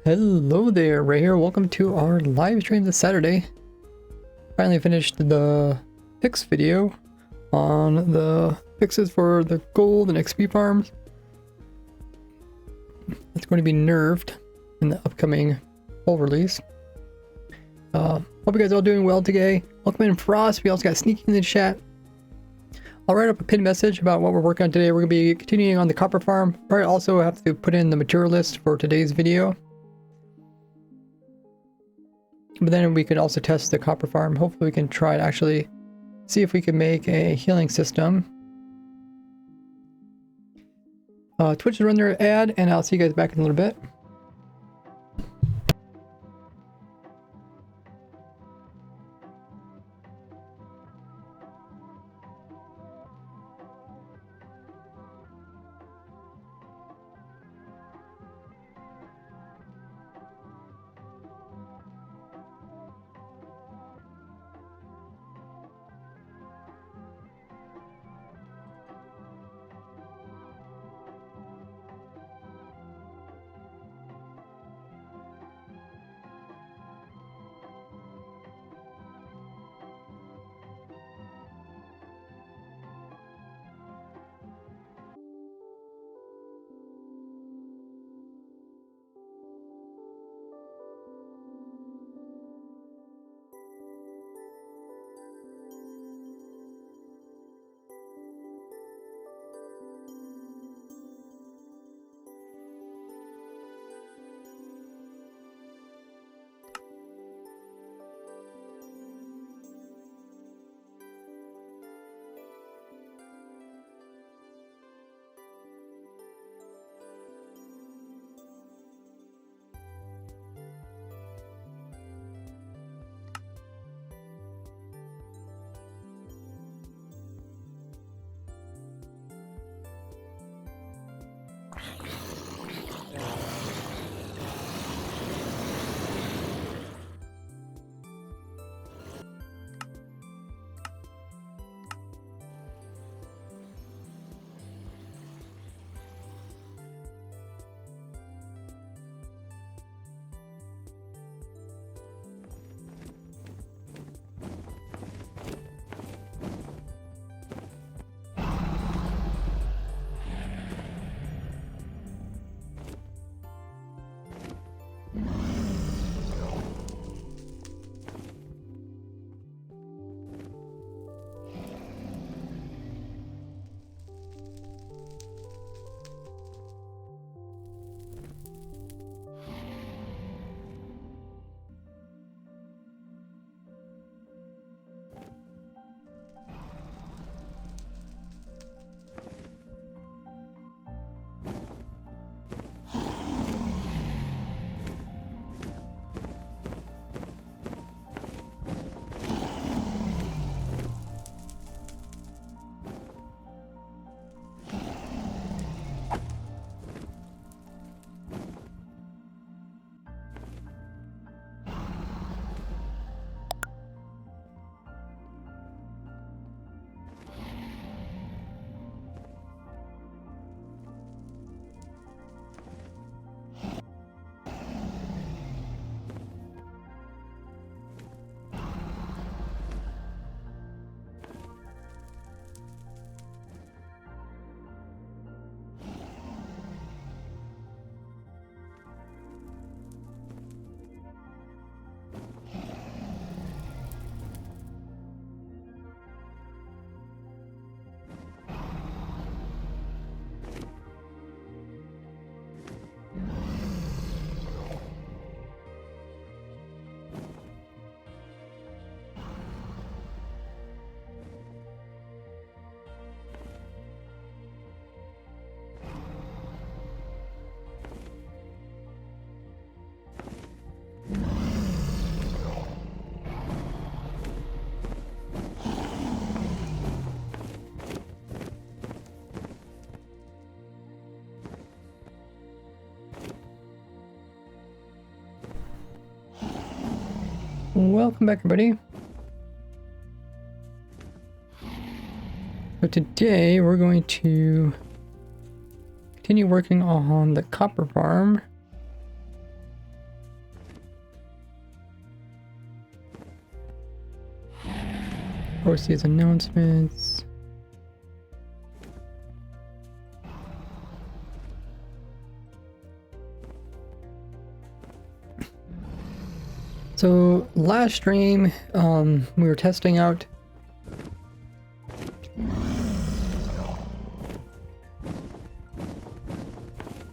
Hello there, Ray here. Welcome to our live stream this Saturday. Finally finished the fix video on the fixes for the gold and XP farms. It's going to be nerfed in the upcoming full release. Hope you guys are all doing well today. Welcome in Frost. We also got Sneaky in the chat. I'll write up a pinned message about what we're working on today. We're going to be continuing on the copper farm. Probably also have to put in the material list for today's video. But then we could also test the copper farm. Hopefully we can try to actually see if we can make a healing system. Twitch is run their ad, and I'll see you guys back in a little bit. Welcome back, everybody. So today we're going to continue working on the copper farm. Post these announcements. So last stream, we were testing out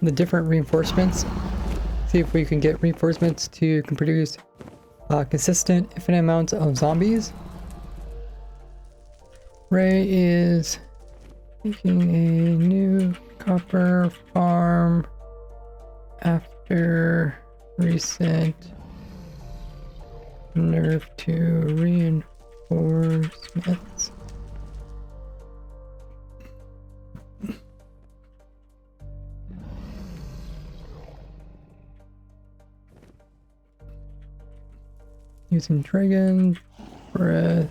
the different reinforcements. See if we can get reinforcements to can produce consistent infinite amounts of zombies. Ray is making a new copper farm after recent nerf to reinforcements. Using dragon breath.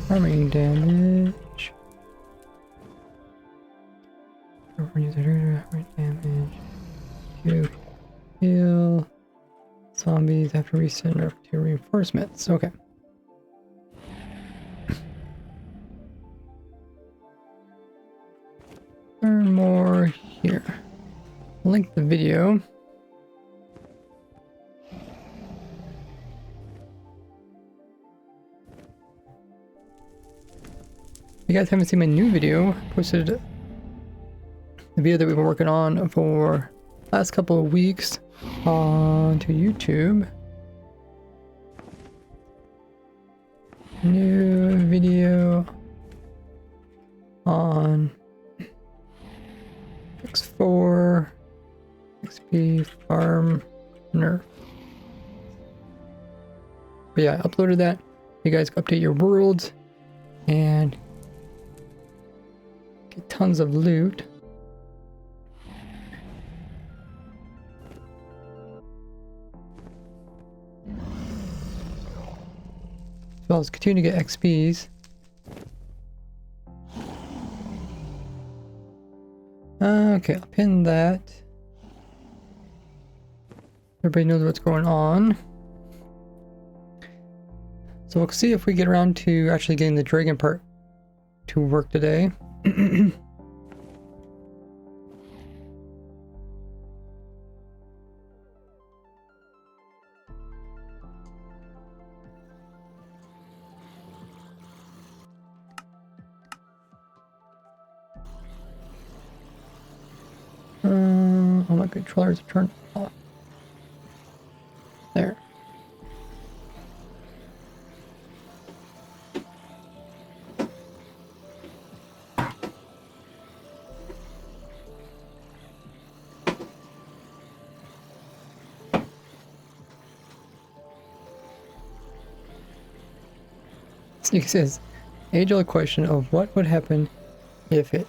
Harming damage. Damage to heal zombies after recent nerf to reinforcements. Okay. Learn more here. Link the video. If you guys haven't seen my new video, I posted the video that we've been working on for last couple of weeks onto YouTube. New video on X4 XP farm nerf. But yeah, I uploaded that. You guys can update your worlds and get tons of loot. As well as continue to get XPs. Okay, I'll pin that. Everybody knows what's going on. So we'll see if we get around to actually getting the dragon part to work today. All my controllers are turned off. There. Sneak says, age-old question of what would happen if it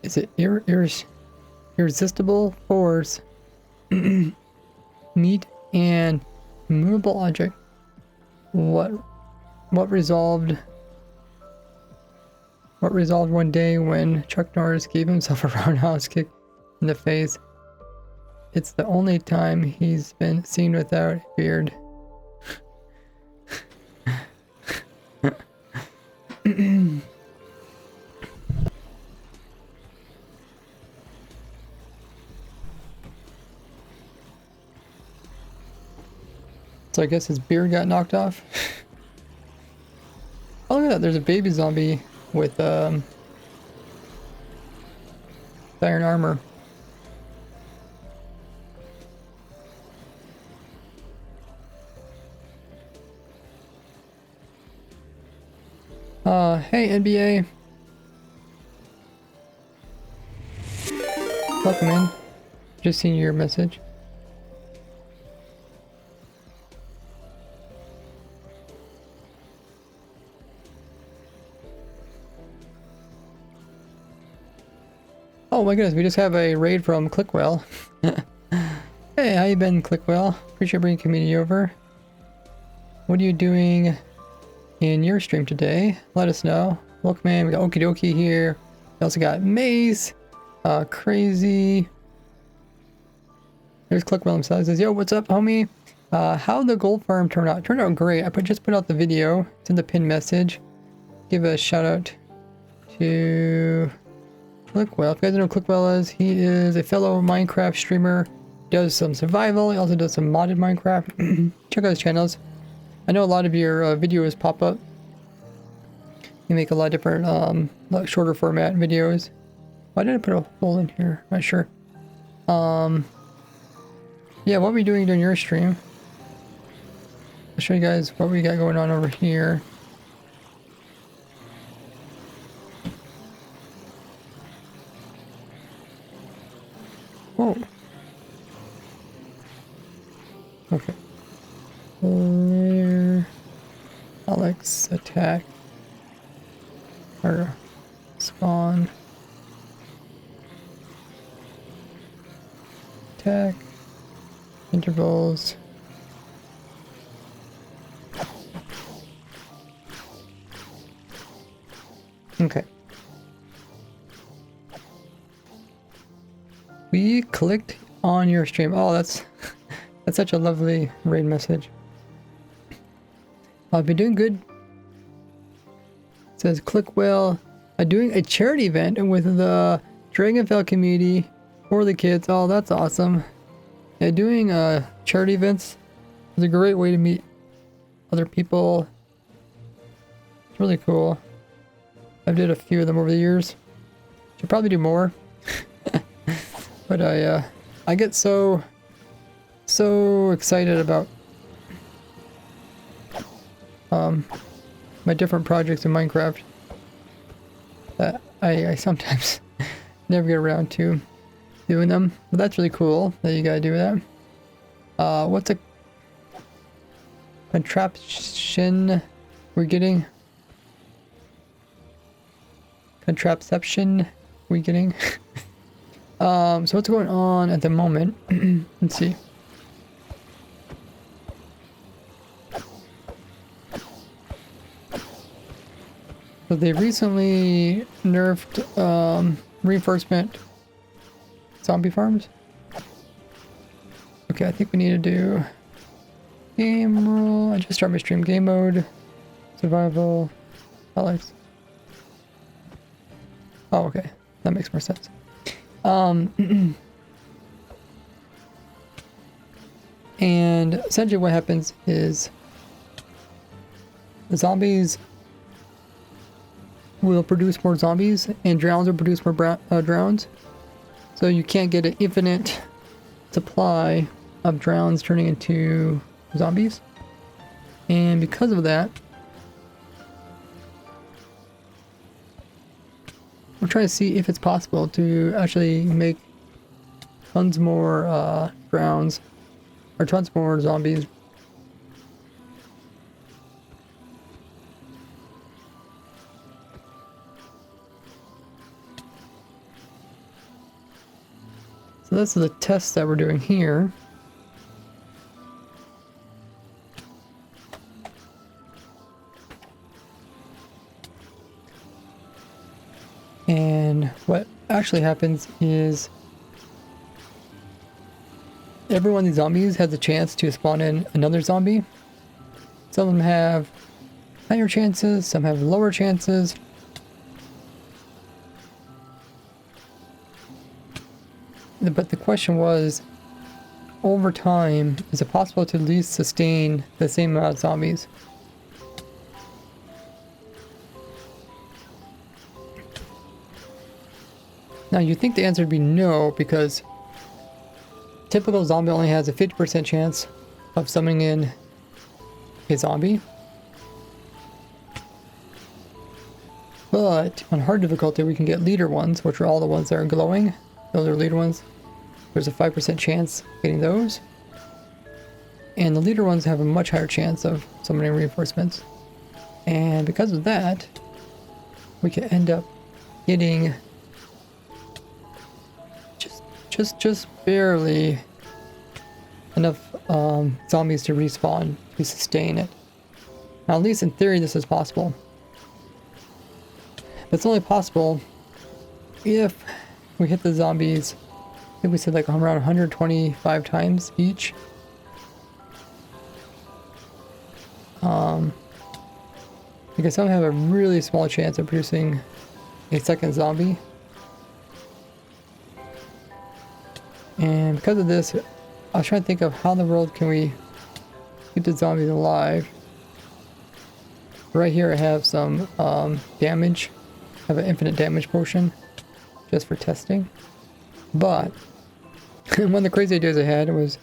is it irresistible force meet an immovable object. What resolved one day when Chuck Norris gave himself a roundhouse kick in the face. It's the only time he's been seen without beard. So I guess his beard got knocked off. Oh, look at that, there's a baby zombie with iron armor. Hey NBA. Welcome in. Just seen your message. Oh my goodness, we just have a raid from Clickwell. Hey, how you been, Clickwell? Appreciate bringing community over. What are you doing in your stream today? Let us know. Welcome in. We got Okie Dokie here. We also got Maze. Crazy. There's Clickwell himself. He says, yo, what's up, homie? How'd the gold farm turn out? Turned out great. I just put out the video. It's in the pinned message. Give a shout out to Clickwell. If you guys don't know who Clickwell is, he is a fellow Minecraft streamer. Does some survival. He also does some modded Minecraft. Check out his channels. I know a lot of your videos pop up. You make a lot of different shorter format videos. Why did I put a hole in here? Not sure. Yeah, what are we doing during your stream? I'll show you guys what we got going on over here. Whoa. Okay. There. Alex, attack. Or spawn. Attack. Intervals. Okay. We clicked on your stream. Oh, that's that's such a lovely raid message. I've been doing good. It says Clickwell doing a charity event with the Dragonfell community for the kids. Oh, that's awesome. Yeah, doing charity events is a great way to meet other people. It's really cool. I've did a few of them over the years. Should probably do more. But I get so excited about my different projects in Minecraft that I sometimes never get around to doing them. But that's really cool that you gotta do that. What's a contraption we're getting? Contraption we're getting? So what's going on at the moment? Let's see. So they recently nerfed reinforcement zombie farms. Okay, I think we need to do game rule. I just start my stream. Game mode, survival, Alex. Oh, okay, that makes more sense. And essentially what happens is the zombies will produce more zombies and drowns will produce more drowns. So you can't get an infinite supply of drowns turning into zombies. And because of that, we're trying to see if it's possible to actually make tons more drowns or tons more zombies. So this is the test that we're doing here. And what actually happens is every one of these zombies has a chance to spawn in another zombie. Some of them have higher chances, some have lower chances. But the question was, over time, is it possible to at least sustain the same amount of zombies? Now, you'd think the answer would be no, because typical zombie only has a 50% chance of summoning in a zombie. But on hard difficulty, we can get leader ones, which are all the ones that are glowing. Those are leader ones. There's a 5% chance of getting those. And the leader ones have a much higher chance of summoning reinforcements. And because of that, we can end up getting just barely enough zombies to respawn to sustain it. Now, at least in theory, this is possible. But it's only possible if we hit the zombies, I think we said like around 125 times each. Because some have a really small chance of producing a second zombie. And because of this, I was trying to think of how in the world can we keep the zombies alive. Right here I have some damage. I have an infinite damage potion just for testing. But one of the crazy ideas I had was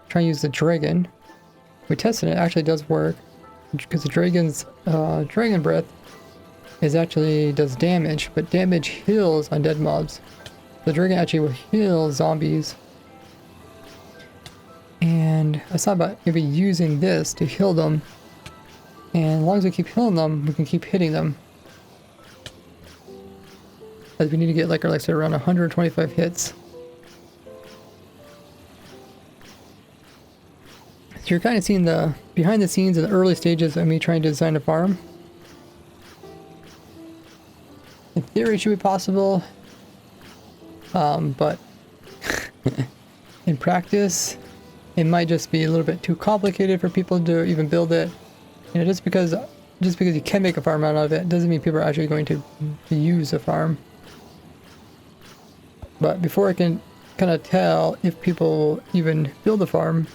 trying to use the dragon. We tested it, it actually does work. Because the dragon's dragon breath is actually does damage, but damage heals on dead mobs. The dragon actually will heal zombies. And I thought about maybe using this to heal them. And as long as we keep healing them, we can keep hitting them. As we need to get like I said, around 125 hits. So you're kind of seeing the behind the scenes in the early stages of me trying to design a farm. In theory, it should be possible, but in practice, it might just be a little bit too complicated for people to even build it. You know, just because you can make a farm out of it doesn't mean people are actually going to use a farm. But before I can kind of tell if people even build a farm,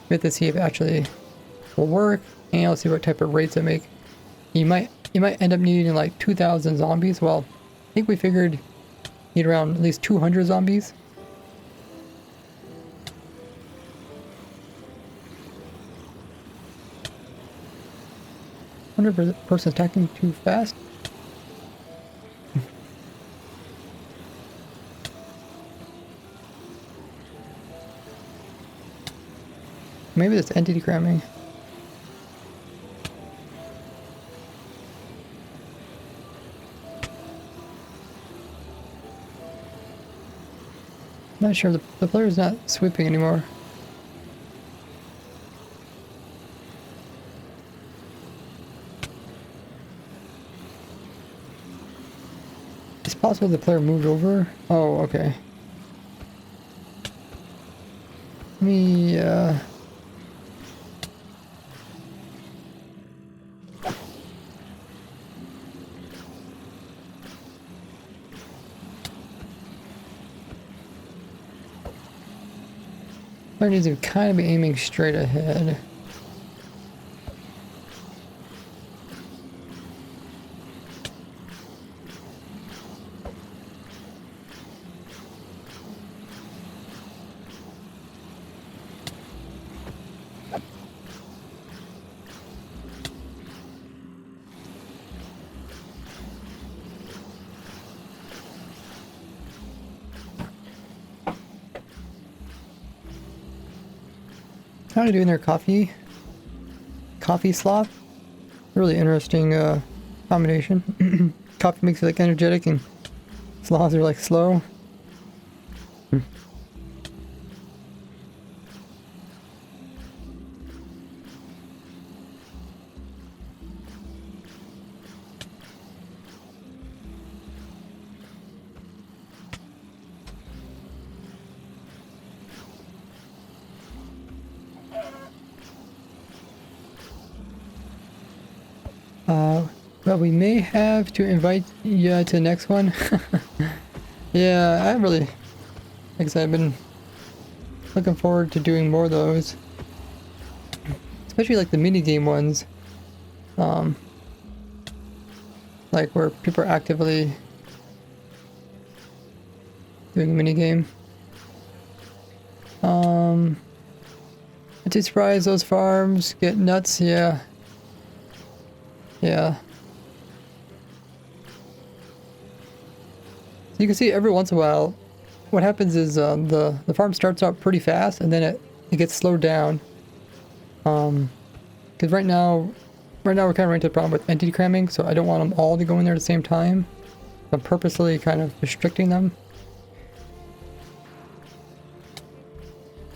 we have to see if it actually will work, and I'll see what type of rates it make. You might end up needing like 2,000 zombies. Well, I think we figured need around at least 200 zombies. I wonder if the person's attacking too fast. Maybe that's entity cramming. Not sure, the player's not sweeping anymore. It's possible the player moved over. Oh, okay. Let me, player needs to kind of be aiming straight ahead. How are you doing there, coffee sloth? Really interesting combination. Coffee makes you like energetic and sloths are like slow. Well, we may have to invite you to the next one. Yeah, I really, like I said, I've been looking forward to doing more of those. Especially like the minigame ones. Like where people are actively doing a minigame. I'm too surprised those farms get nuts, yeah. Yeah. So you can see every once in a while, what happens is the farm starts out pretty fast and then it gets slowed down. Because right now we're kind of running into the problem with entity cramming, so I don't want them all to go in there at the same time. I'm purposely kind of restricting them.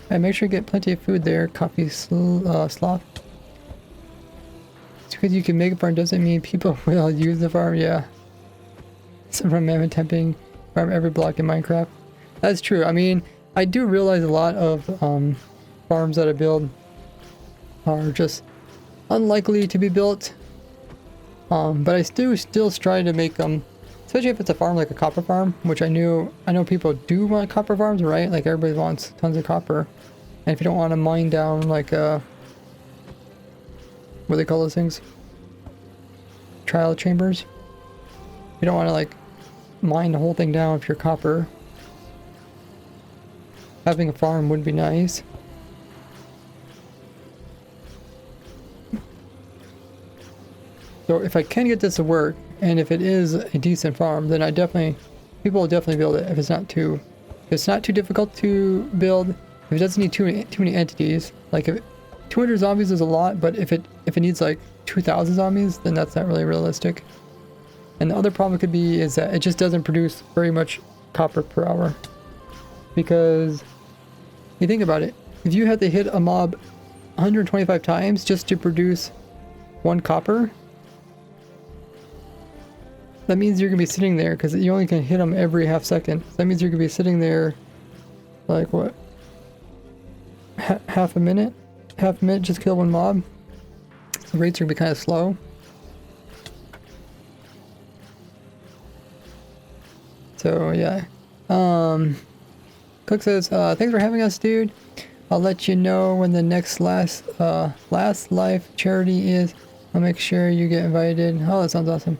And make sure you get plenty of food there, coffee sloth. Just because you can make a farm doesn't mean people will use the farm, yeah. Some from mammoth tempting. farm every block in Minecraft. That's true. I mean, I do realize a lot of farms that I build are just unlikely to be built. But I still try to make them, especially if it's a farm like a copper farm, which I know people do want copper farms, right? Like everybody wants tons of copper. And if you don't want to mine down like what do they call those things? Trial chambers. You don't want to like mine the whole thing down if you're copper. Having a farm would be nice. So if I can get this to work, and if it is a decent farm, then people will definitely build it if it's not too difficult to build. If it doesn't need too many entities, like if 200 zombies is a lot, but if it needs like 2,000 zombies, then that's not really realistic. And the other problem could be is that it just doesn't produce very much copper per hour. Because you think about it, if you had to hit a mob 125 times just to produce 1 copper, that means you're gonna be sitting there, because you only can hit them every half second. So that means you're gonna be sitting there like what? Half a minute just kill 1 mob. So rates are gonna be kind of slow. So yeah. Cook says, thanks for having us, dude. I'll let you know when the next last life charity is. I'll make sure you get invited. Oh, that sounds awesome.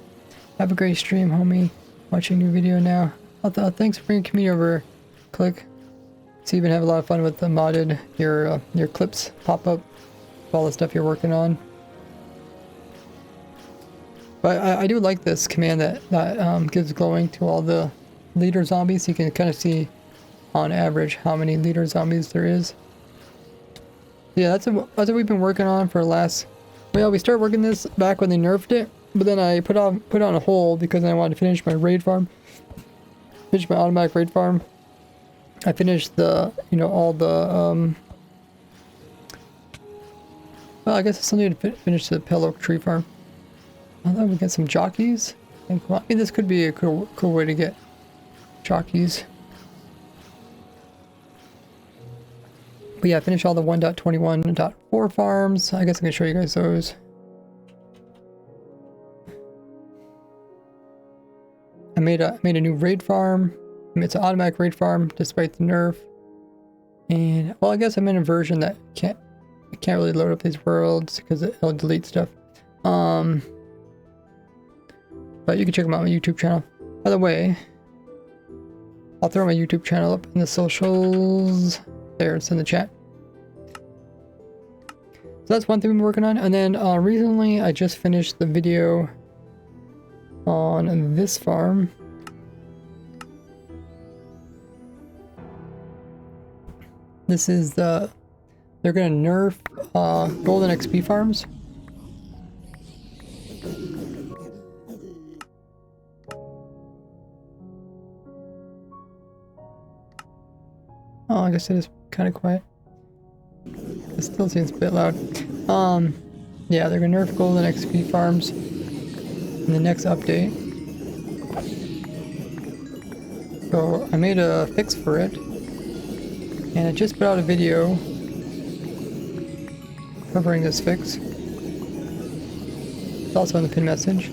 Have a great stream, homie. Watching your video now. Thanks for bringing me over. Click. So you've been having a lot of fun with the modded your clips pop up, all the stuff you're working on. But I do like this command that gives glowing to all the leader zombies. You can kind of see on average how many leader zombies there is. Yeah, that's what we've been working on for the last. Well, we started working this back when they nerfed it, but then I put on a hold because I wanted to finish my raid farm, finish my automatic raid farm. I finished the all the well, I guess I still need to finish the pale oak tree farm. I thought we get some jockeys. I mean, this could be a cool way to get jockeys. But yeah, finish all the 1.21.4 farms. I guess I can show you guys those. I made a new raid farm. It's an automatic raid farm despite the nerf. And well, I guess I'm in a version that can't really load up these worlds because it'll delete stuff. But you can check them out on my YouTube channel. By the way, I'll throw my YouTube channel up in the socials. There, it's in the chat. So that's one thing we've been working on. And then recently I just finished the video on this farm. This is they're gonna nerf golden XP farms. Oh, I guess it is kind of quiet. It still seems a bit loud. Yeah, they're gonna nerf golden XP farms in the next update. So I made a fix for it, and I just put out a video covering this fix. It's also in the pin message.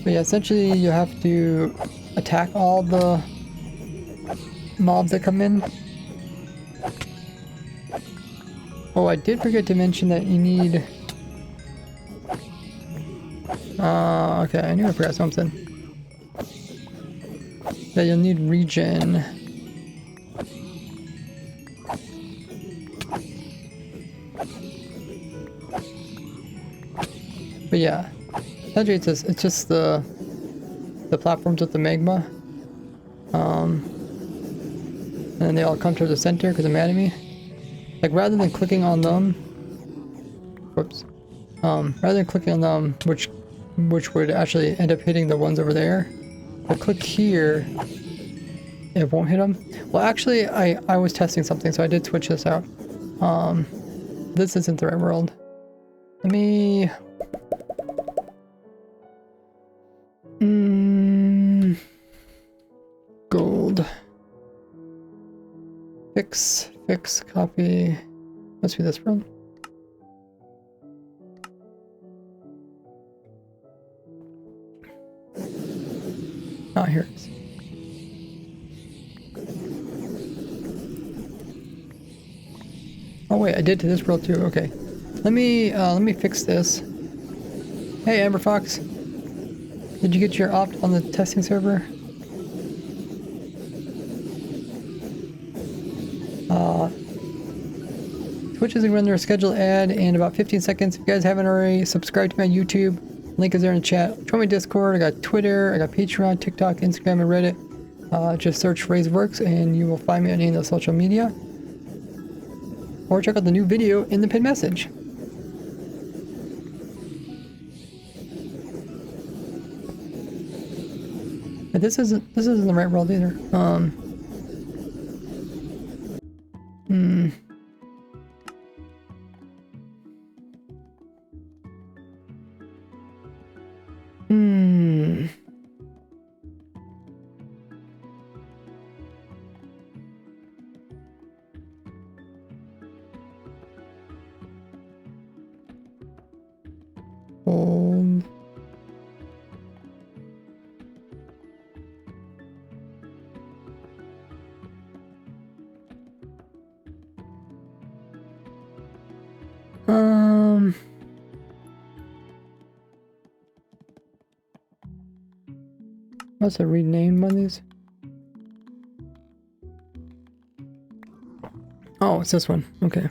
But yeah, essentially you have to attack all the mobs that come in. Oh, I did forget to mention that you need... okay, I knew I forgot something. That you'll need regen. But yeah, essentially it's just the platforms with the magma. And then they all come to the center because they're mad at me. Like rather than clicking on them, whoops. Rather than clicking on them, which would actually end up hitting the ones over there, if I click here, it won't hit them. Well, actually, I was testing something, so I did switch this out. This isn't the right world. Let me. Fix, copy. Must be this one. Oh, here it is. Oh wait, I did to this world too. Okay, let me fix this. Hey, Amber Fox, did you get your opt on the testing server? Twitch is going to run their scheduled ad in about 15 seconds. If you guys haven't already, subscribe to my YouTube. Link is there in the chat. Join my Discord. I got Twitter, I got Patreon, TikTok, Instagram, and Reddit. Just search RaisedWorks and you will find me on any of the social media. Or check out the new video in the pinned message. But this isn't the right world either. Hold. Must have renamed one of these. Oh, it's this one. Okay.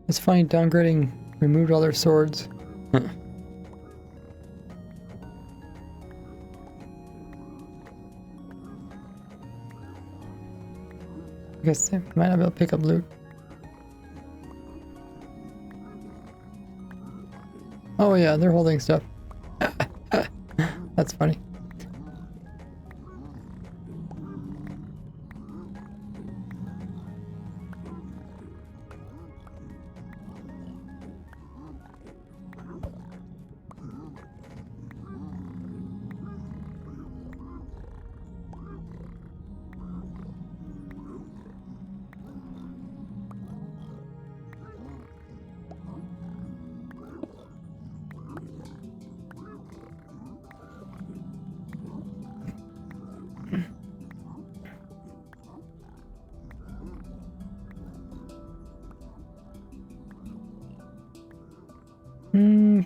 It's funny, downgrading removed all their swords. Huh. I guess they might not be able to pick up loot. Oh yeah, they're holding stuff. That's funny.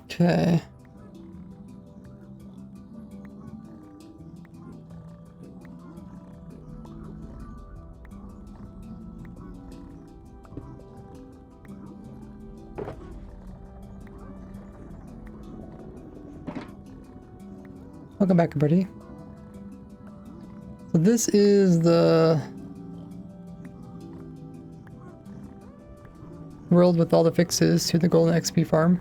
Okay. Welcome back, everybody. So this is the world with all the fixes to the golden XP farm.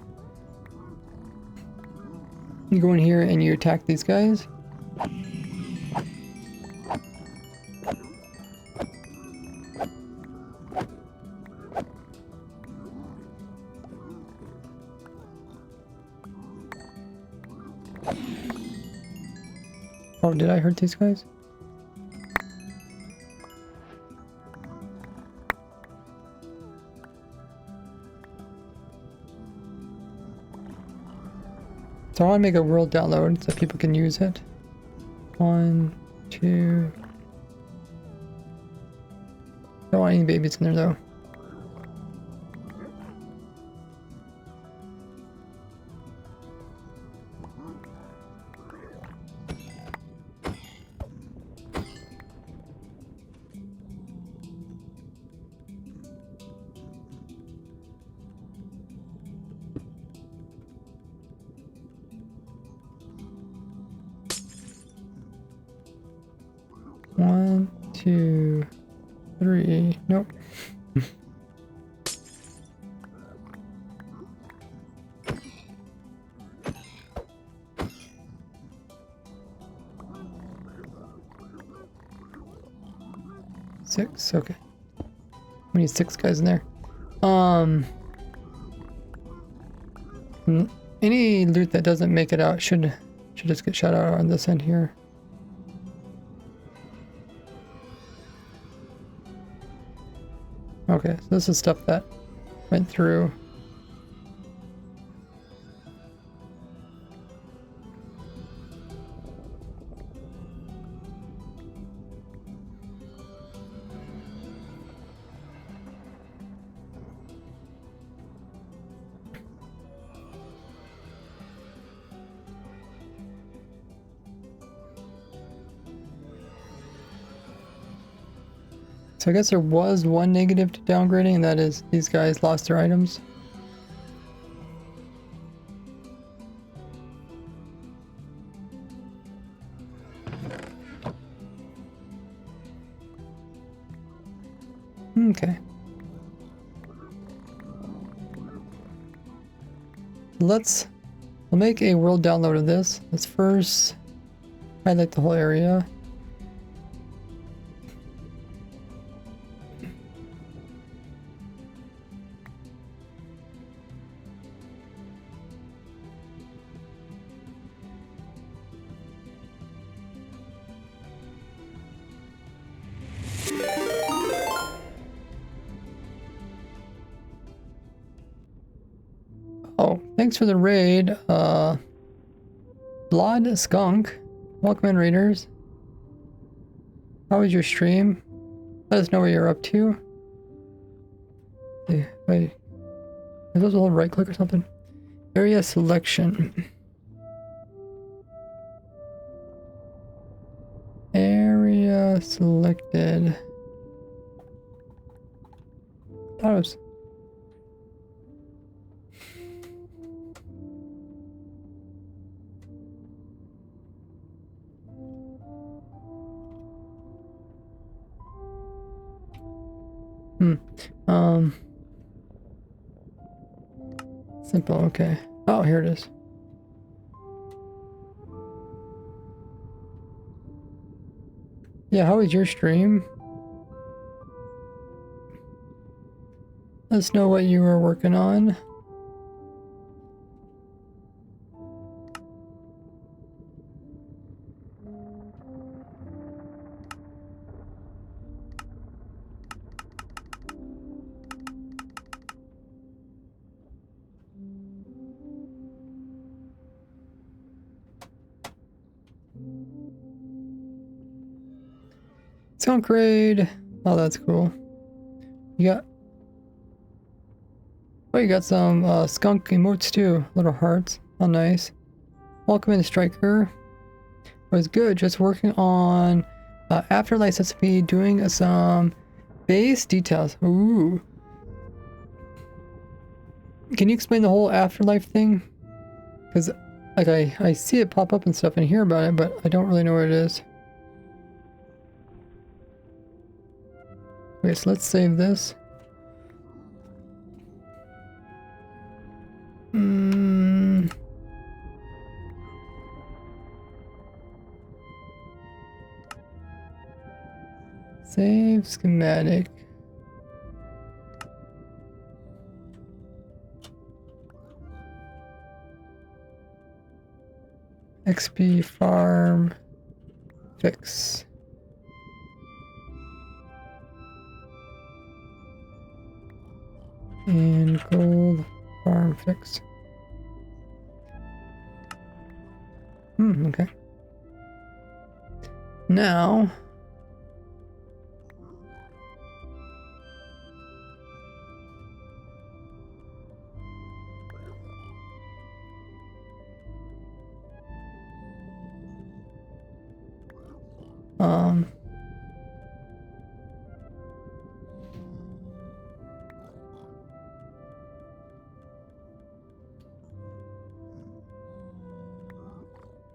You go in here and you attack these guys. Oh, did I hurt these guys? So I want to make a world download so people can use it. 1, 2. Don't want any babies in there though. One, 2, 3. Nope. Six. Okay. We need 6 guys in there. Any loot that doesn't make it out should just get shot out on this end here. Okay, so this is stuff that went through. So I guess there was one negative to downgrading, and that is these guys lost their items. Okay. We'll make a world download of this. Let's first highlight the whole area. Oh, thanks for the raid, Blood Skunk. Welcome in, raiders. How was your stream? Let us know what you're up to. Yeah, wait. Is those a little right click or something? Area selection. Area selected. I thought it was... Simple, okay. Oh, here it is. Yeah, how was your stream? Let us know what you were working on. Skunk raid. Oh, that's cool. You got... Oh, you got some skunk emotes too. Little hearts. Oh, nice. Welcome in, Striker. It was good. Just working on Afterlife SCP, doing some base details. Ooh. Can you explain the whole Afterlife thing? Because like I see it pop up and stuff and hear about it, but I don't really know what it is. Okay, so let's save this. Save schematic. XP farm fix. And gold farm fix. Okay. Now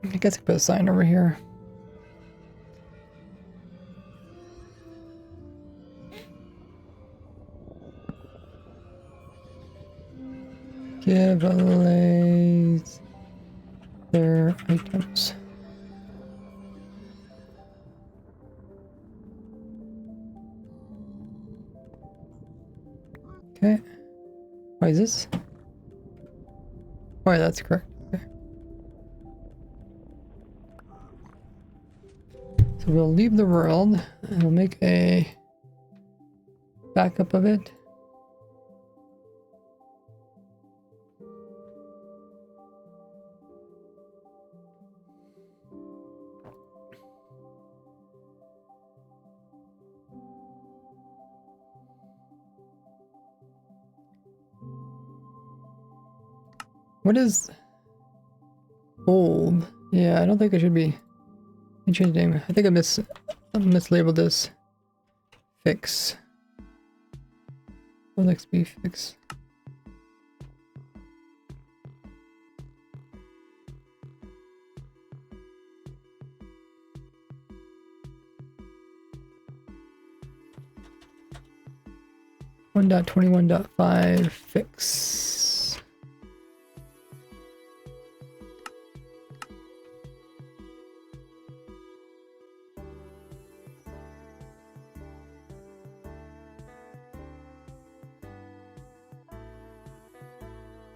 I guess I put a sign over here. Giveaways their items. Okay. Why is this? Why, that's correct. Okay. So we'll leave the world and we'll make a backup of it. What is old? Yeah, I don't think I should be. I changed the name. I think I mislabeled this. Fix. Old XP fix. One dot 21.5 fix.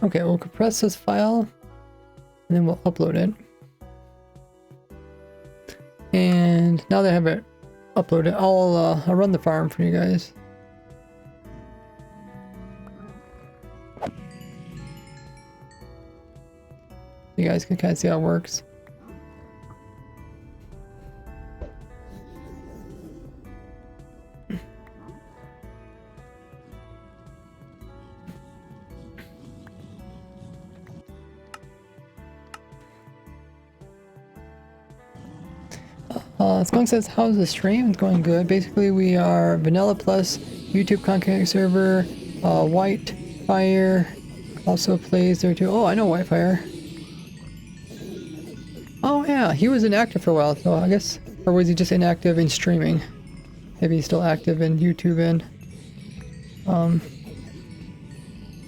Okay, we'll compress this file and then we'll upload it. And now that I have it uploaded, I'll run the farm for you guys. You guys can kind of see how it works. Skunk says, how's the stream? It's going good. Basically, we are Vanilla Plus, YouTube content server, Whitefire also plays there too. Oh, I know Whitefire. Oh yeah, he was inactive for a while, so I guess, or was he just inactive in streaming? Maybe he's still active in YouTube and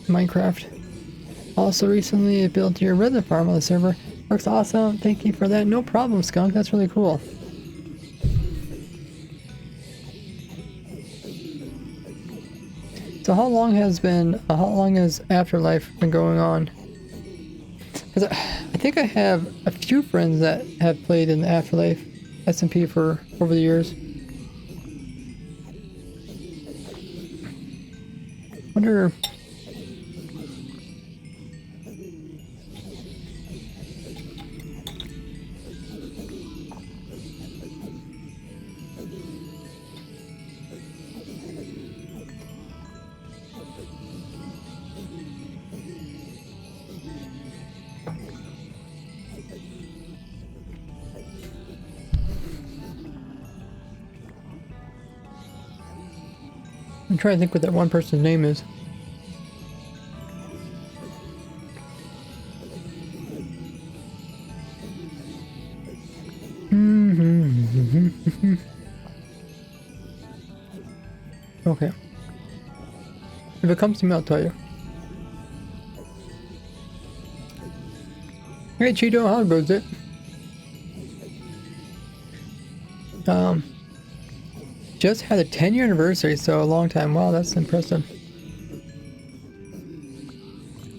Minecraft. Also recently built your resin farm on the server. Works awesome. Thank you for that. No problem, Skunk. That's really cool. So how long has Afterlife been going on? Because I think I have a few friends that have played in the Afterlife SMP for over the years. Wonder. I'm trying to think what that one person's name is. Okay. If it comes to me, I'll tell you. Hey Cheeto, how goes it? Just had a 10-year anniversary, so a long time. Wow, that's impressive.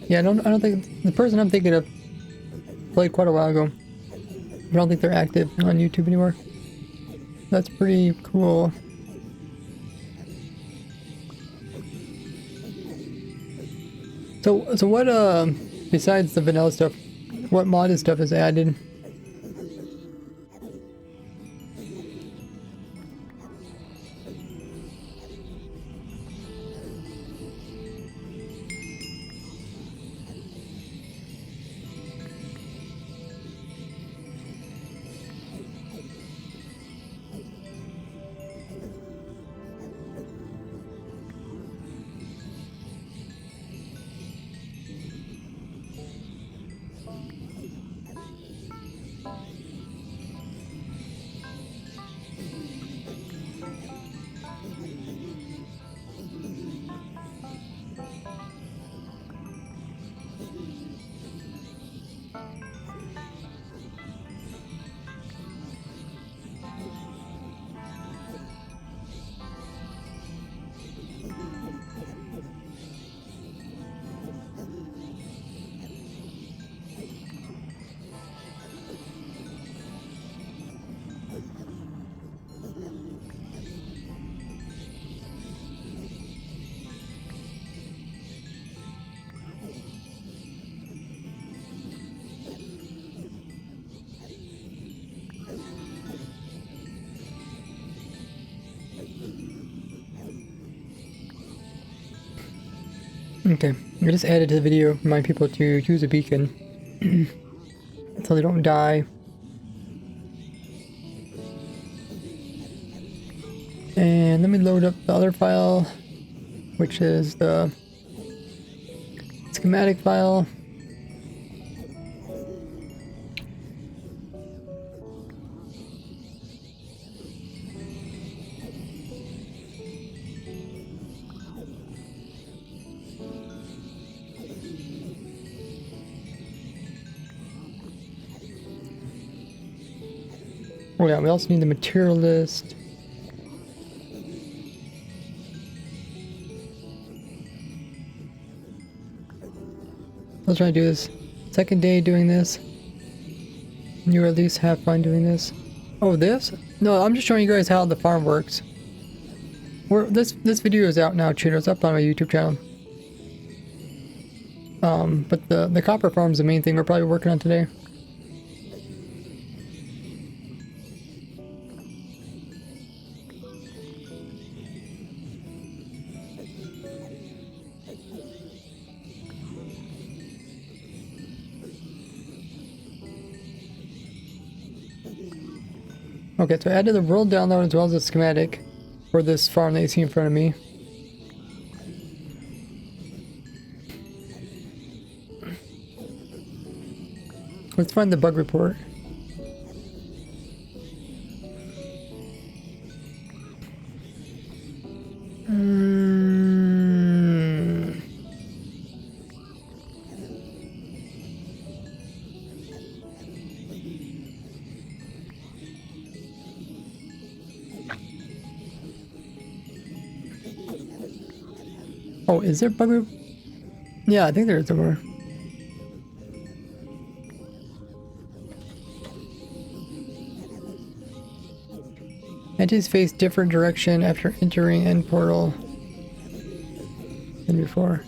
Yeah, I don't think the person I'm thinking of played quite a while ago. I don't think they're active on YouTube anymore. That's pretty cool. So what besides the vanilla stuff, what modded stuff is added? Okay, I just added to the video, remind people to use a beacon so they don't die. And let me load up the other file, which is the schematic file. Oh yeah, we also need the material list. Let's try to do this. Second day doing this. You at least have fun doing this. Oh, this? No, I'm just showing you guys how the farm works. This video is out now, cheaters. Up on my YouTube channel. But the copper farm is the main thing we're probably working on today. Okay, so I added the world download as well as the schematic for this farm that you see in front of me. Let's find the bug report. Oh, is there bug report? Yeah, I think there is somewhere. Entities face different direction after entering end portal than before.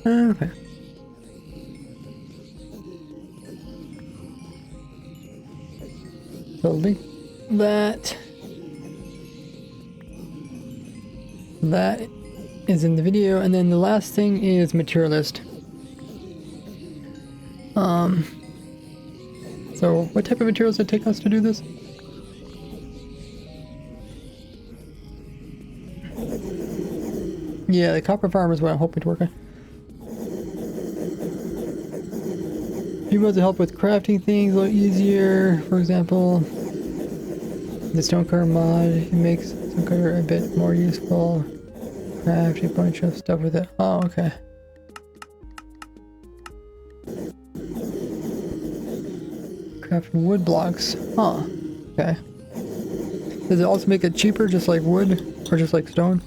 Okay. So link that. That is in the video, and then the last thing is material list. So what type of materials did it take us to do this? Yeah, the copper farm is what I'm hoping to work on. He wants to help with crafting things a little easier. For example, the stonecutter mod, it makes stonecutter a bit more useful. Craft a bunch of stuff with it. Oh, okay. Craft wood blocks. Huh. Okay. Does it also make it cheaper, just like wood, or just like stone?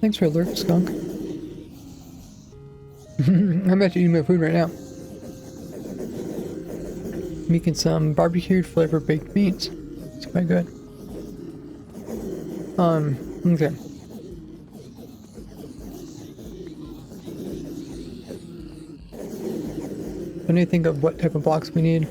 Thanks for alert, skunk. I'm actually eating my food right now. Making some barbecued flavored baked meats. It's quite good. Okay. I need to think of what type of blocks we need.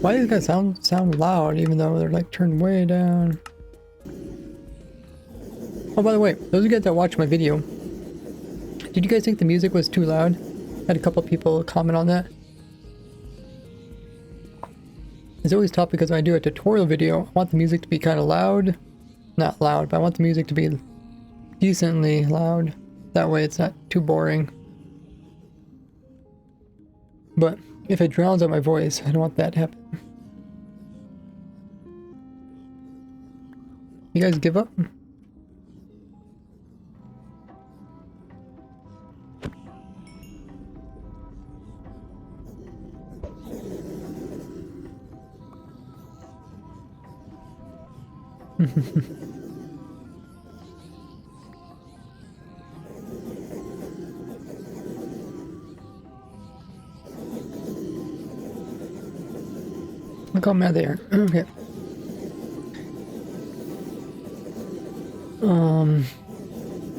Why do these guys sound loud even though they're like turned way down? Oh, by the way, those of you guys that watched my video, did you guys think the music was too loud? I had a couple people comment on that. It's always tough because when I do a tutorial video, I want the music to be kind of loud. Not loud, but I want the music to be decently loud. That way it's not too boring. But if it drowns out my voice, I don't want that to happen. You guys give up? Look how mad they are. Okay.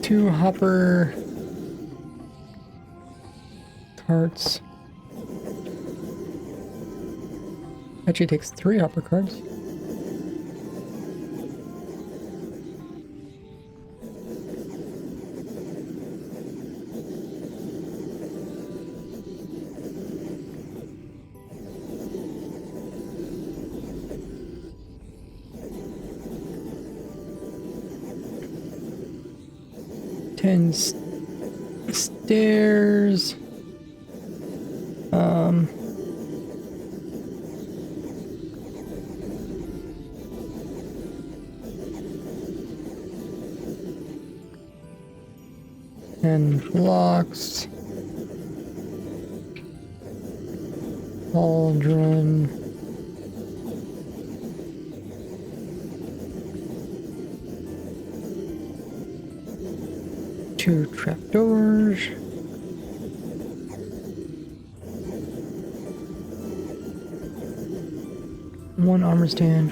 2 hopper carts. Actually it takes 3 hopper carts. Stairs. And blocks. Cauldron. Two trapdoors. One armor stand.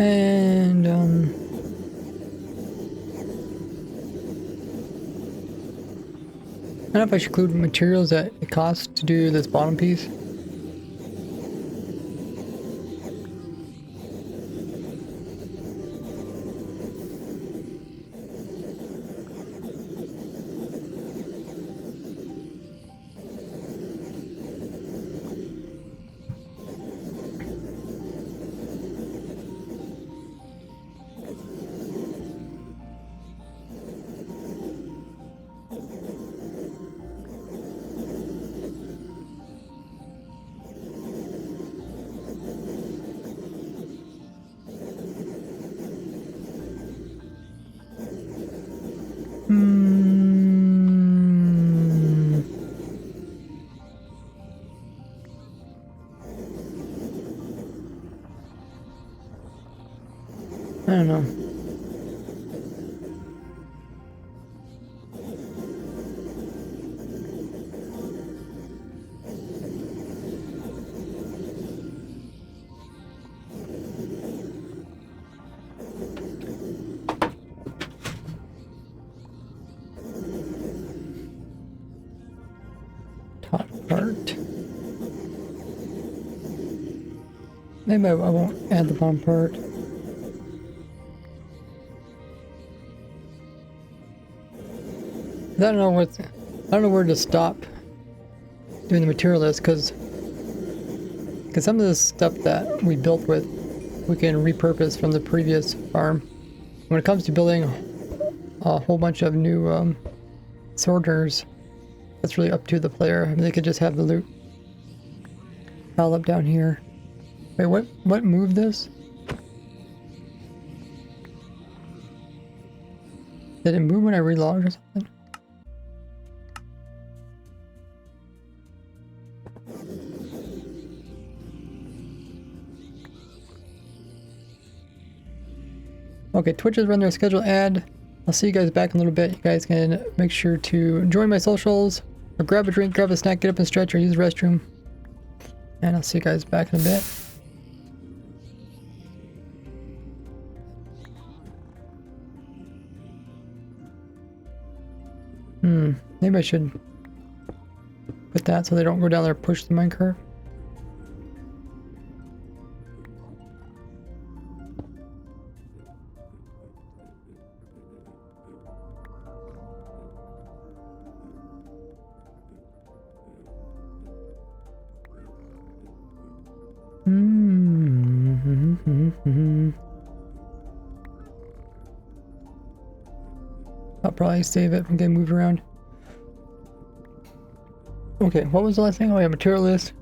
And I don't know if I should include materials that it costs to do this bottom piece. I don't know. Top part. Maybe I won't add the bottom part. I don't know where to stop doing the material list because some of this stuff that we built with we can repurpose from the previous farm. When it comes to building a whole bunch of new sorters, that's really up to the player. I mean, they could just have the loot pile up down here. Wait, what moved this? Did it move when I relogged or something? Okay, Twitch has run their scheduled ad. I'll see you guys back in a little bit. You guys can make sure to join my socials, or grab a drink, grab a snack, get up and stretch, or use the restroom. And I'll see you guys back in a bit. Maybe I should put that so they don't go down there and push the minecart. I'll probably save it from getting moved around. Okay, what was the last thing? Oh yeah, material list.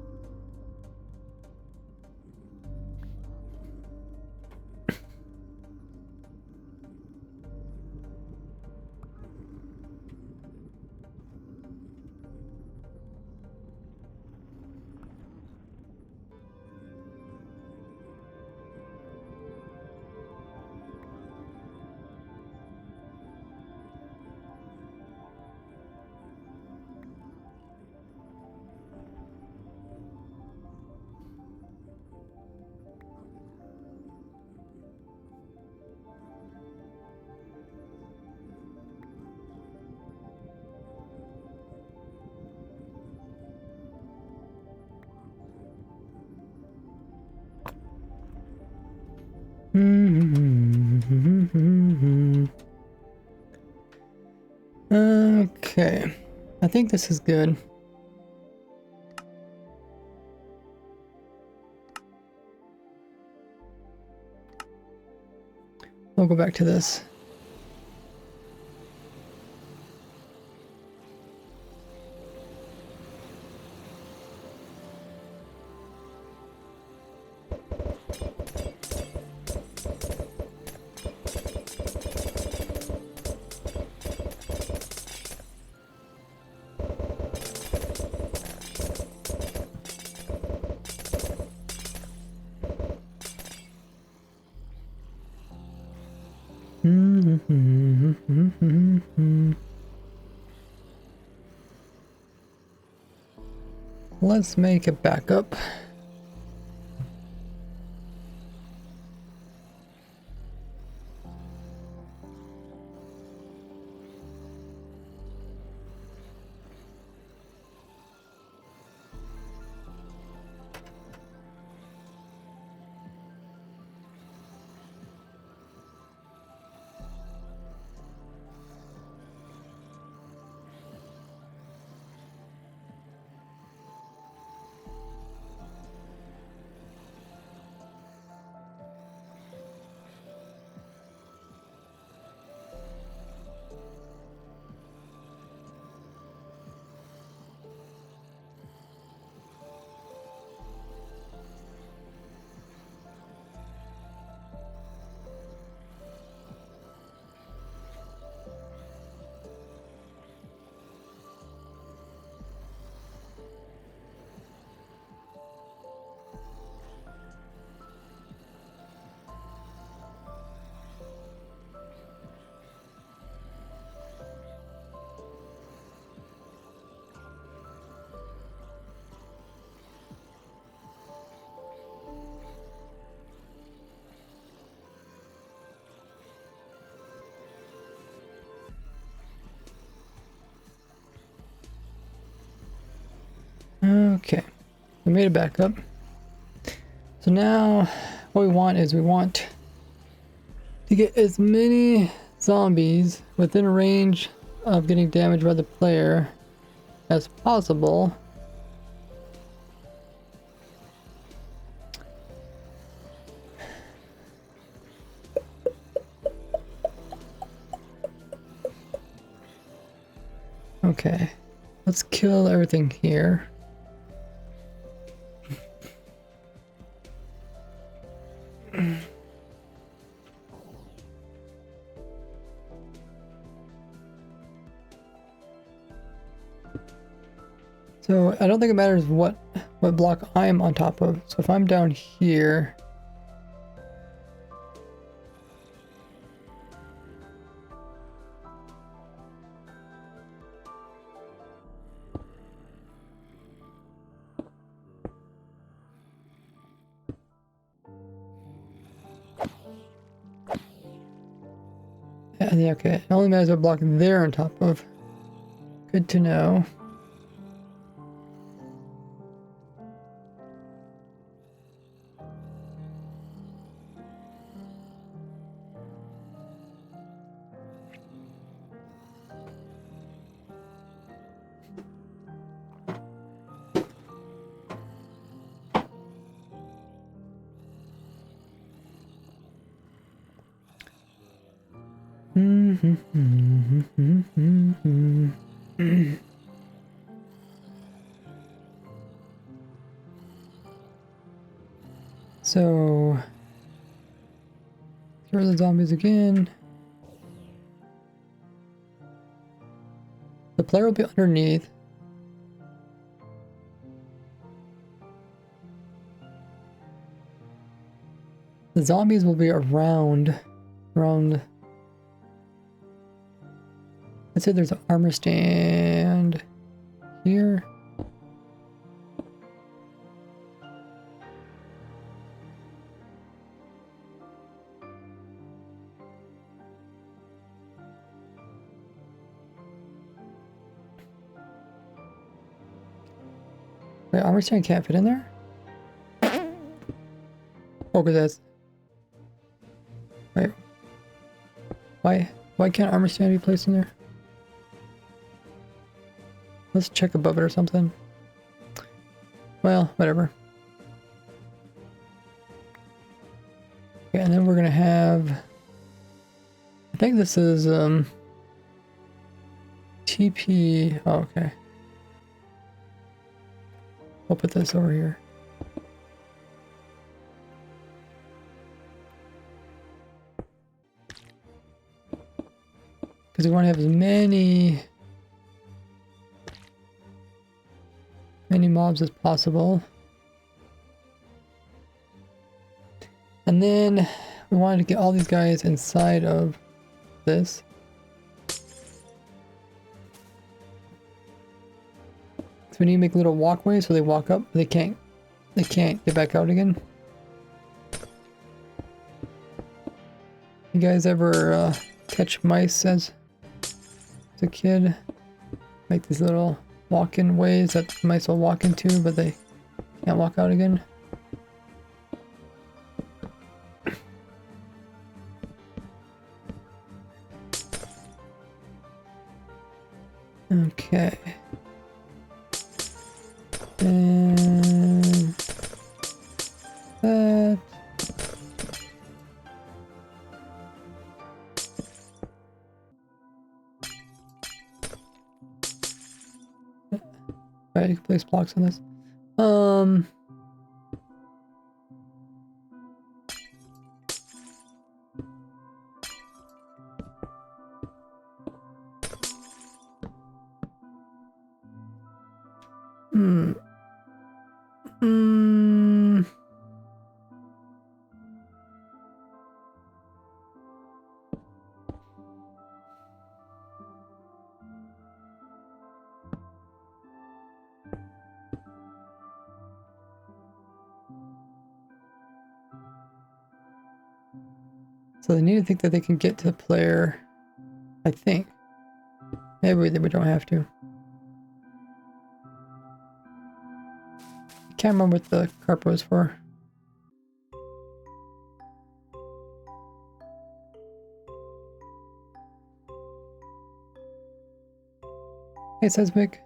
Okay, I think this is good. We'll go back to this. Let's make it back up. Okay, we made it back up. So now what we want is we want to get as many zombies within range of getting damaged by the player as possible. Okay. Let's kill everything here. So I don't think it matters what block I'm on top of. So if I'm down here, yeah, okay. It only matters what block they're on top of. Good to know. So, here are the zombies again. The player will be underneath. The zombies will be around. Let's say there's an armor stand here. Wait, armor stand can't fit in there? Oh, because that's... Wait. Why can't armor stand be placed in there? Let's check above it or something. Well, whatever. Okay, and then we're gonna have... I think this is, TP... Oh, okay. We'll put this over here. Because we want to have as many mobs as possible. And then we wanted to get all these guys inside of this. So we need to make a little walkway so they walk up. They can't get back out again. You guys ever catch mice as a kid? Make these little walk-in ways that mice will walk into, but they can't walk out again. Okay. And that. Right, you can place blocks on this. So they need to think that they can get to the player, I think. Maybe we don't have to. I can't remember what the carpet was for. Hey, Seismic.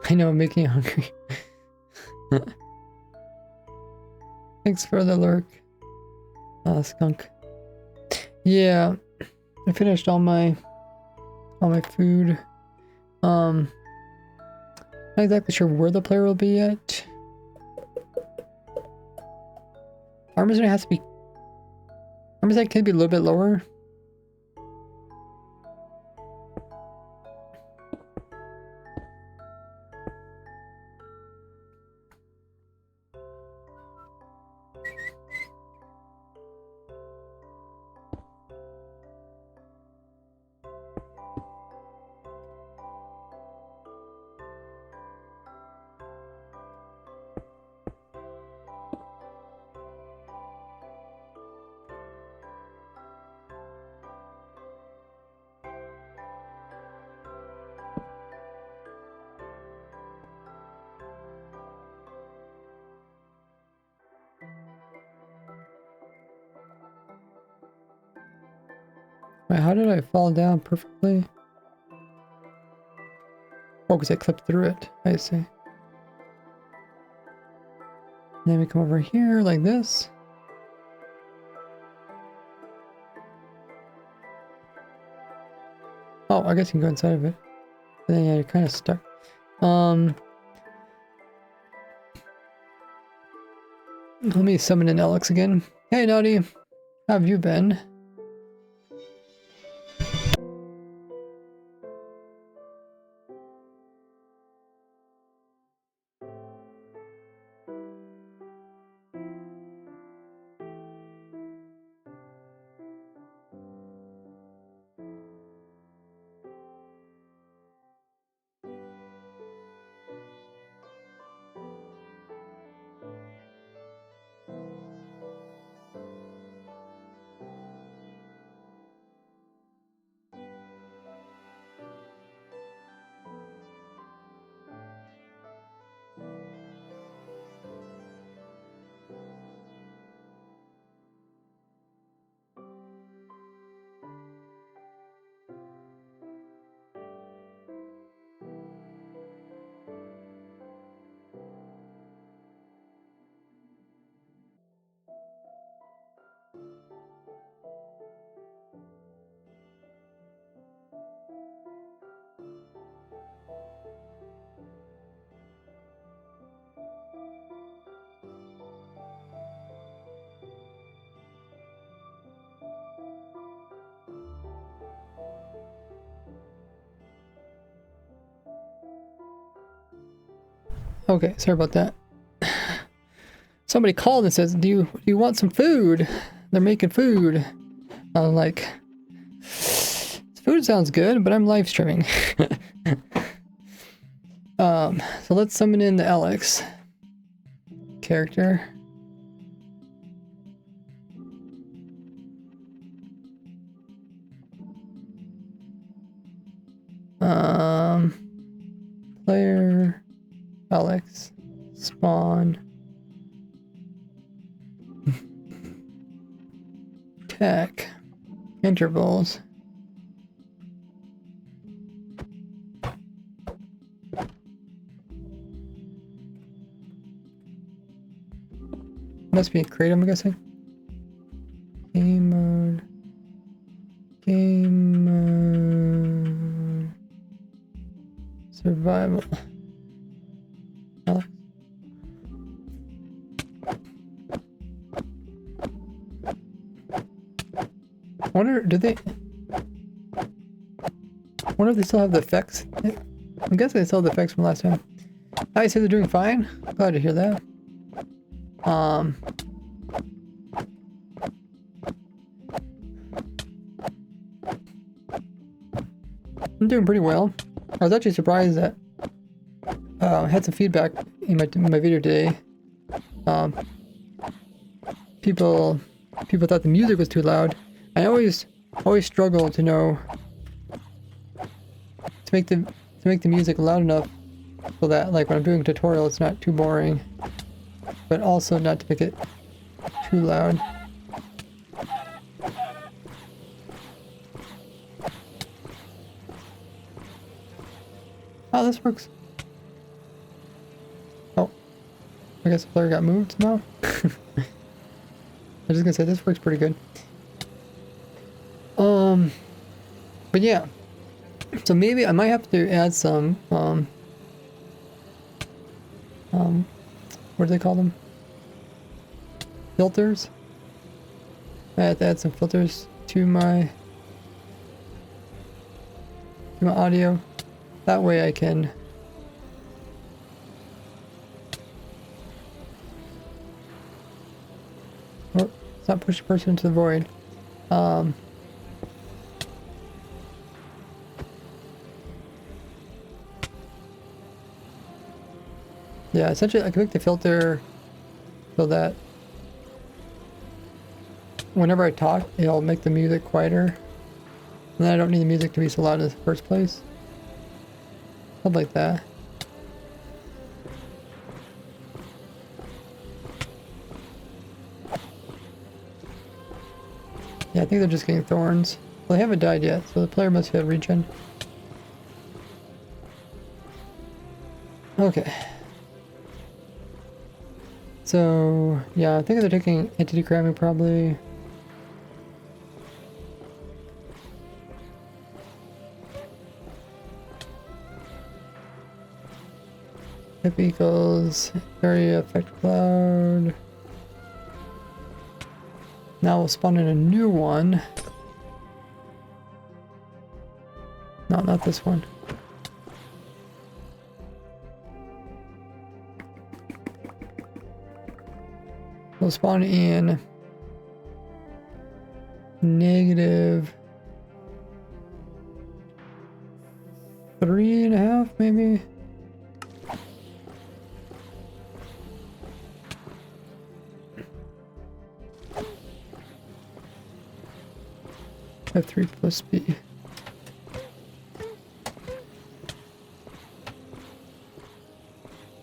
I know, I'm making you hungry. Thanks for the lurk, skunk. Yeah. I finished all my food. Not exactly sure where the player will be yet. Armor zone has to be. Armor zone can be a little bit lower. Wait, how did I fall down perfectly? Oh, because I clipped through it. I see. And then we come over here like this. Oh, I guess you can go inside of it. But then yeah, you're kind of stuck. Let me summon in Alex again. Hey, Naughty. How have you been? Okay, sorry about that. Somebody called and says, do you want some food? They're making food. I'm like, food sounds good, but I'm live streaming. So let's summon in the Alex character. Player Alex spawn tech intervals. Must be creative, I'm guessing. Game mode. Game mode. Survival. Alex. I wonder, wonder if they still have the effects. I'm guessing they still have the effects from last time. I say they're doing fine. Glad to hear that. I'm doing pretty well. I was actually surprised that I had some feedback in my video today. People thought the music was too loud. I always struggle to know to make the music loud enough so that, like, when I'm doing a tutorial, it's not too boring, but also not to make it too loud. Oh, this works. Oh, I guess the player got moved now. I was just gonna say this works pretty good. But yeah, so maybe I might have to add some, what do they call them? Filters. I have to add some filters to my audio. That way I can let's not push the person into the void. Yeah, essentially I can make the filter so that whenever I talk, it'll make the music quieter. And then I don't need the music to be so loud in the first place. Something like that. Yeah, I think they're just getting thorns. Well, they haven't died yet, so the player must have regen. Okay. So, yeah, I think they're taking entity cramming probably. If equals area effect cloud. Now we'll spawn in a new one. No, not this one. We'll spawn in -3.5 maybe. F3 plus B.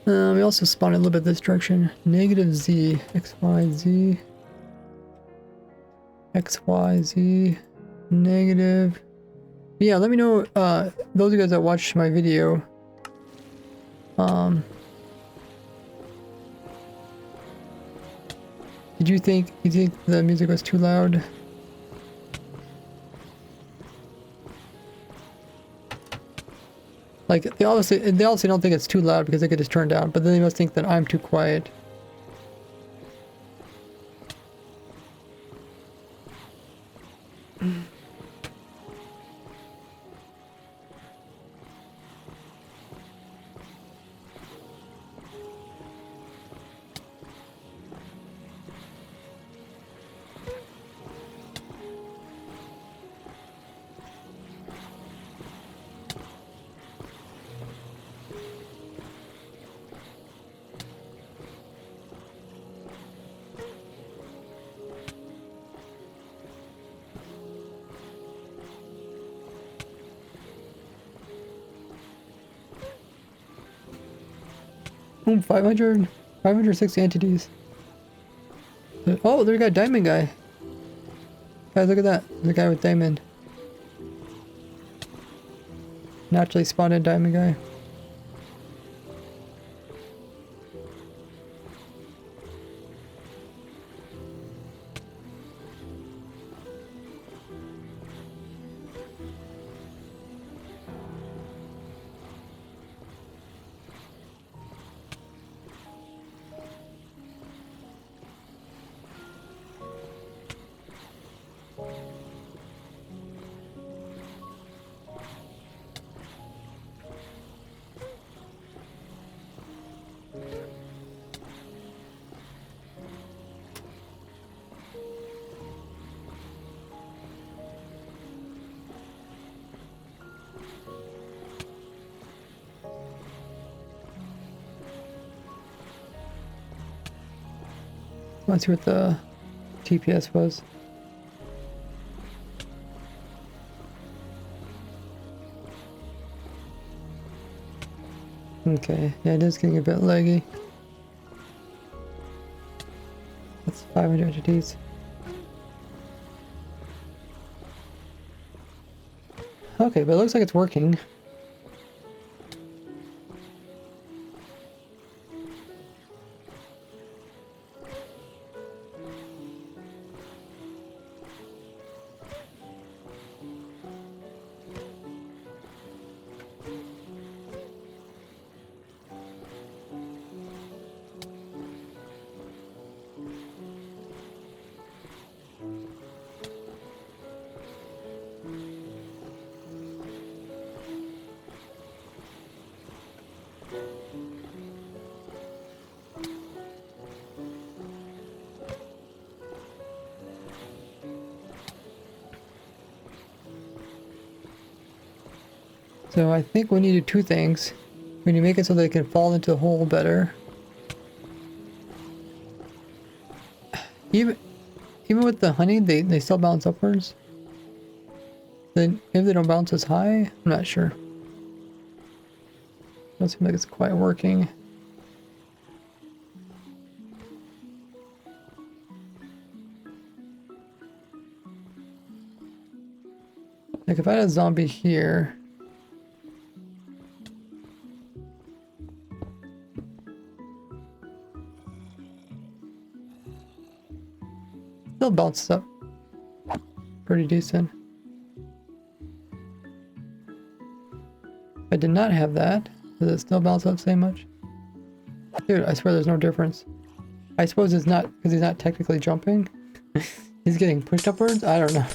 We also spawned a little bit this direction. -Z, X, Y, Z. X, Y, Z. Negative. But yeah, let me know, those of you guys that watched my video. Did you think the music was too loud? Like, they obviously don't think it's too loud because they could just turn down, but then they must think that I'm too quiet. Boom, 560 entities. Oh, there we got Diamond Guy. Guys, look at that. The guy with Diamond. Naturally spawned Diamond Guy. Let's see what the TPS was. Okay, yeah, it is getting a bit laggy. That's 500 entities. Okay, but it looks like it's working. So I think we need to do two things. We need to make it so they can fall into the hole better. Even with the honey, they still bounce upwards. Then maybe they don't bounce as high. I'm not sure. Doesn't seem like it's quite working. Like if I had a zombie here. Still bounces up pretty decent. If I did not have that, does it still bounce up same much? Dude, I swear there's no difference. I suppose it's not because he's not technically jumping. He's getting pushed upwards? I don't know.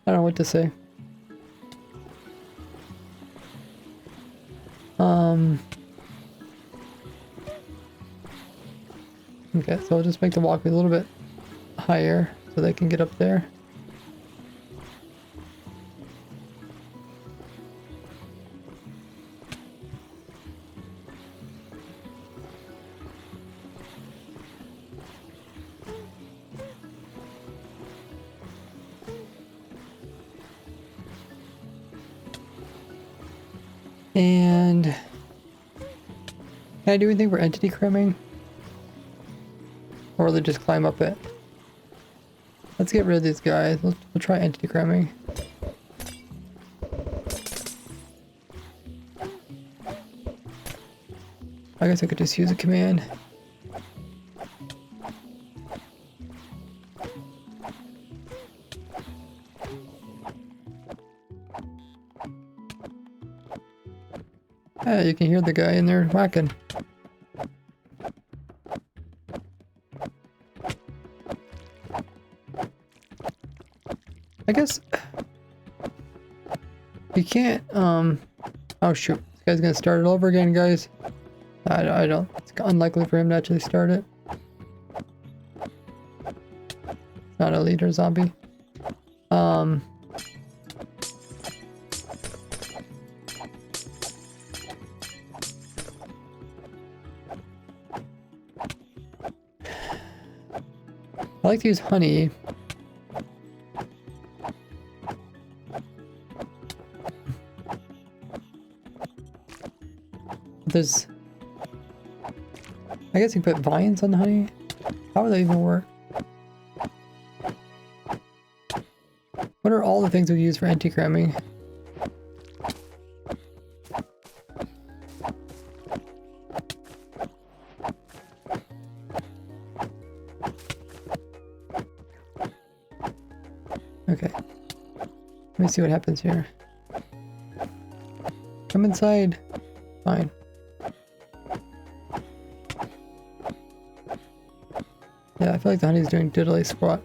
I don't know what to say. Okay, so I'll just make the walkway a little bit higher so they can get up there. And can I do anything for entity cramming? Or will they just climb up it? Let's get rid of these guys. We'll try entity cramming. I guess I could just use a command. Yeah, you can hear the guy in there whacking. I guess you can't, oh shoot, this guy's gonna start it over again, guys. I don't, it's unlikely for him to actually start it. It's not a leader zombie. I like to use honey. There's... I guess you can put vines on the honey. How would that even work? What are all the things we use for anti-cramming? Okay. Let me see what happens here. Come inside. Fine. Yeah, I feel like the honey's doing diddly squat.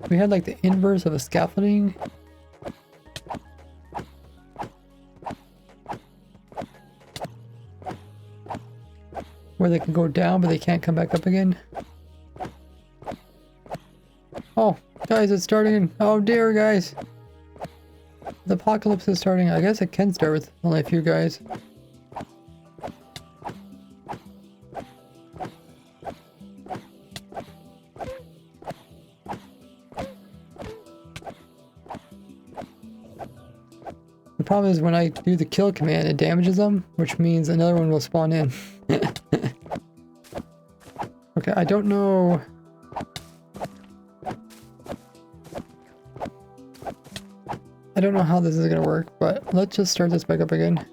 We had like the inverse of a scaffolding. Where they can go down, but they can't come back up again. Oh, guys, it's starting. Oh dear, guys. The apocalypse is starting. I guess it can start with only a few guys. The problem is when I do the kill command, it damages them, which means another one will spawn in. Okay, I don't know. I don't know how this is gonna work, but let's just start this back up again.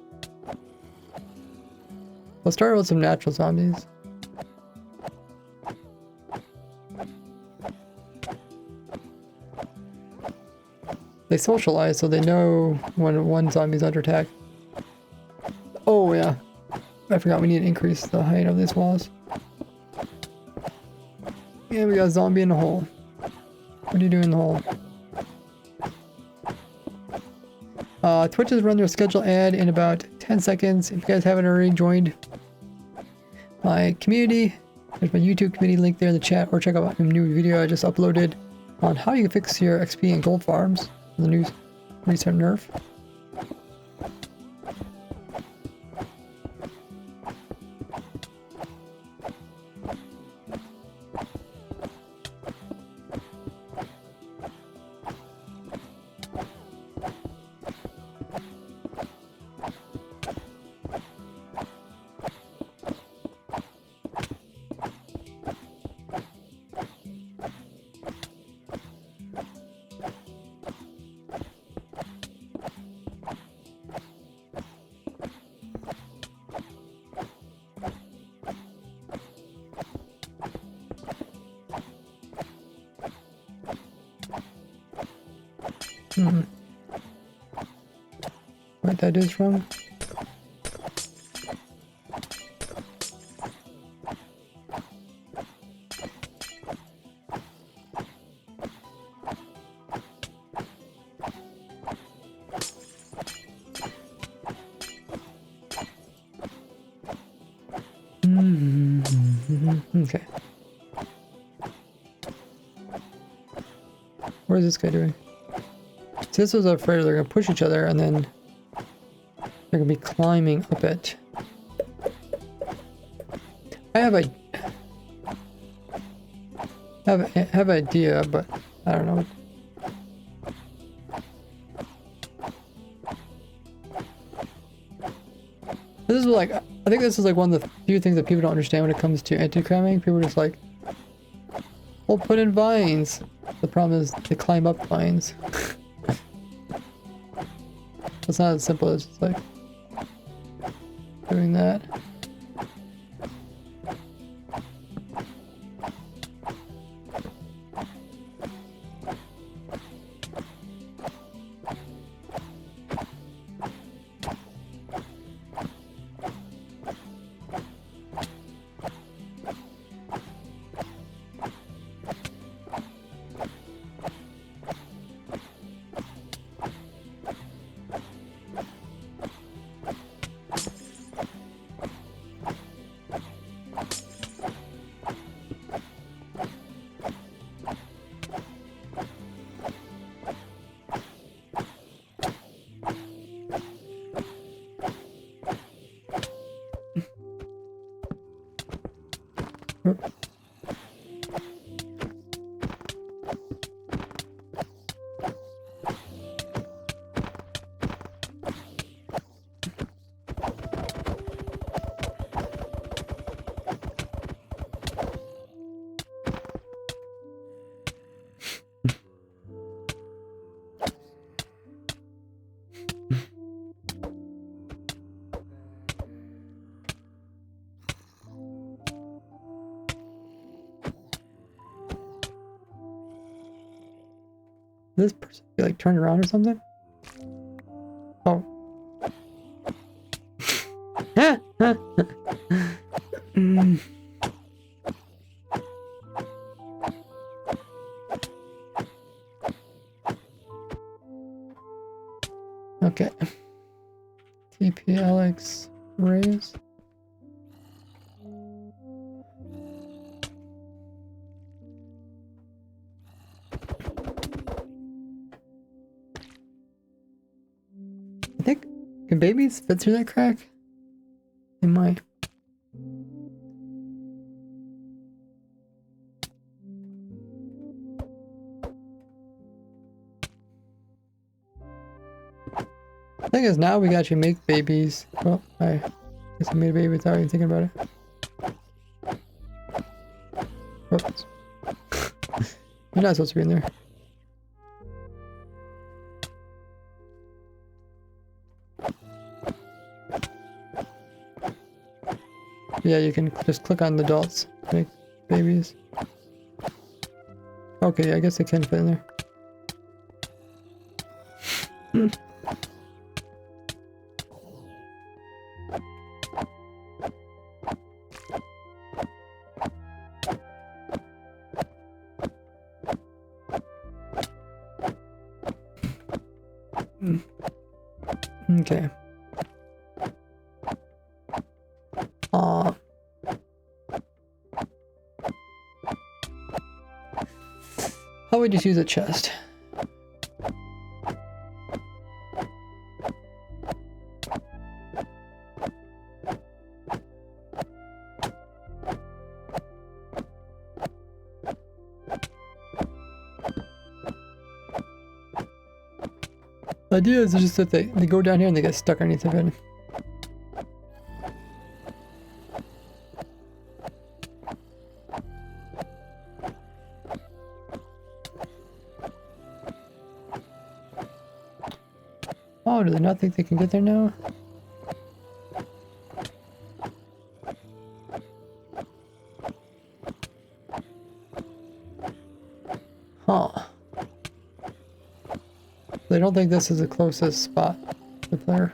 We'll start with some natural zombies. They socialize, so they know when one zombie's under attack. Oh yeah, I forgot we need to increase the height of these walls. Yeah, we got a zombie in the hole. What are you doing in the hole? Twitch is run their schedule ad in about 10 seconds. If you guys haven't already joined my community, there's my YouTube community link there in the chat, or check out a new video I just uploaded on how you can fix your XP and gold farms in the new recent nerf. What that is from? Okay. What is this guy doing? So this was afraid they're gonna push each other and then they're gonna be climbing up it. I have an idea, but I don't know. This is like, I think this is like one of the few things that people don't understand when it comes to anti-cramming. People are just like, well, put in vines. The problem is they climb up vines. It's not as simple as just like doing that. This person be like turned around or something? Oh. Okay. TP Alex raise. I think, can babies fit through that crack? They might. The thing is, now we can actually make babies. Well, I guess I made a baby without even thinking about it. Whoops. You're not supposed to be in there. Yeah, you can just click on the adults, make babies. Okay, I guess they can fit in there. Okay. How would we just use a chest? The idea is just that they go down here and they get stuck underneath of it. Oh, do they not think they can get there now? Huh. They don't think this is the closest spot to the player.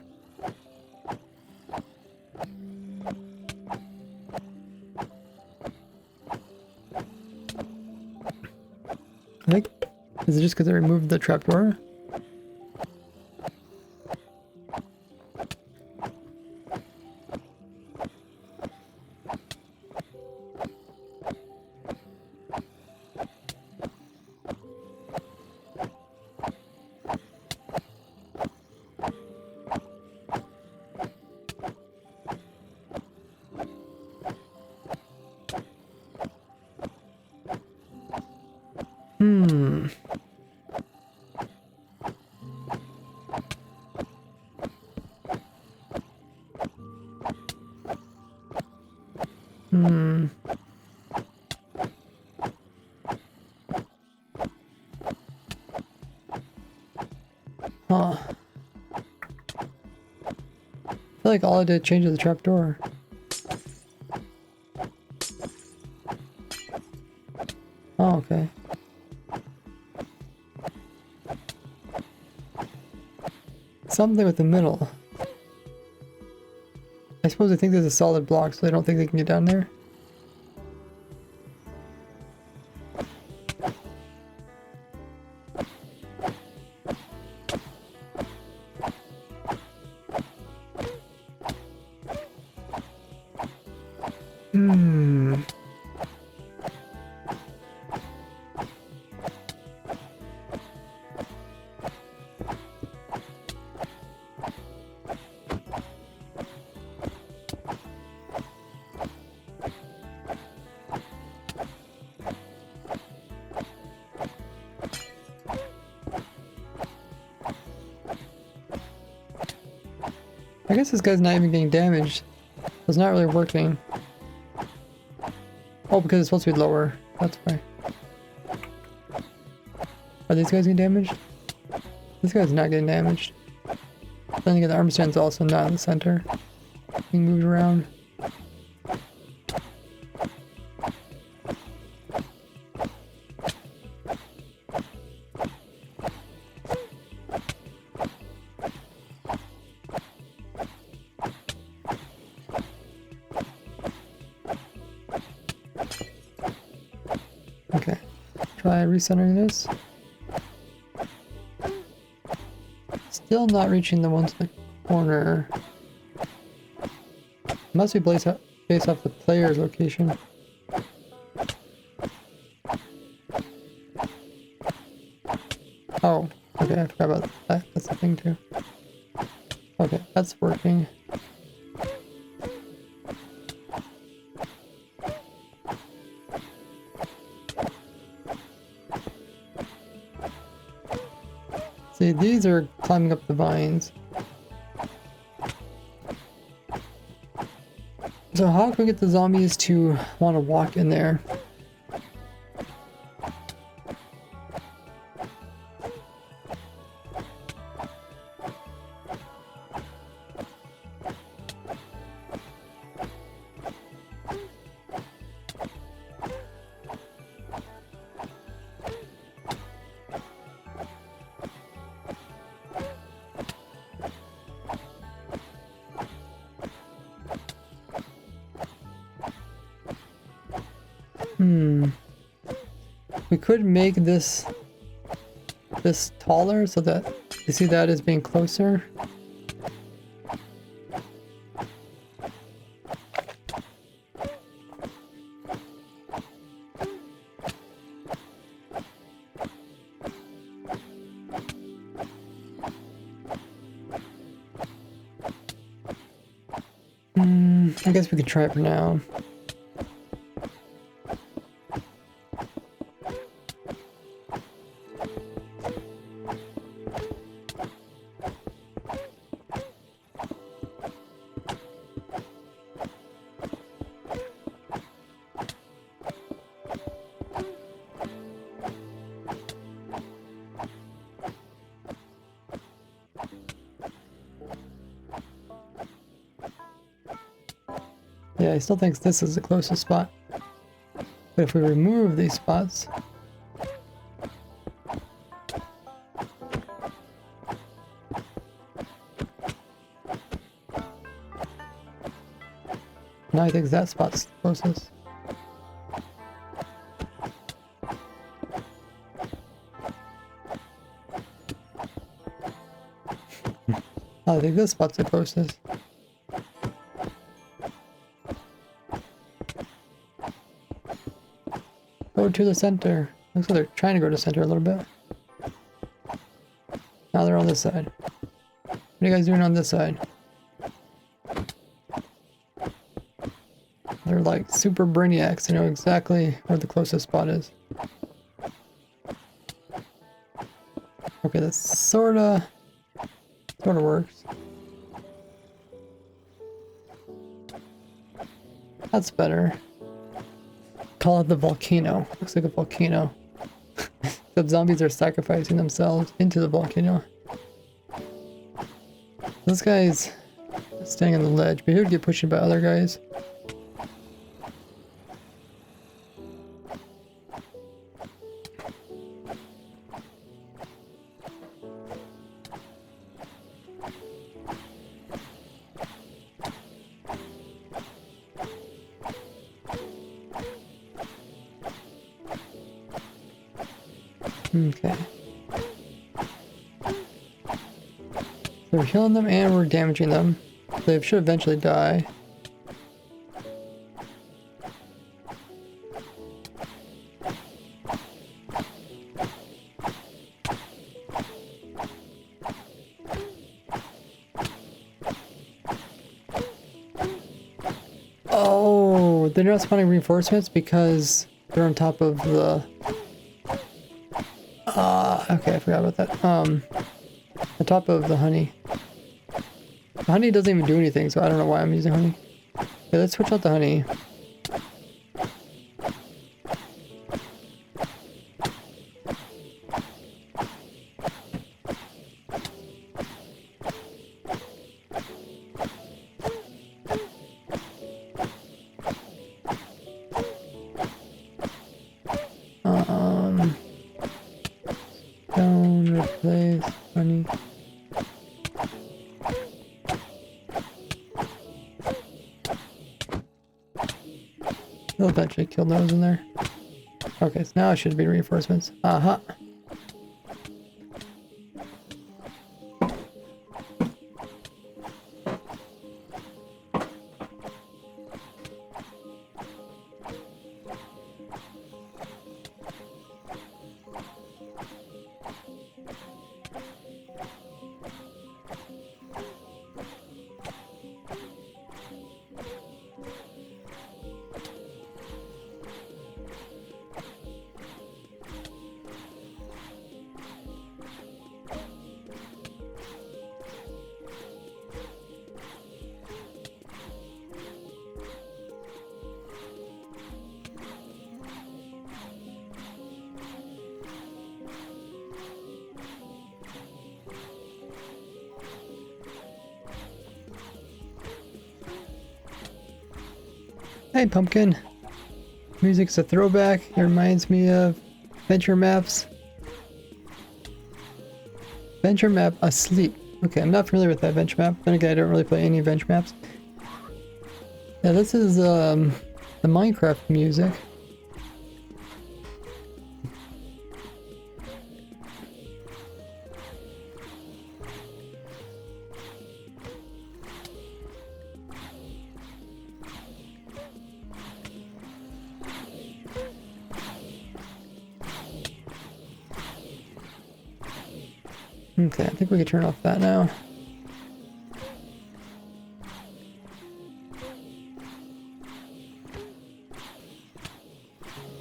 I think, is it just because they removed the trapdoor? Hmm. Hmm. Huh. I feel like all I did change the trapdoor. Oh, okay. Something with the middle. I suppose they think there's a solid block, so they don't think they can get down there. Hmm. I guess this guy's not even getting damaged. It's not really working. Oh, because it's supposed to be lower. That's why. Are these guys getting damaged? This guy's not getting damaged. Then again, the arm stand's also not in the center. Being moved around. Okay, try recentering this. Still not reaching the ones in the corner. Must be based off the player's location. Oh, okay, I forgot about that. That's the thing too. Okay, that's working. See, these are climbing up the vines. So how can we get the zombies to want to walk in there? We could make this taller so that you see that as being closer. I guess we could try it for now. Yeah, he still thinks this is the closest spot. But if we remove these spots... Now he thinks that spot's the closest. I think this spot's the closest. Go to the center. Looks like they're trying to go to the center a little bit. Now they're on this side. What are you guys doing on this side? They're like super brainiacs. They know exactly where the closest spot is. Okay, that sorta works. That's better. Call it the volcano. Looks like a volcano. The zombies are sacrificing themselves into the volcano. This guy's staying on the ledge, but he would get pushed by other guys. Okay. So we're healing them and we're damaging them. They should eventually die. Oh, they're not spawning reinforcements because they're on top of the... okay, I forgot about that. The top of the honey. The honey doesn't even do anything, so I don't know why I'm using honey. Okay, let's switch out the honey. Don't replace honey. They'll eventually kill those in there. Okay, so now it should be reinforcements. Aha! Hey, Pumpkin. Music's a throwback. It reminds me of Venture Maps. Venture Map Asleep. Okay, I'm not familiar with that Venture Map. Then again, I don't really play any Venture Maps. Yeah, this is the Minecraft music. Okay, I think we can turn off that now.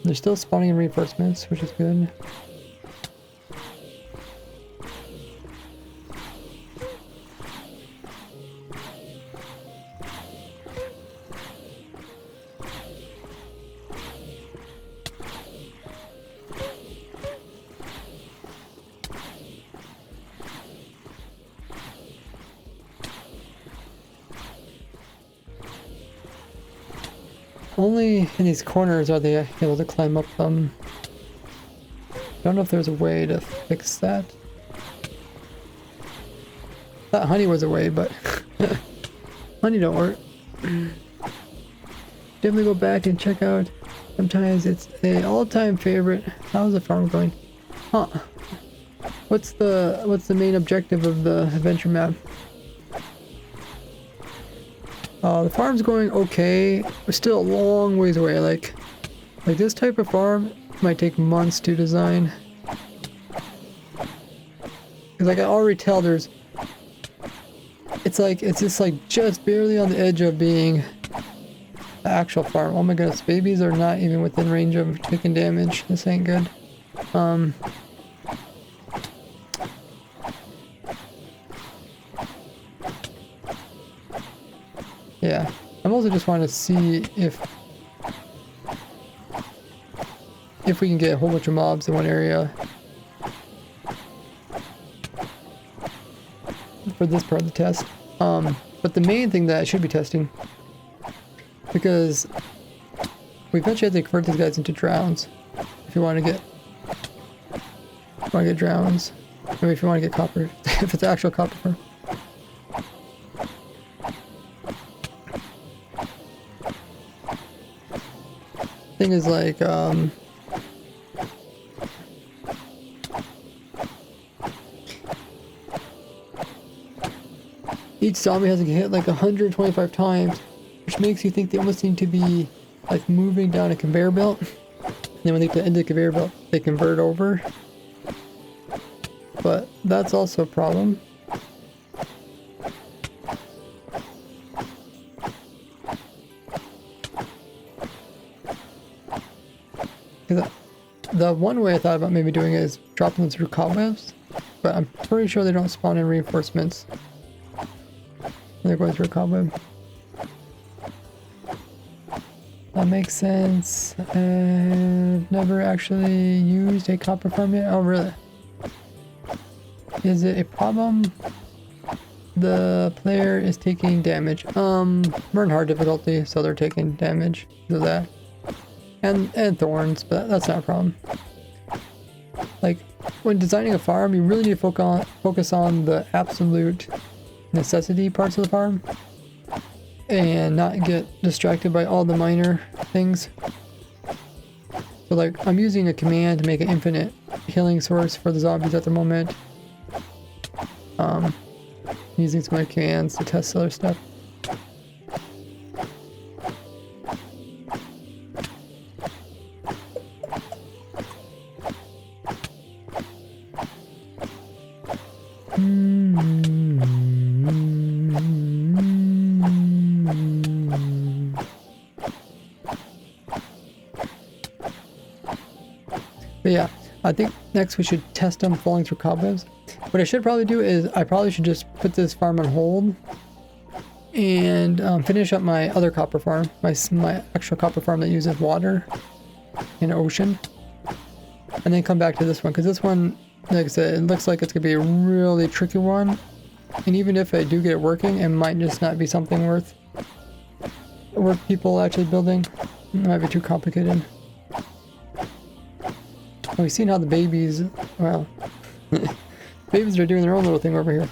They're still spawning in reinforcements, which is good. Only in these corners are they able to climb up them. Don't know if there's a way to fix that. Thought honey was a way, but honey don't work. Definitely go back and check out. Sometimes it's a all-time favorite. How's the farm going? Huh? What's the main objective of the adventure map? The farm's going okay. We're still a long ways away. Like this type of farm might take months to design. Cause I can already tell it's just like just barely on the edge of being the actual farm. Oh my goodness, babies are not even within range of taking damage. This ain't good. Yeah, I'm also just wanting to see if we can get a whole bunch of mobs in one area for this part of the test. But the main thing that I should be testing, because we eventually have to convert these guys into drowns if you want to get drowns. Maybe if you want to get copper, if it's actual copper farm. Thing is like each zombie has to get hit like 125 times, which makes you think they almost need to be like moving down a conveyor belt, and then when they get to the end of the conveyor belt they convert over, but that's also a problem. The one way I thought about maybe doing it is dropping them through cobwebs, but I'm pretty sure they don't spawn in reinforcements when they're going through a cobweb. That makes sense. I've never actually used a copper farm yet. Oh really? Is it a problem? The player is taking damage. We're in hard difficulty, so they're taking damage because of that. And thorns, but that's not a problem. Like, when designing a farm, you really need to focus on the absolute necessity parts of the farm and not get distracted by all the minor things. So like, I'm using a command to make an infinite healing source for the zombies at the moment. Using some other commands to test other stuff. But yeah, I think next we should test them falling through cobwebs. What I should probably do is I probably should just put this farm on hold and finish up my other copper farm, my actual copper farm that uses water and ocean, and then come back to this one, because this one, like I said, it looks like it's gonna be a really tricky one, and even if I do get it working, it might just not be something worth people actually building. It might be too complicated. We've seen how the babies, well, babies are doing their own little thing over here.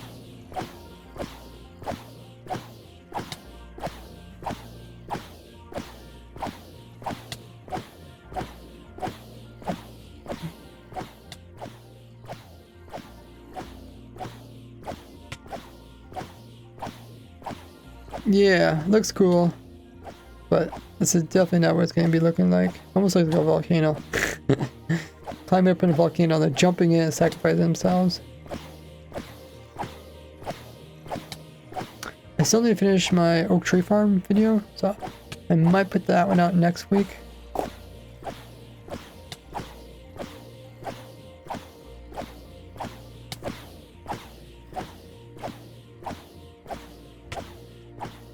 Yeah, looks cool, but this is definitely not what it's going to be looking like. Almost like a volcano. Climbing up in a volcano, they're jumping in and sacrificing themselves. I still need to finish my oak tree farm video, so I might put that one out next week.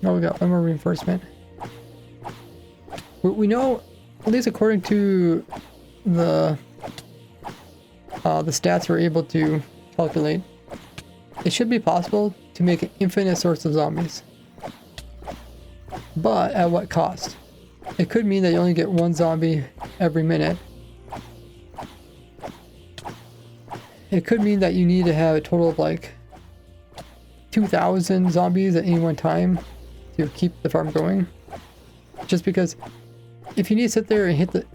Oh, we got one more reinforcement. We know, at least according to the stats we're able to calculate, it should be possible to make an infinite source of zombies. But at what cost? It could mean that you only get one zombie every minute. It could mean that you need to have a total of like 2,000 zombies at any one time to keep the farm going. Just because if you need to sit there and hit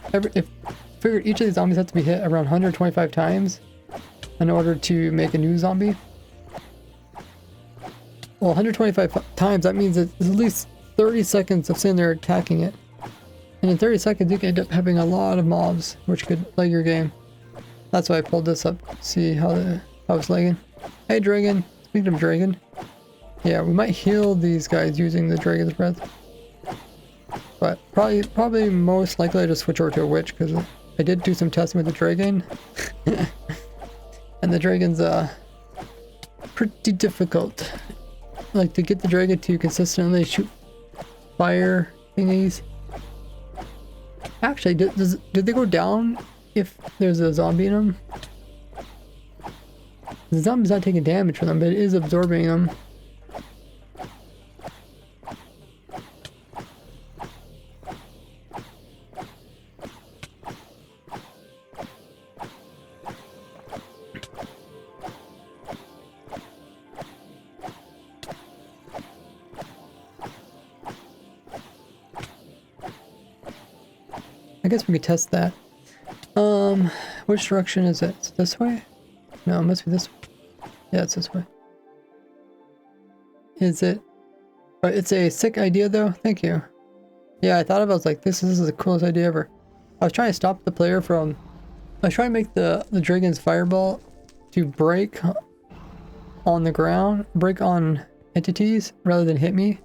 figure each of these zombies have to be hit around 125 times in order to make a new zombie. Well, 125 times, that means it's at least 30 seconds of sitting there attacking it. And in 30 seconds, you can end up having a lot of mobs, which could lag your game. That's why I pulled this up, see how it's lagging. Hey, Dragon. Speaking of Dragon. Yeah, we might heal these guys using the Dragon's Breath. But probably most likely I just switch over to a Witch, because I did do some testing with the Dragon. And the Dragon's pretty difficult. Like, to get the Dragon to consistently shoot fire thingies. Actually, did they go down if there's a zombie in them? The zombie's not taking damage from them, but it is absorbing them. I guess we could test that. Which direction is it? It's this way? No, it must be this way. Yeah, it's this way. Is it? But it's a sick idea though. Thank you. Yeah, I thought about it, I was like, this is the coolest idea ever. I was trying to stop the player from... I was trying to make the Dragon's Fireball to break on the ground, break on entities rather than hit me.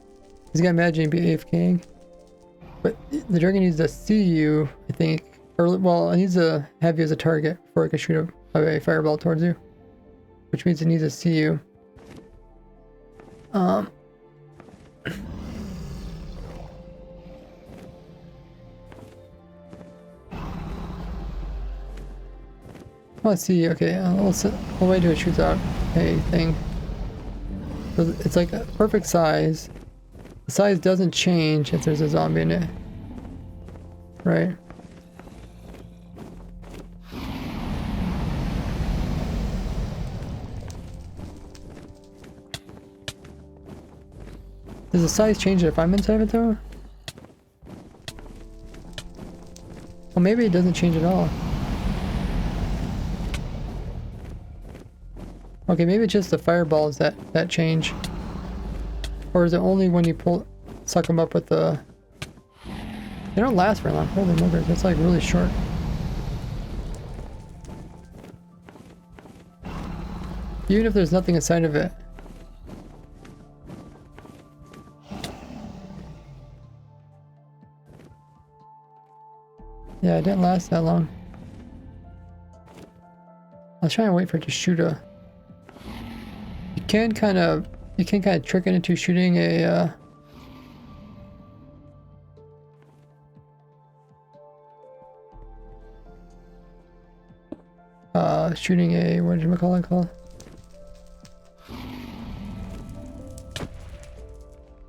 Because you gotta imagine you'd be AFKing. But the Dragon needs to see you, I think. Or, well, it needs to have you as a target before it can shoot a fireball towards you. Which means it needs to see you. Let's see, okay, we'll wait till it shoots out a thing. So it's like a perfect size. The size doesn't change if there's a zombie in it. Right? Does the size change if I'm inside of it though? Well, maybe it doesn't change at all. Okay, maybe it's just the fireballs that change. Or is it only when you suck them up with the... They don't last very long. Holy mothers, that's like really short. Even if there's nothing inside of it. Yeah, it didn't last that long. I was trying to wait for it to shoot a... You can kind of trick it into shooting a what did you call it called? If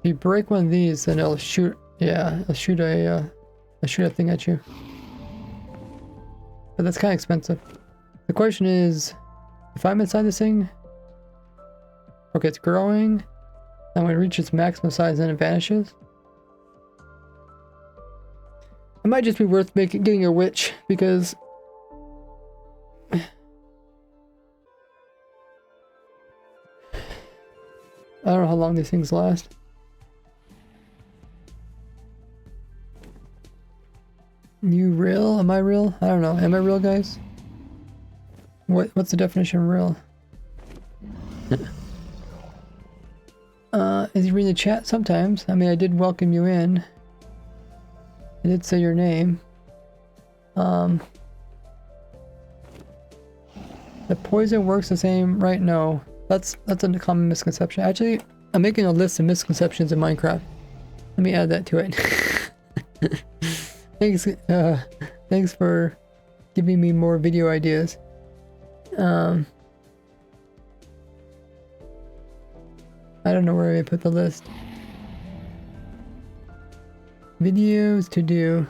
you break one of these, then it'll shoot. Yeah, it'll shoot a thing at you. But that's kind of expensive. The question is, if I'm inside this thing, okay, it's growing, and when it reaches its maximum size, then it vanishes. It might just be worth getting a witch, because I don't know how long these things last. You real? Am I real? I don't know. Am I real, guys? What's the definition of real? Is he reading the chat? Sometimes. I mean, I did welcome you in. I did say your name. The poison works the same, right? No. That's a common misconception. Actually, I'm making a list of misconceptions in Minecraft. Let me add that to it. Thanks for giving me more video ideas. I don't know where I put the list. Videos to do.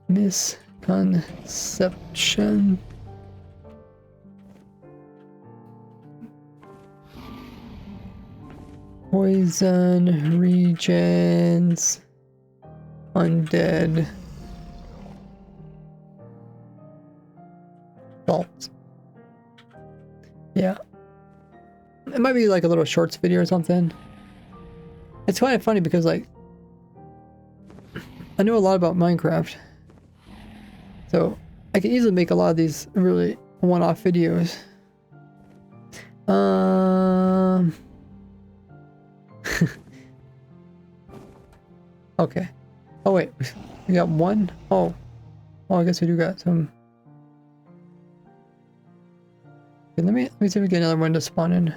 Misconception. Poison, regens, undead, faults. Yeah. It might be like a little shorts video or something. It's kind of funny because like I know a lot about Minecraft. So I can easily make a lot of these really one-off videos. Okay. Oh wait, we got one? Oh, I guess we do got some. Okay, let me see if we get another one to spawn in.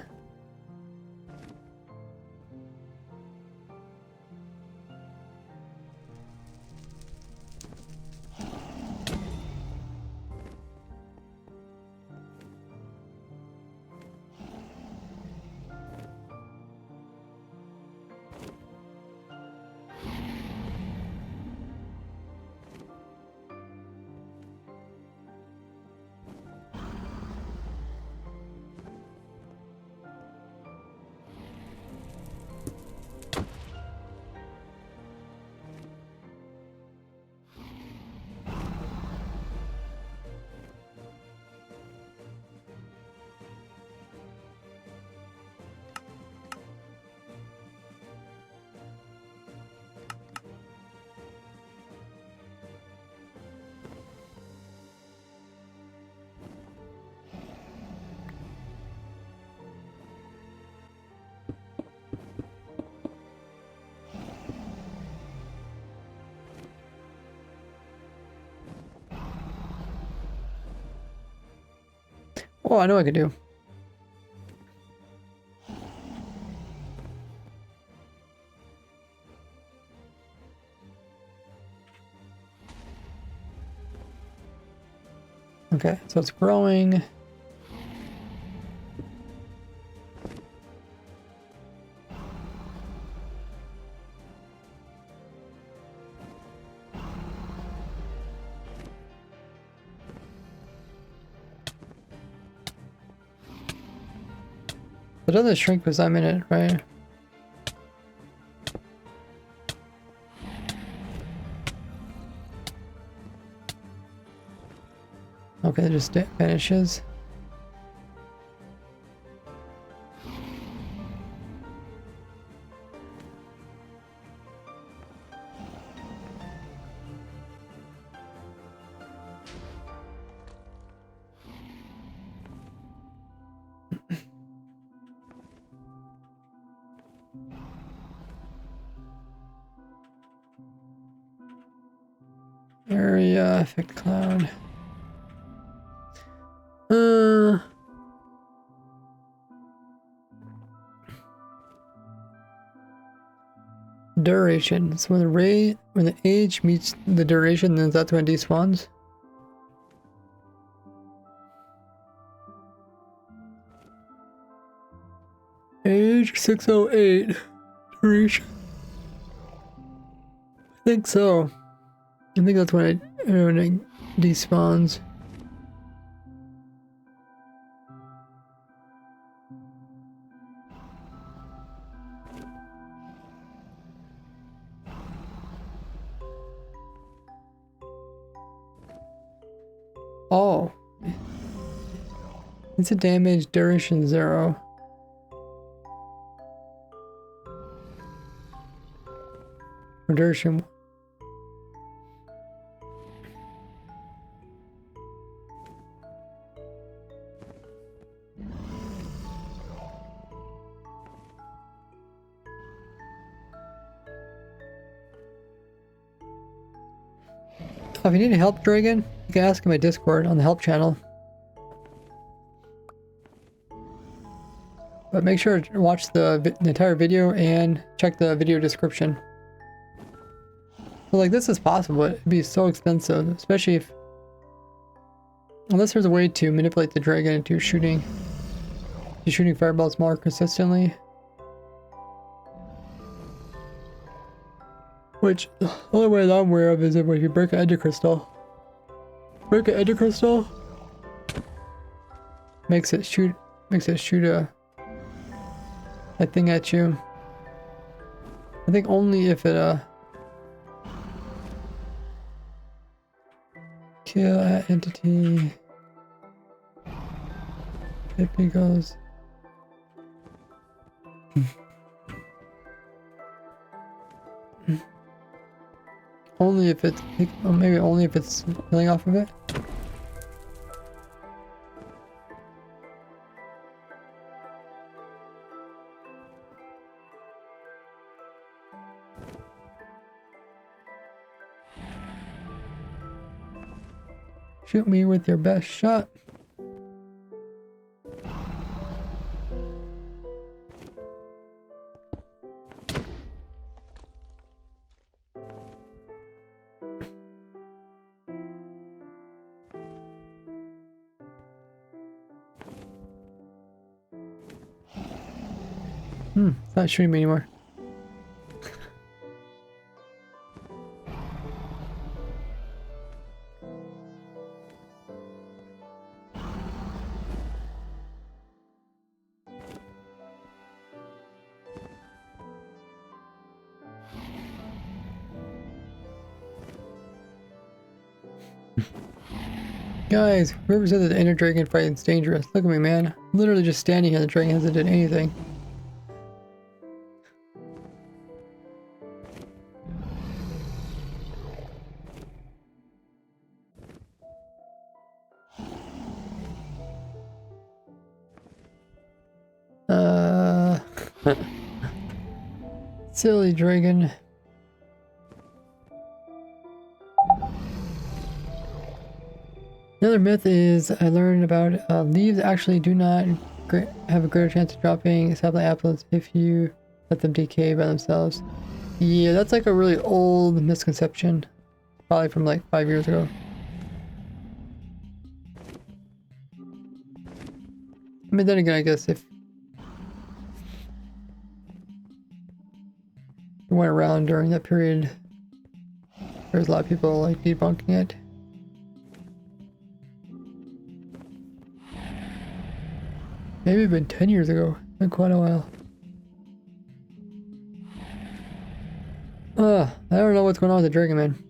Oh, I know what I could do. Okay, so it's growing. It doesn't shrink because I'm in it, right? Okay, it just vanishes. Area effect cloud. Duration. So when the age meets the duration, then that's when it despawns. Age 608. Duration. I think so. I think that's when it despawns. Oh. It's a damage duration 0. Or duration. If you need help, Dragon, you can ask in my Discord on the help channel. But make sure to watch the entire video and check the video description. So like this is possible, but it'd be so expensive, especially if... Unless there's a way to manipulate the dragon into shooting fireballs more consistently. Which, the only way that I'm aware of is if you break an ender crystal. Break an ender crystal makes it shoot a thing at you. I think only if it kill an entity. It goes. Only if it's, or maybe only if it's killing off of it. Shoot me with your best shot. It's not shooting me anymore. Guys, whoever said that the inner dragon fight is dangerous, look at me, man. Literally just standing here, the dragon hasn't done anything. Silly dragon. Another myth is I learned about leaves actually do not have a greater chance of dropping sapling apples if you let them decay by themselves. Yeah, that's like a really old misconception. Probably from like 5 years ago. I mean, then again, I guess if you went around during that period, there's a lot of people like debunking it. Maybe it's been 10 years ago. Been quite a while. I don't know what's going on with the dragon, man.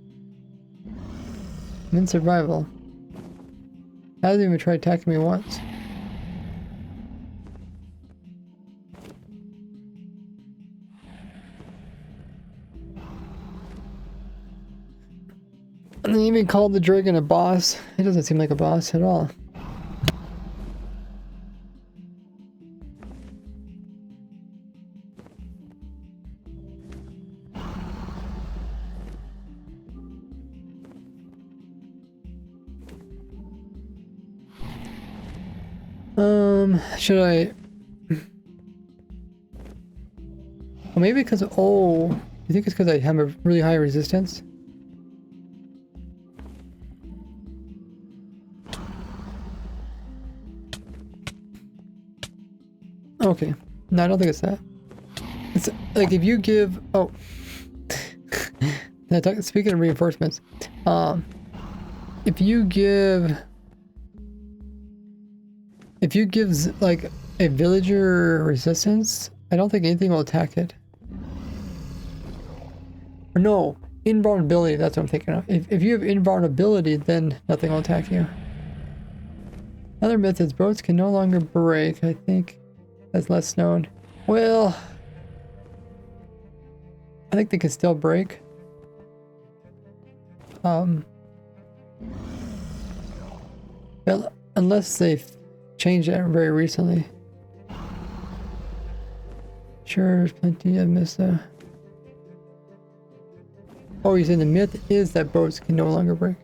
I'm in survival. Hasn't even tried attacking me once. And they even called the dragon a boss. It doesn't seem like a boss at all. Should I? Well, maybe because, oh, you think it's because I have a really high resistance? Okay, no, I don't think it's that. It's like if you give, oh, speaking of reinforcements, if you give like a villager resistance, I don't think anything will attack it. Or no, invulnerability, that's what I'm thinking of. If you have invulnerability, then nothing will attack you. Another myth is boats can no longer break. I think that's less known. Well, I think they can still break. Well, unless they've changed that very recently. Sure, there's plenty of myths though. Oh, you said the myth is that boats can no longer break.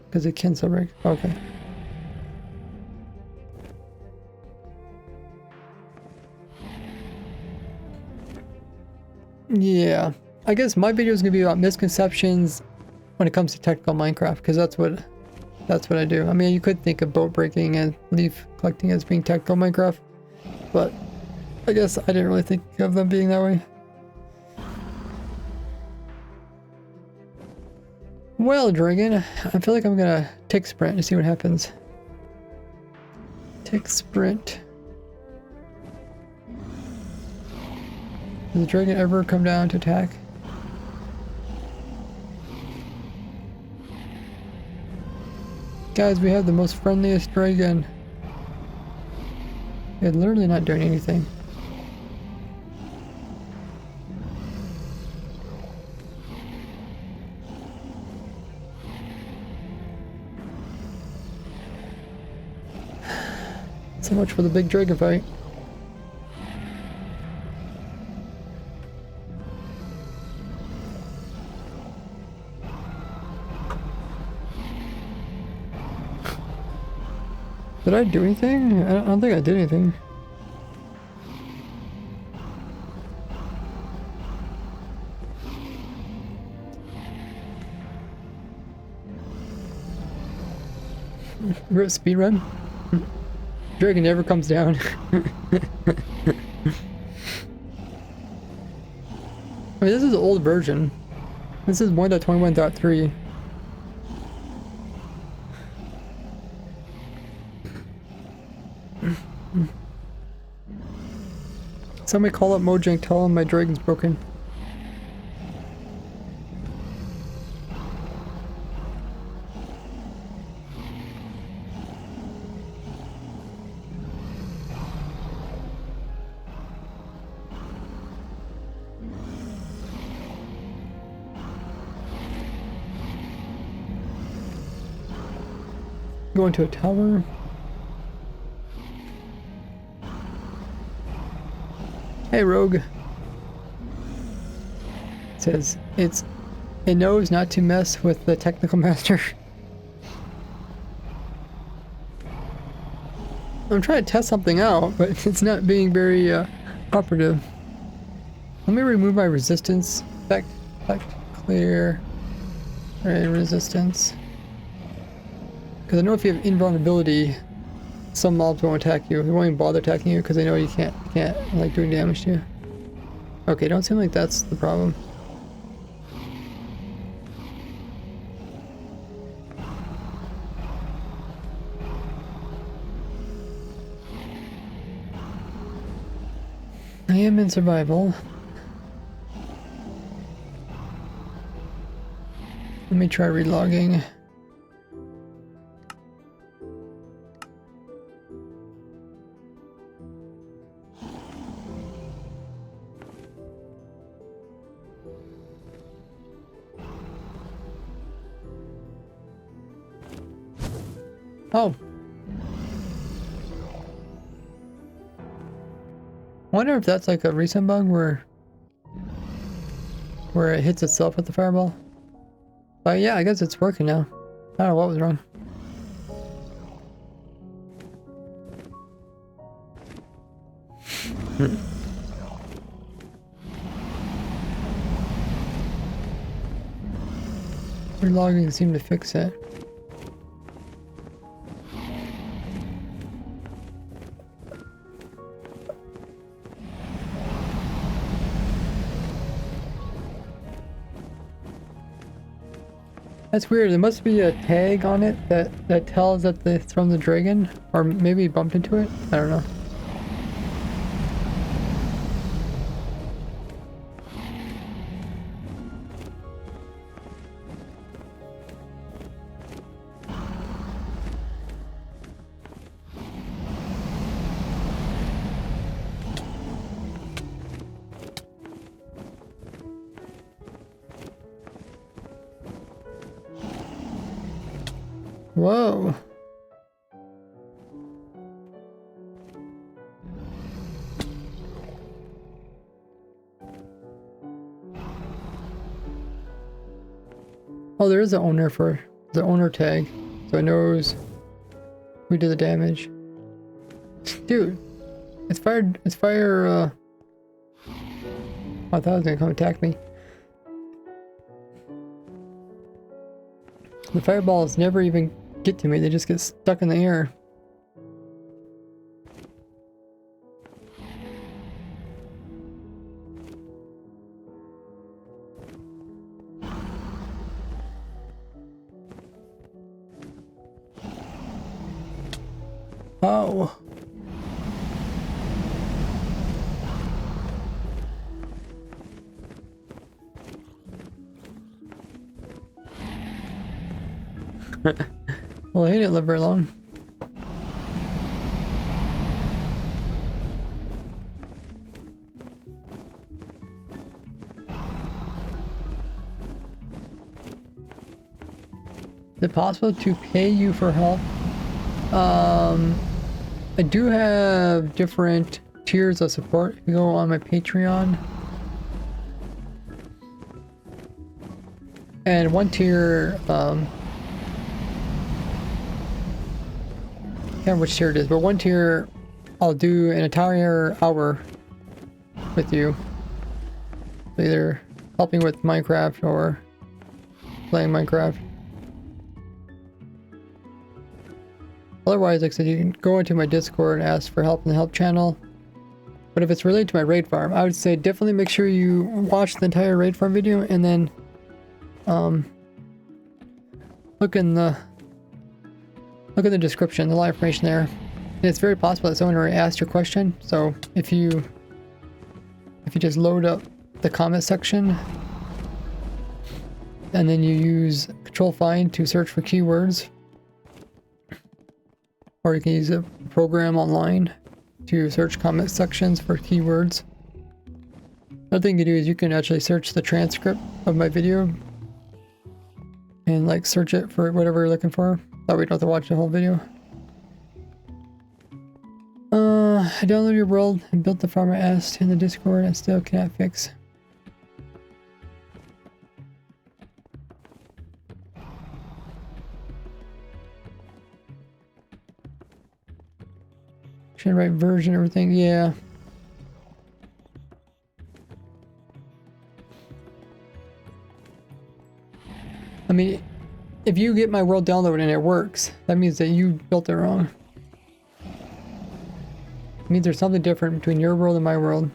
Because it can still break. Okay. Yeah. I guess my video is gonna be about misconceptions when it comes to technical Minecraft, because that's what I do. I mean, you could think of boat breaking and leaf collecting as being technical Minecraft, but I guess I didn't really think of them being that way. Well, Dragon, I feel like I'm gonna tick sprint to see what happens. Tick sprint. Does the dragon ever come down to attack? Guys, we have the most friendliest dragon. They're literally not doing anything. So much for the big dragon fight. Did I do anything? I don't think I did anything. Speed run? Dragon never comes down. I mean, this is the old version. This is 1.21.3. Somebody call up Mojang, tell him my dragon's broken. Going to a tower. Hey, Rogue. It says it knows not to mess with the technical master. I'm trying to test something out, but it's not being very operative. Let me remove my resistance. Effect clear. Alright, resistance. Because I know if you have invulnerability, some mobs won't attack you. They won't even bother attacking you because they know you can't like doing damage to you. Okay, don't seem like that's the problem. I am in survival. Let me try relogging. Oh. Wonder if that's like a recent bug where it hits itself with the fireball. But yeah, I guess it's working now. I don't know what was wrong. Relogging seemed to fix it. That's weird. There must be a tag on it that tells that it's from the dragon, or maybe you bumped into it. I don't know. Whoa. Oh, there is an owner for the owner tag, so it knows who did the damage. Dude, it's fired. It's fire. I thought it was gonna come attack me. The fireballs never even get to me. They just get stuck in the air. Oh. Well, he didn't live very long. Is it possible to pay you for help? I do have different tiers of support. If you go on my Patreon. And one tier, can't remember which tier it is, but one tier I'll do an entire hour with you. Either helping with Minecraft or playing Minecraft. Otherwise, like I said, you can go into my Discord and ask for help in the help channel. But if it's related to my raid farm, I would say definitely make sure you watch the entire raid farm video and then look in the description, the live information there. And it's very possible that someone already asked your question. So if you just load up the comment section and then you use Control Find to search for keywords, or you can use a program online to search comment sections for keywords. Another thing you can do is you can actually search the transcript of my video and like search it for whatever you're looking for. That way you don't have to watch the whole video. I downloaded your world and built the farmer asked in the Discord and still cannot fix. Should write version, everything, yeah. I mean, if you get my world downloaded and it works, that means that you built it wrong. It means there's something different between your world and my world.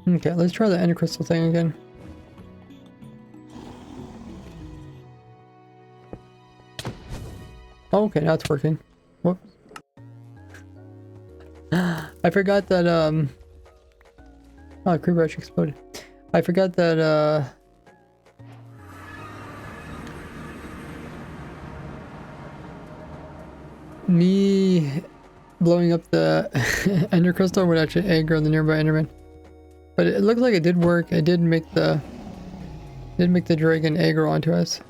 Okay, let's try the ender crystal thing again. Oh, okay, now it's working. Whoops. I forgot that, oh, the creeper actually exploded. I forgot that, me blowing up the ender crystal would actually aggro the nearby enderman. But it looked like it did work. It did make the dragon aggro onto us.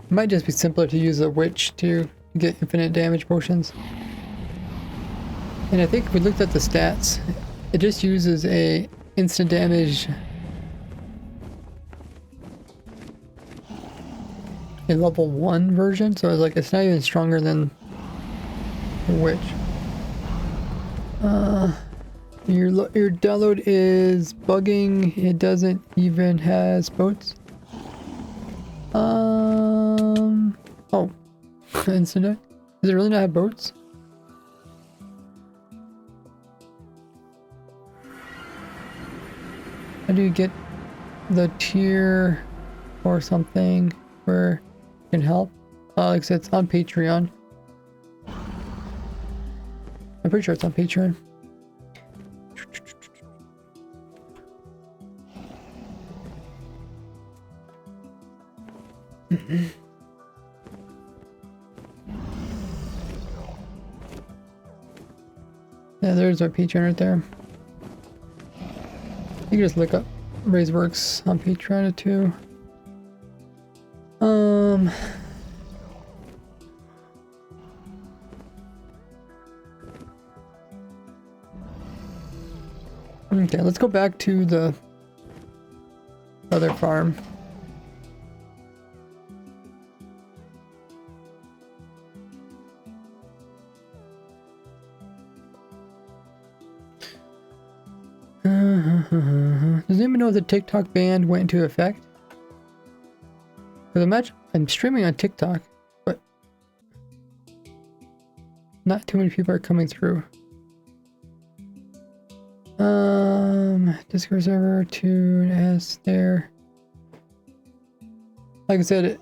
It might just be simpler to use a witch to get infinite damage potions. And I think if we looked at the stats, it just uses a instant damage, a level 1 version, so it's like it's not even stronger than the witch. Your download is bugging. It doesn't even has boats. Oh, instant. Does it really not have boats? How do you get the tier or something where you can help? Like I said, it's on Patreon. I'm pretty sure it's on Patreon. Yeah, there's our Patreon right there. You can just look up Raiseworks on Patreon too. Okay, let's go back to the other farm. Does anyone know if the TikTok ban went into effect? Because imagine I'm streaming on TikTok, but not too many people are coming through. Discord server to an S there. Like I said,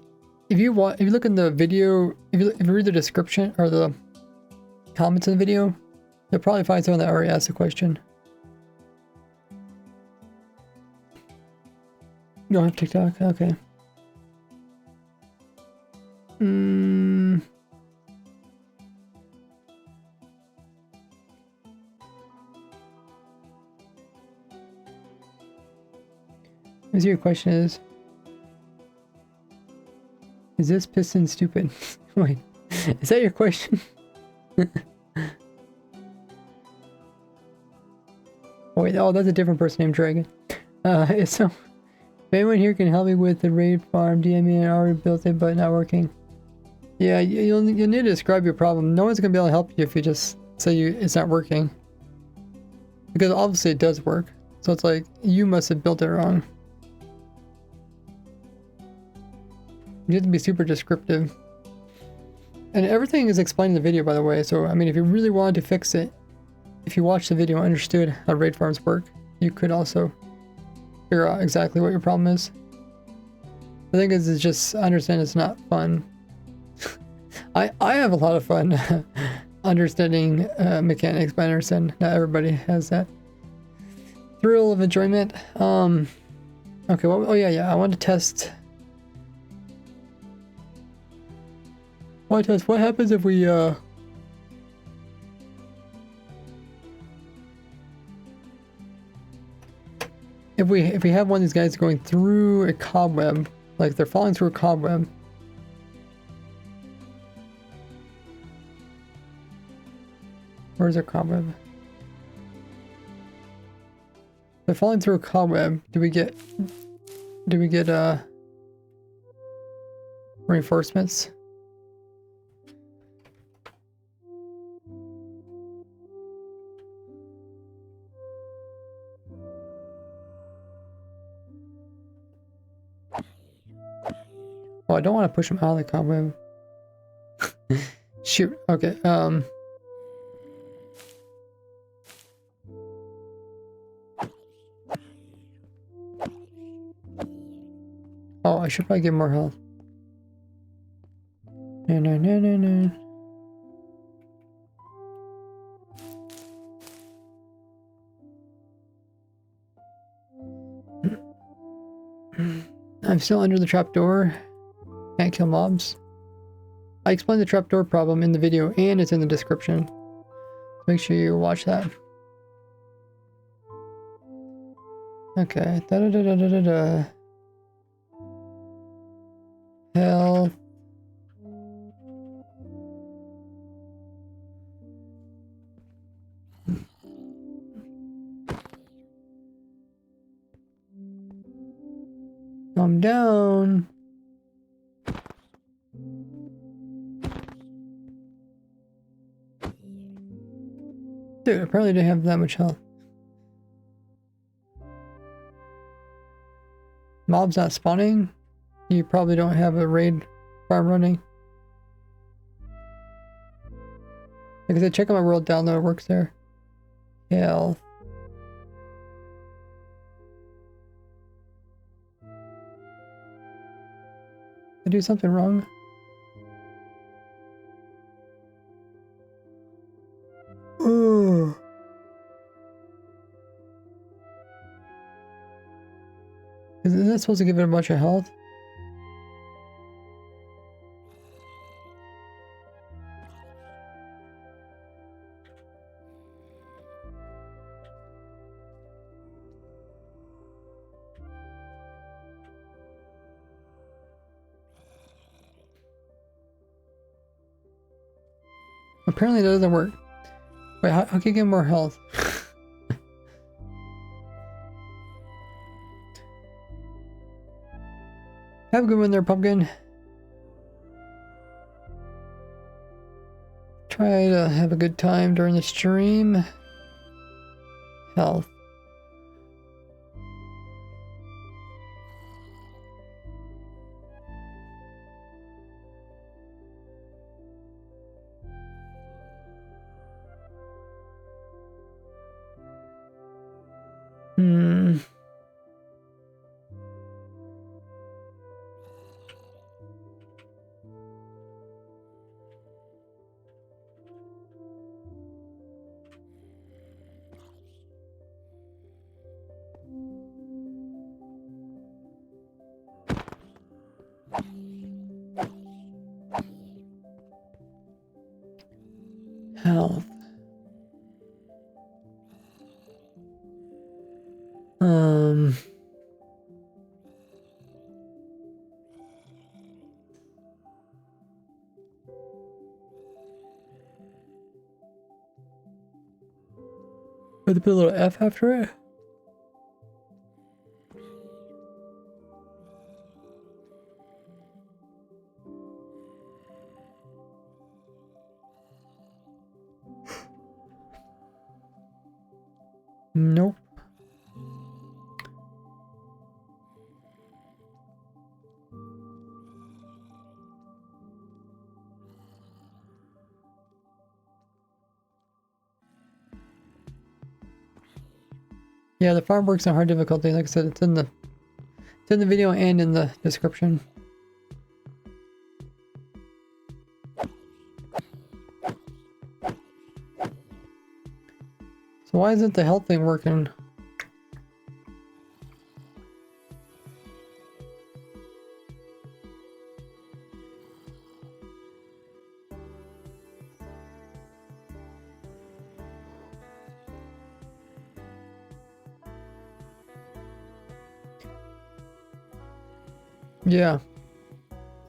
if you look in the video, if you read the description or the comments in the video, you'll probably find someone that already asked a question. You don't have TikTok? Okay. Maybe your question is this piston stupid? Wait, is that your question? Oh, wait, oh, that's a different person named Dragon. So, if anyone here can help me with the raid farm, DM me. I already built it, but not working. Yeah, you'll need to describe your problem. No one's gonna be able to help you if you just say it's not working. Because obviously it does work. So it's like, you must have built it wrong. You have to be super descriptive. And everything is explained in the video, by the way. So, I mean, if you really wanted to fix it, if you watched the video and understood how raid farms work, you could also figure out exactly what your problem is. The thing is, just understand it's not fun. I have a lot of fun understanding mechanics, but I understand not everybody has that thrill of enjoyment. Okay, well, oh yeah, I want to test. What happens if we if we have one of these guys going through a cobweb, like they're falling through a cobweb. Where's our cobweb? They're falling through a cobweb. Do we get reinforcements? Oh, I don't want to push him out of the cobweb. Shoot. Okay. Oh, I should probably give him more health. No. I'm still under the trapdoor. Can't kill mobs. I explained the trapdoor problem in the video and it's in the description. Make sure you watch that. Okay. Health. Calm down. Dude, apparently didn't have that much health. Mobs not spawning? You probably don't have a raid farm running. Like I said, check out my world download, it works there. Health. Did I do something wrong? Isn't that supposed to give it a bunch of health? Apparently that doesn't work. Wait, how can you get more health? Have a good one there, Pumpkin. Try to have a good time during the stream. Health. Health. Would they put a little F after it? Nope. Yeah, the farm works on hard difficulty. Like I said, it's in the video and in the description. So why isn't the health thing working? Yeah,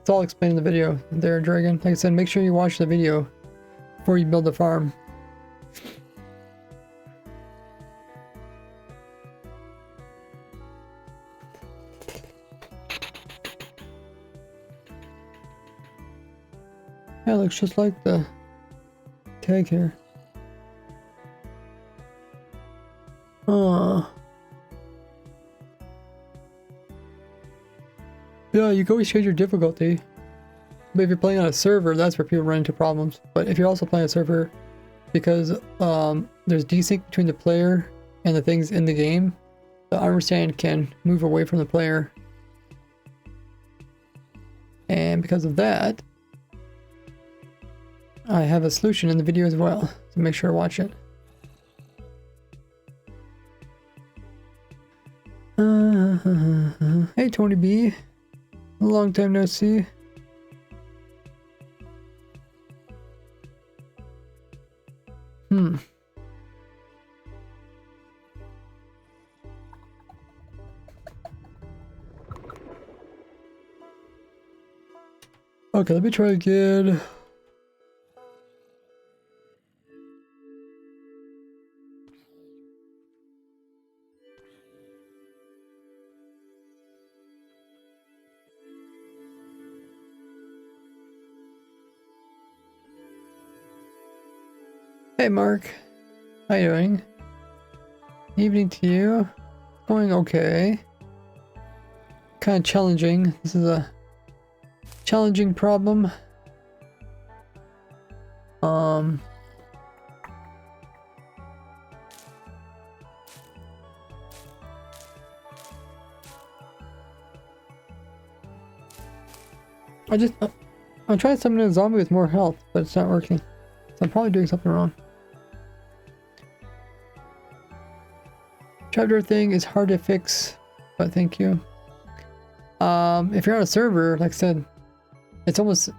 it's all explained in the video there, Dragon. Like I said, make sure you watch the video before you build the farm. Yeah, it looks just like the tag here. Yeah, you can always change your difficulty. But if you're playing on a server, that's where people run into problems. But if you're also playing a server, because there's desync between the player and the things in the game, the armor stand can move away from the player. And because of that, I have a solution in the video as well, so make sure to watch it. Hey Tony B, long time no see. Okay, let me try again. Hey Mark, how you doing? Evening to you. Going okay. Kind of challenging. This is a challenging problem. I'm trying to summon a zombie with more health, but it's not working. So I'm probably doing something wrong. Chapter thing is hard to fix, but thank you. If you're on a server, like I said, it's almost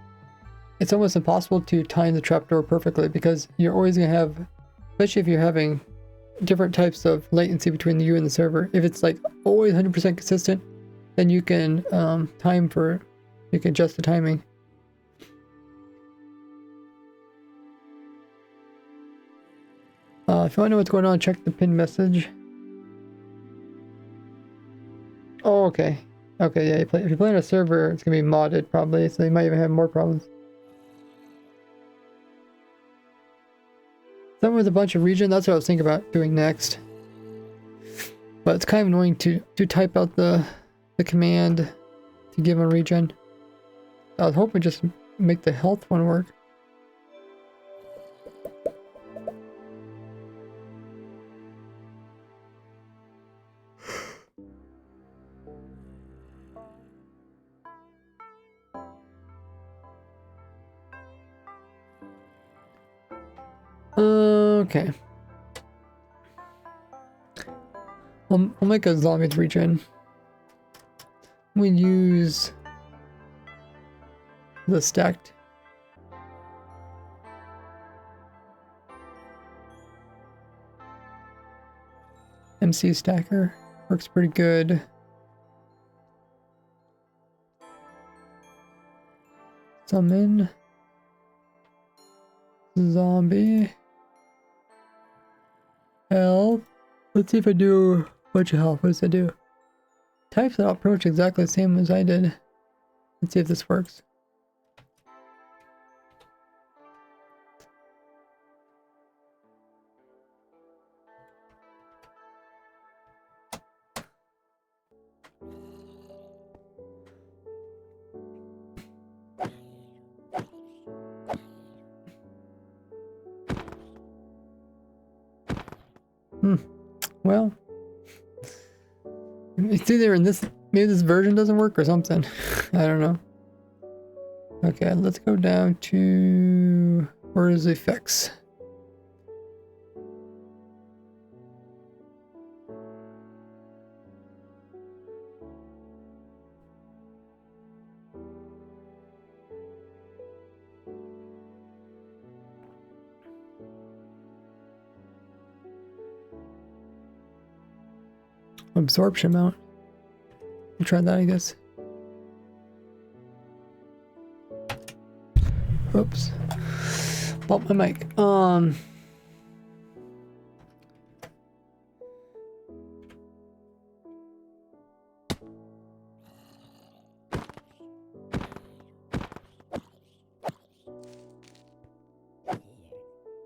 impossible to time the trapdoor perfectly because you're always gonna have, especially if you're having different types of latency between you and the server. If it's like always 100% consistent, then you can you can adjust the timing. If you want to know what's going on, check the pinned message. Oh, okay. Okay, yeah, if you play on a server, it's going to be modded probably, so you might even have more problems. Something with a bunch of region, that's what I was thinking about doing next. But it's kind of annoying to type out the command to give a region. I was hoping just make the health one work. Okay. We'll make a zombies region. We use the stacked. MC stacker works pretty good. Summon zombie health. Let's see if I do a bunch of health. What does that do? Types that approach exactly the same as I did. Let's see if this works. Well, it's either in this, maybe this version doesn't work or something. I don't know. Okay, let's go down to, where is the effects? Absorption amount. We'll try that, I guess. Oops. Bump my mic.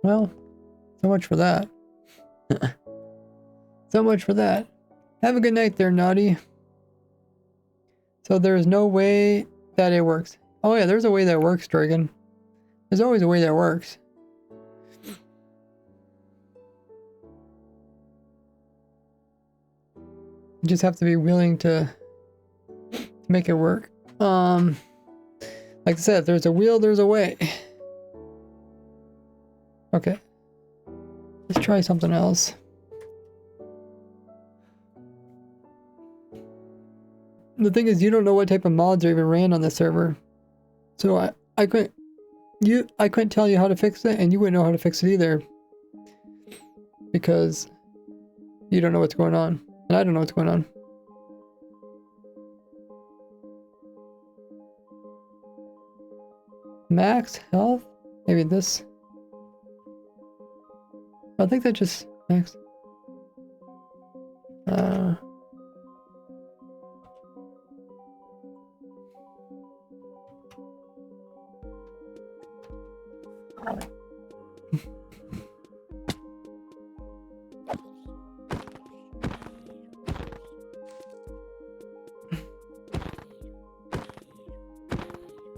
Well, so much for that. So much for that. Have a good night there, Naughty. So there's no way that it works. Oh yeah, there's a way that works, Dragon. There's always a way that works. You just have to be willing to make it work. Like I said, if there's a will, there's a way. Okay. Let's try something else. The thing is, you don't know what type of mods are even ran on the server, so I couldn't tell you how to fix it, and you wouldn't know how to fix it either, because you don't know what's going on, and I don't know what's going on. Max health, maybe this. I think that just max.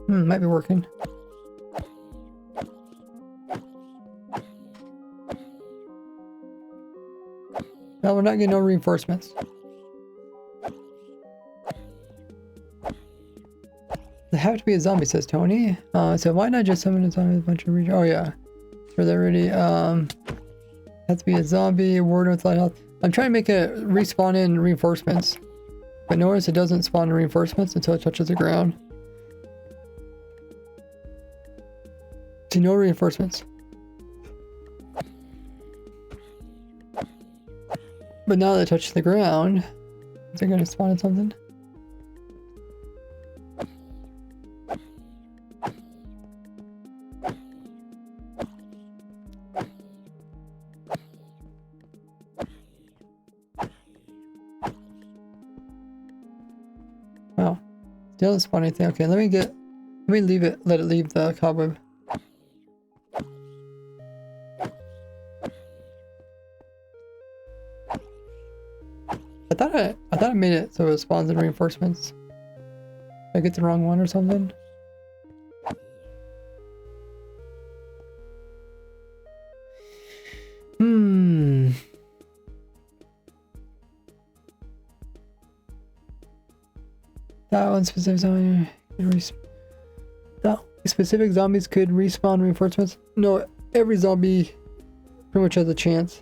Might be working. No, we're not getting no reinforcements. They have to be a zombie, says Tony. So why not just summon a zombie with a bunch of region? Oh yeah. For that already, have to be a zombie, warden with light health. I'm trying to make it respawn in reinforcements. But notice it doesn't spawn in reinforcements until it touches the ground. See, no reinforcements. But now that it touches the ground, is it going to spawn in something? Wow. Still doesn't spawn anything. Okay, let me leave it, let it leave the cobweb. I thought I made it so it spawns in reinforcements. Did I get the wrong one or something? That one specific zombie. That specific zombies could respawn reinforcements. No, every zombie pretty much has a chance.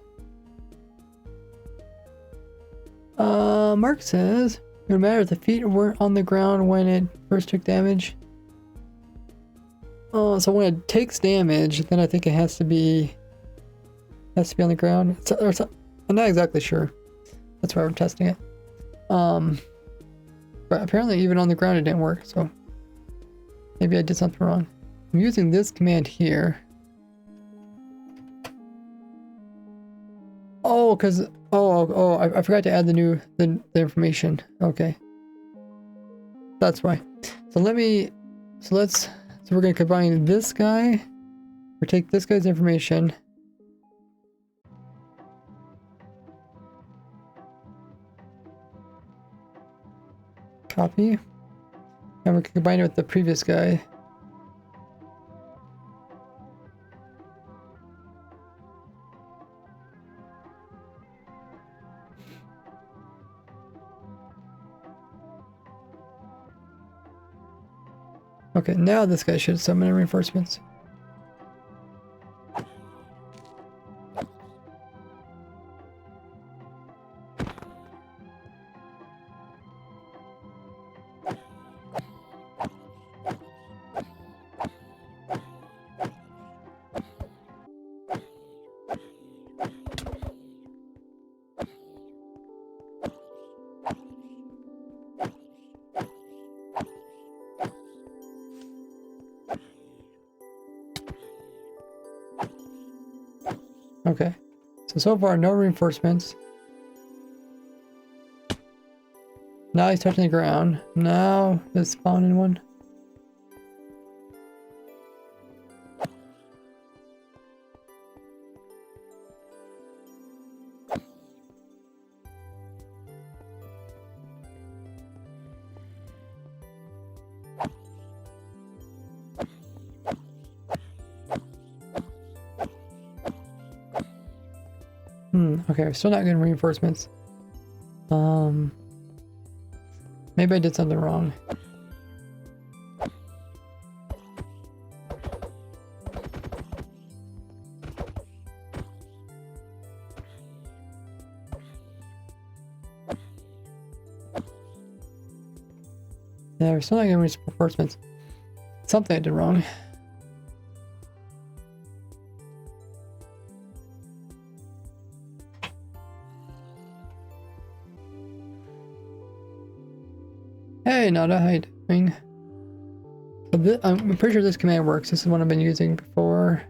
Mark says, no matter if the feet weren't on the ground when it first took damage. Oh, so when it takes damage, then I think it has to be on the ground. I'm not exactly sure. That's why we're testing it. But apparently even on the ground it didn't work, so maybe I did something wrong. I'm using this command here. Oh, because I forgot to add the information. Okay, that's why. So we're gonna combine this guy, or take this guy's information. Copy, and we can combine it with the previous guy. Okay, now this guy should summon reinforcements. Okay, so far no reinforcements. Now he's touching the ground. Now there's spawning one. Okay, we're still not getting reinforcements. Maybe I did something wrong. Yeah, we're still not getting reinforcements. Something I did wrong. Hey, Nada, how you doing? So I'm pretty sure this command works. This is one I've been using before.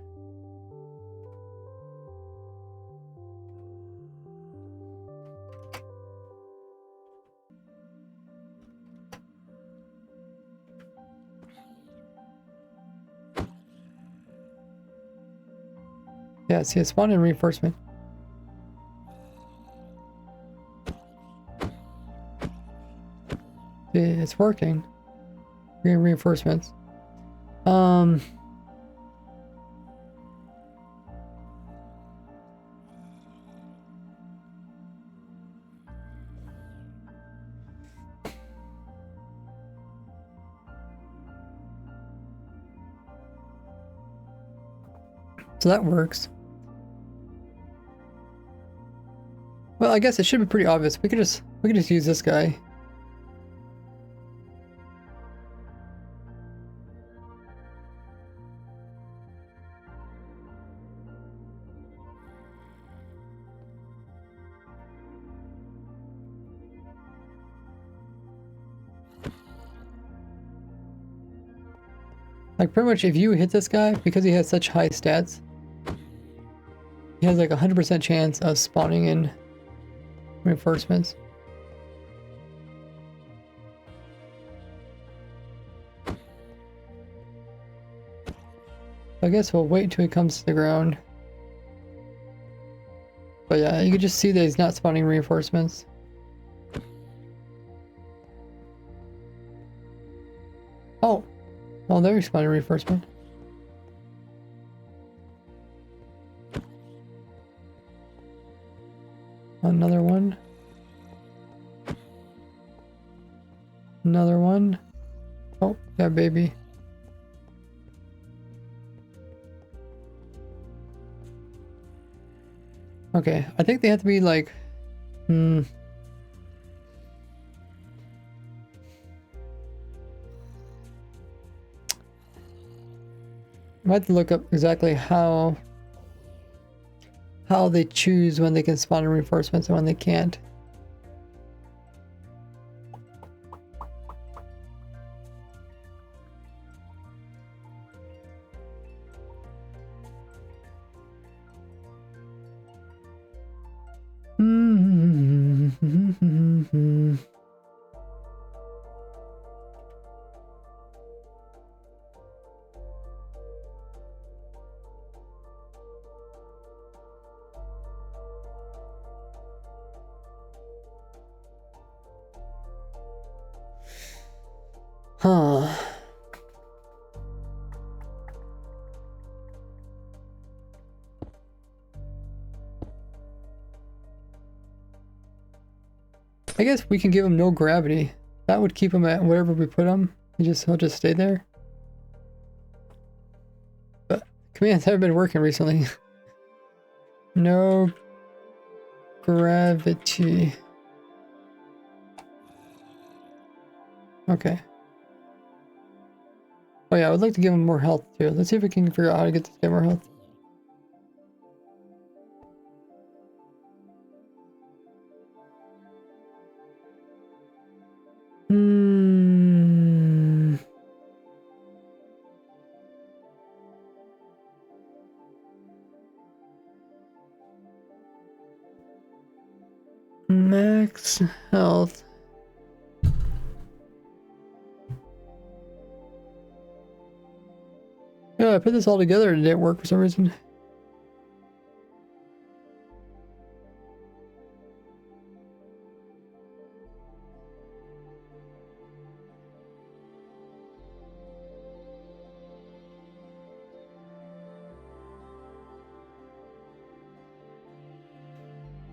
Yeah, see, it spawned in reinforcement. It's working. We're getting reinforcements. So that works. Well, I guess it should be pretty obvious. We could just use this guy. Like pretty much if you hit this guy, because he has such high stats, he has like 100% chance of spawning in reinforcements. I guess we'll wait until he comes to the ground. But yeah, you can just see that he's not spawning reinforcements. Oh! Oh, there he's spawning reinforcement. Another one. Another one. Oh, yeah, baby. Okay, I think they have to be like... I have to look up exactly how they choose when they can spawn in reinforcements and when they can't. Huh. I guess we can give him no gravity. That would keep him at wherever we put him. He'll just stay there. But commands haven't been working recently. No gravity. Okay. Oh yeah, I would like to give him more health too. Let's see if we can figure out how to get this guy more health. Max health. Yeah, I put this all together and it didn't work for some reason.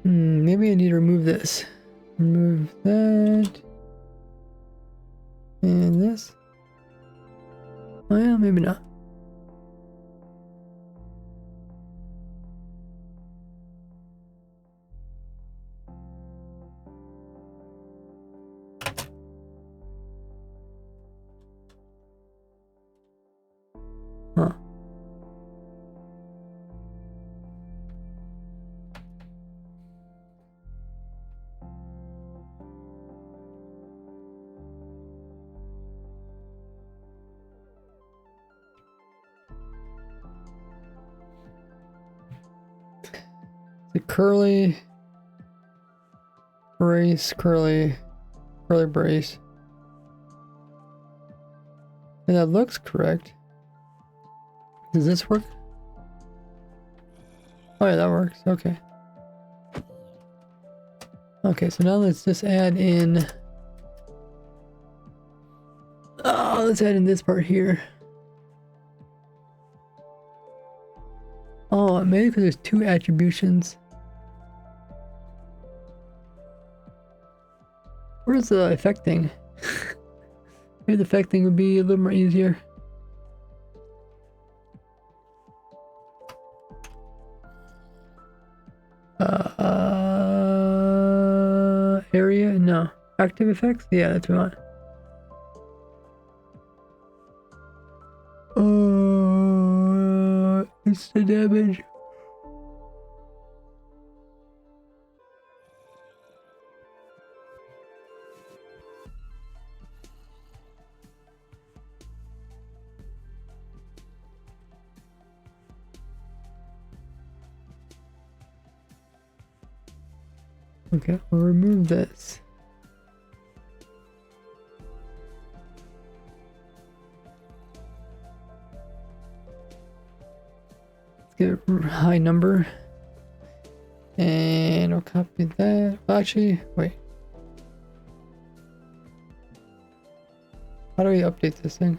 Maybe I need to remove this. Remove that. And this. Well, maybe not. Huh. The curly brace, curly brace. And that looks correct. Does this work? Oh yeah, that works. Okay. Okay, so now let's just add in... Oh, let's add in this part here. Oh, maybe because there's two attributions. Where's the affecting? Maybe the affecting would be a little more easier. Active effects? Yeah, that's what I want. It's the damage. Okay, I'll remove this. Let's get a high number. And I'll copy that. Well, actually, wait. How do we update this thing?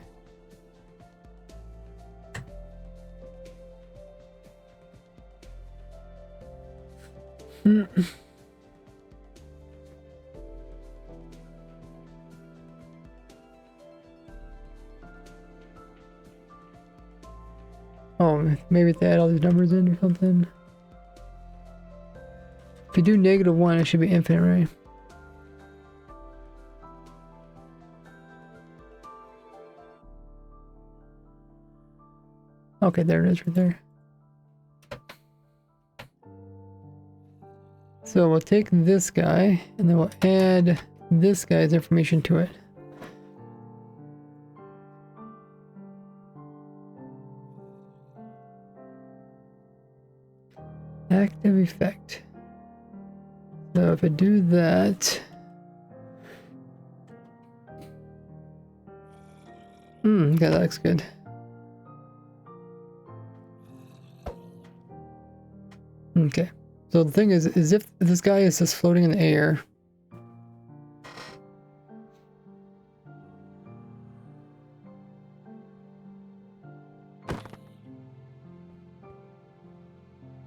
Oh, maybe they add all these numbers in or something. If you do -1, it should be infinite, right? Okay, there it is right there. So we'll take this guy and then we'll add this guy's information to it. Active effect. So if I do that, okay, that looks good. Okay, so the thing is if this guy is just floating in the air,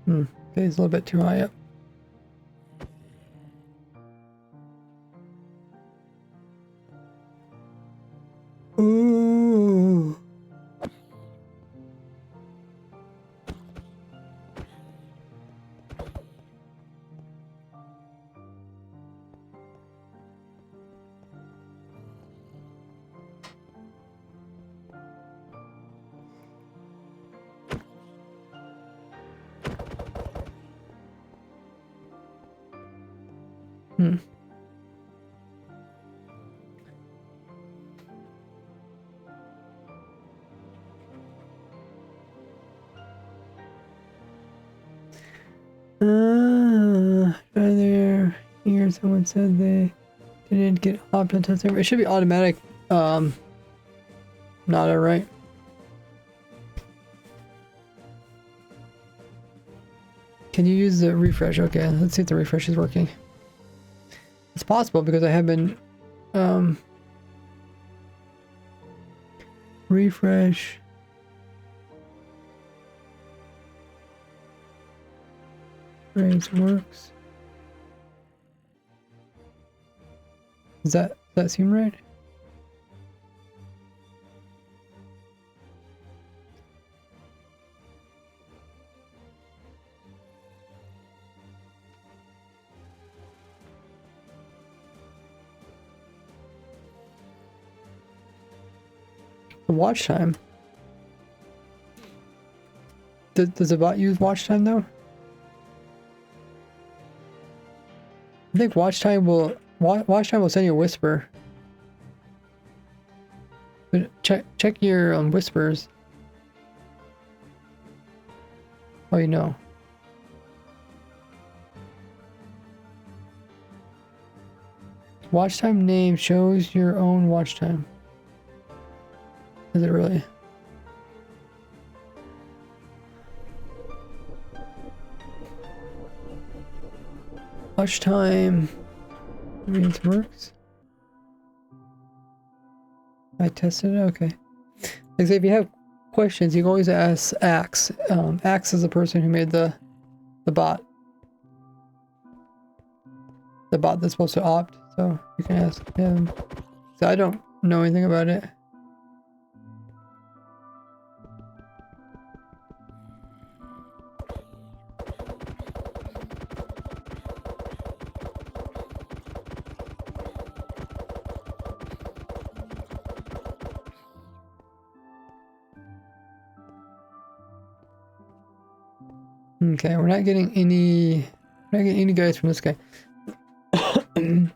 okay, it's a little bit too high up. Ooh. Earlier here someone said they didn't get option testing. It should be automatic. Not alright. Can you use the refresh? Okay, let's see if the refresh is working. It's possible because I have been refresh. Raise works. Does that seem right? The watch time. Does the bot use watch time though? I think watch time will send you a whisper. But check your whispers. Oh, you know. Watch time name shows your own watch time. Is it really? Watch time means works. I tested it. Okay. Like if you have questions, you can always ask Axe. Axe is the person who made the bot. The bot that's supposed to opt. So you can ask him. So I don't know anything about it. Okay, we're not getting any guys from this guy. Let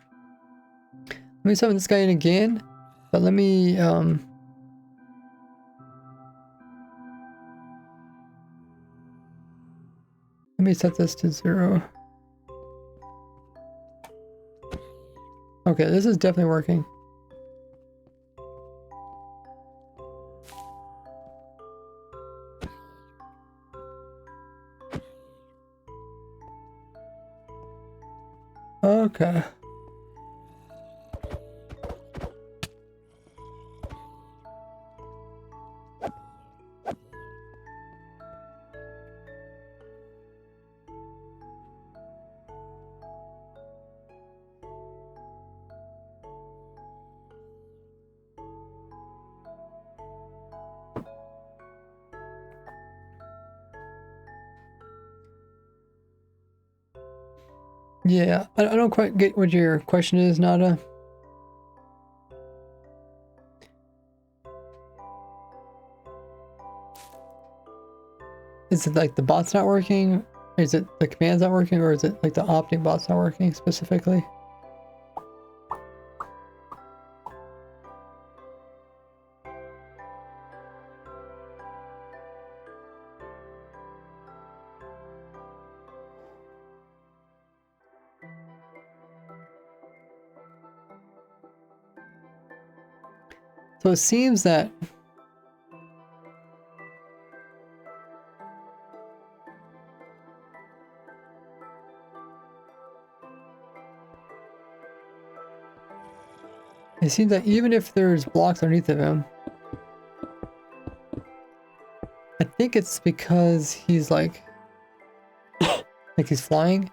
me summon this guy in again, but let me set this to 0. Okay, this is definitely working. Okay. Yeah, I don't quite get what your question is, Nada. Is it like the bot's not working? Is it the command's not working? Or is it like the opting bot's not working specifically? So it seems that even if there's blocks underneath of him, I think it's because he's like he's flying.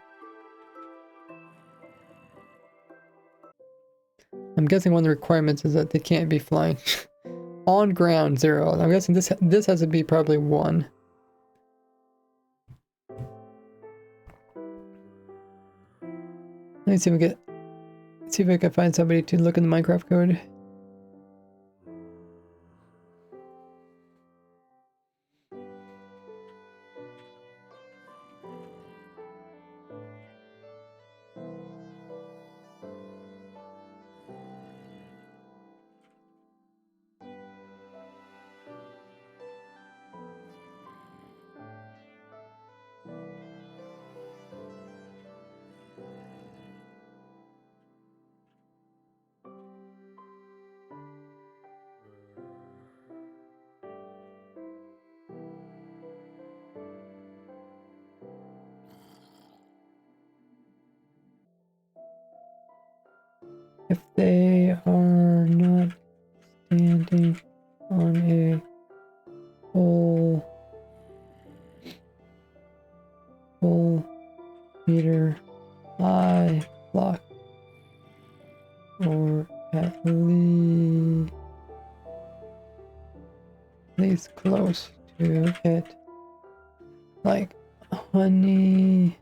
I'm guessing one of the requirements is that they can't be flying. On ground 0. I'm guessing this has to be probably 1. Let me see if I can find somebody to look in the Minecraft code. If they are not standing on a full meter high block, or at least close to it, like honey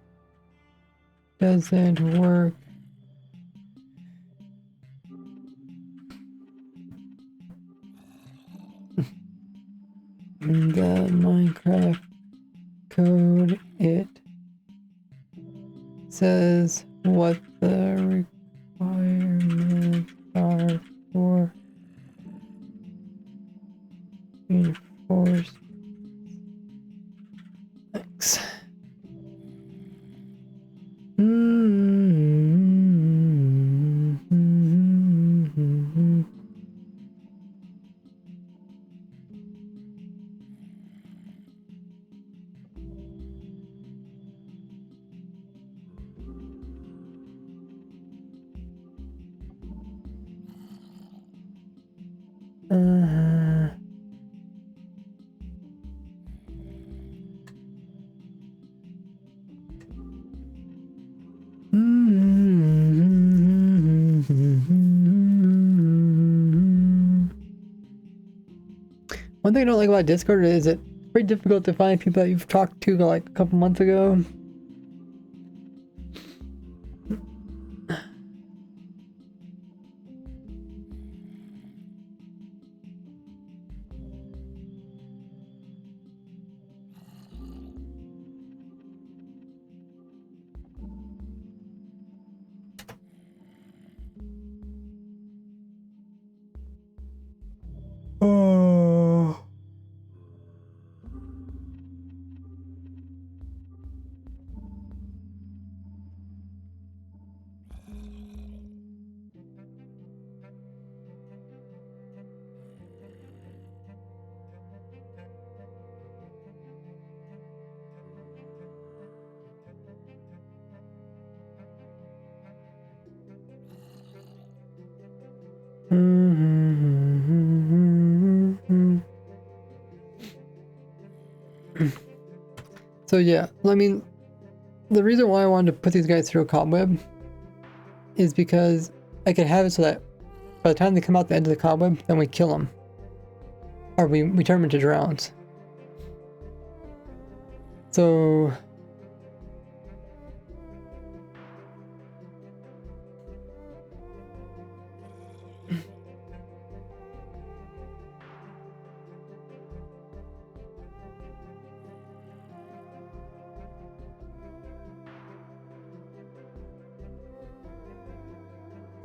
doesn't work. In the Minecraft code, it says what the requirements are for reinforced. Thanks. One thing I don't like about Discord is it's very difficult to find people that you've talked to like a couple months ago. So yeah, I mean, the reason why I wanted to put these guys through a cobweb is because I could have it so that by the time they come out the end of the cobweb, then we kill them. Or we turn them into drones. So...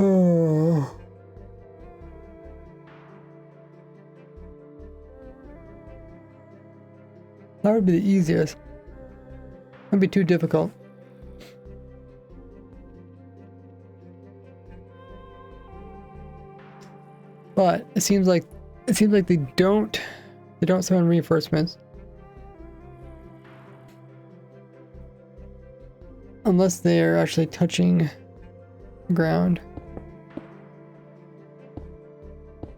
Oh. That would be the easiest. That'd be too difficult. But it seems like they don't summon reinforcements unless they're actually touching the ground.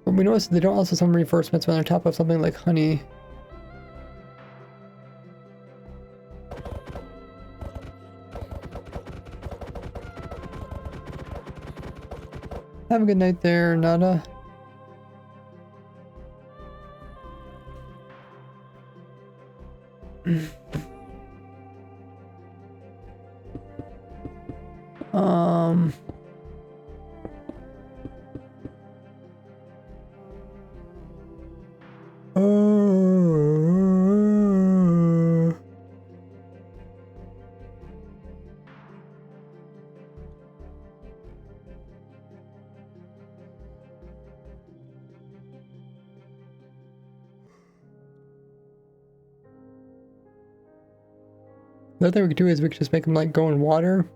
But we notice they don't also summon reinforcements when they're on top of something like honey. Have a good night there, Nada. The other thing we could do is we could just make them like go in water.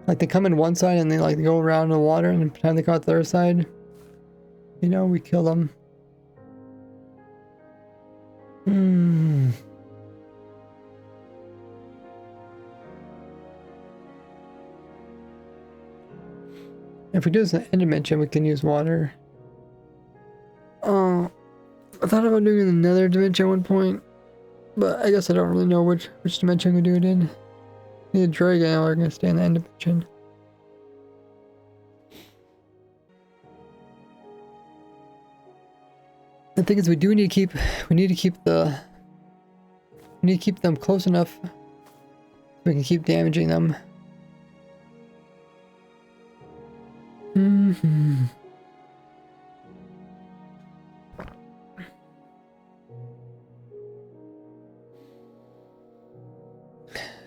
Like they come in one side and they like go around the water, and by the time they come out the other side, you know, we kill them. If we do this in the end dimension, we can use water. I thought about doing it in another dimension at one point, but I guess I don't really know which dimension we do it in. Need a dragon, or we're gonna stay in the end dimension. The thing is, we need to keep them close enough so we can keep damaging them.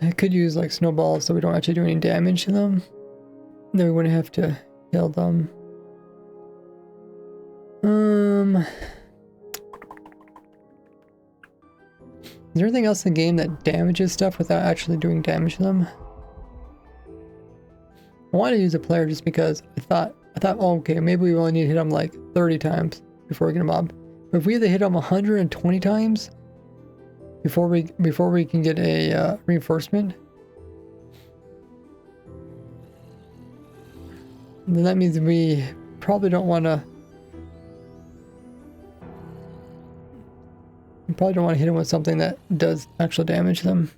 I could use like snowballs so we don't actually do any damage to them. Then we wouldn't have to kill them. Is there anything else in the game that damages stuff without actually doing damage to them? I wanted to use a player just because I thought, oh, okay, maybe we only need to hit them like 30 times before we get a mob. But if we had to hit them 120 times before we can get a reinforcement, then that means we probably don't want to. We probably don't want to hit them with something that does actual damage to them.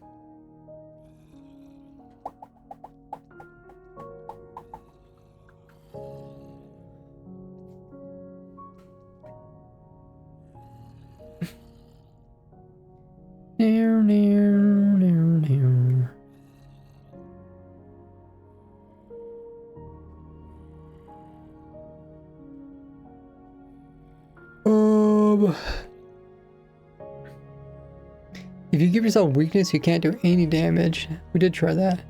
If you give yourself weakness, you can't do any damage. We did try that.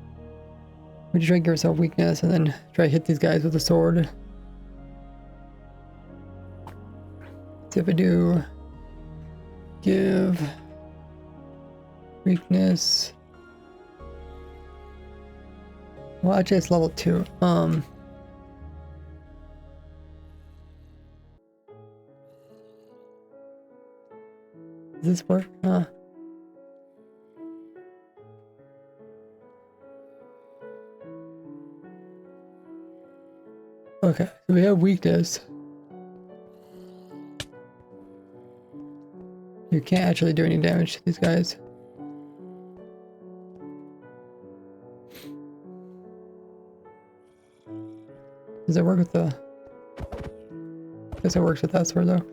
We just try to give ourselves weakness and then try to hit these guys with a sword. So if I do give weakness, well, actually it's level 2. Does this work? Okay, so we have weakness. You can't actually do any damage to these guys. Does it work with the... I guess it works with that sword though.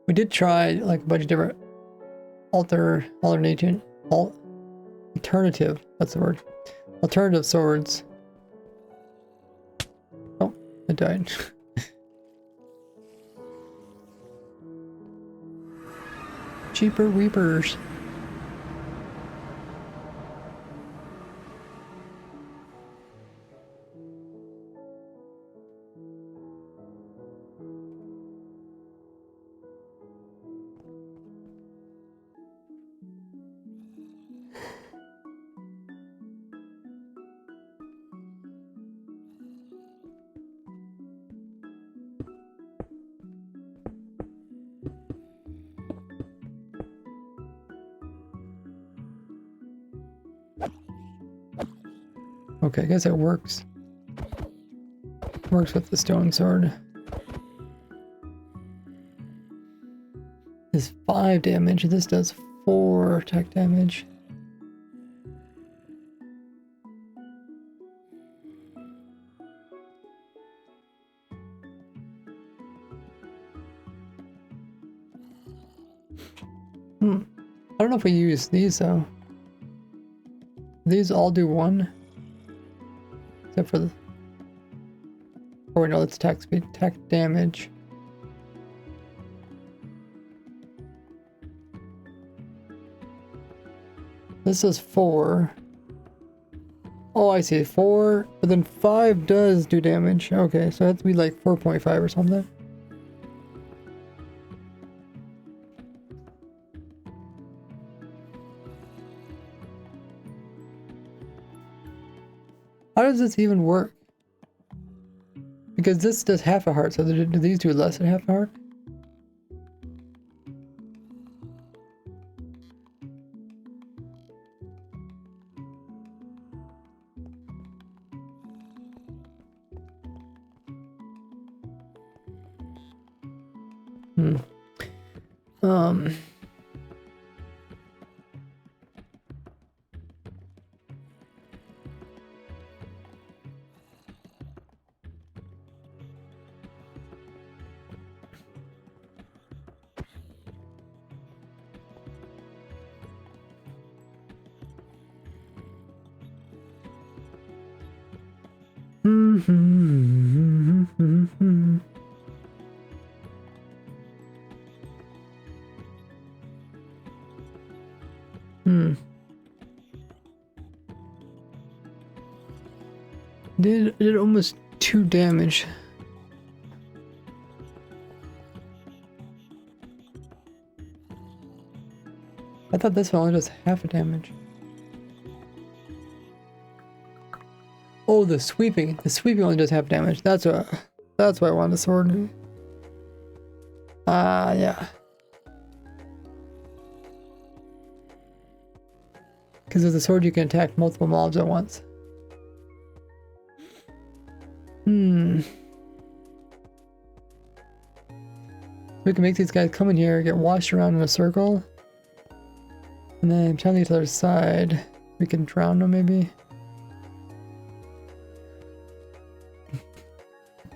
We did try like a bunch of different alternative, that's the word. Alternative swords. Oh, I died. Cheaper Reapers. Okay, I guess it works. Works with the stone sword. Is 5 damage. This does 4 attack damage. I don't know if we use these though. These all do 1. Except for the... Oh wait, no, that's attack speed, attack damage. This is 4. Oh, I see, 4, but then 5 does do damage. Okay, so it has to be like 4.5 or something. How does this even work? Because this does half a heart, so do these do less than half a heart? Did almost 2 damage. I thought this one only does half a damage. Oh, the sweeping. The sweeping only does half damage. That's why I wanted the sword. Yeah. Because with the sword you can attack multiple mobs at once. We can make these guys come in here, get washed around in a circle. And then turn to the other side. We can drown them maybe.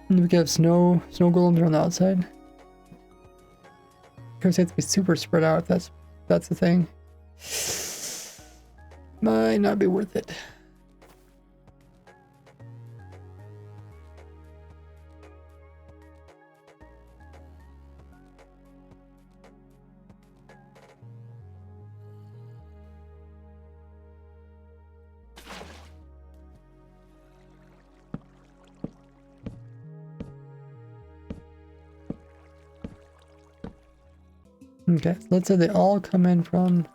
And we can have snow golems on the outside. Of course, they have to be super spread out. That's the thing. Might not be worth it. Okay, so let's say they all come in from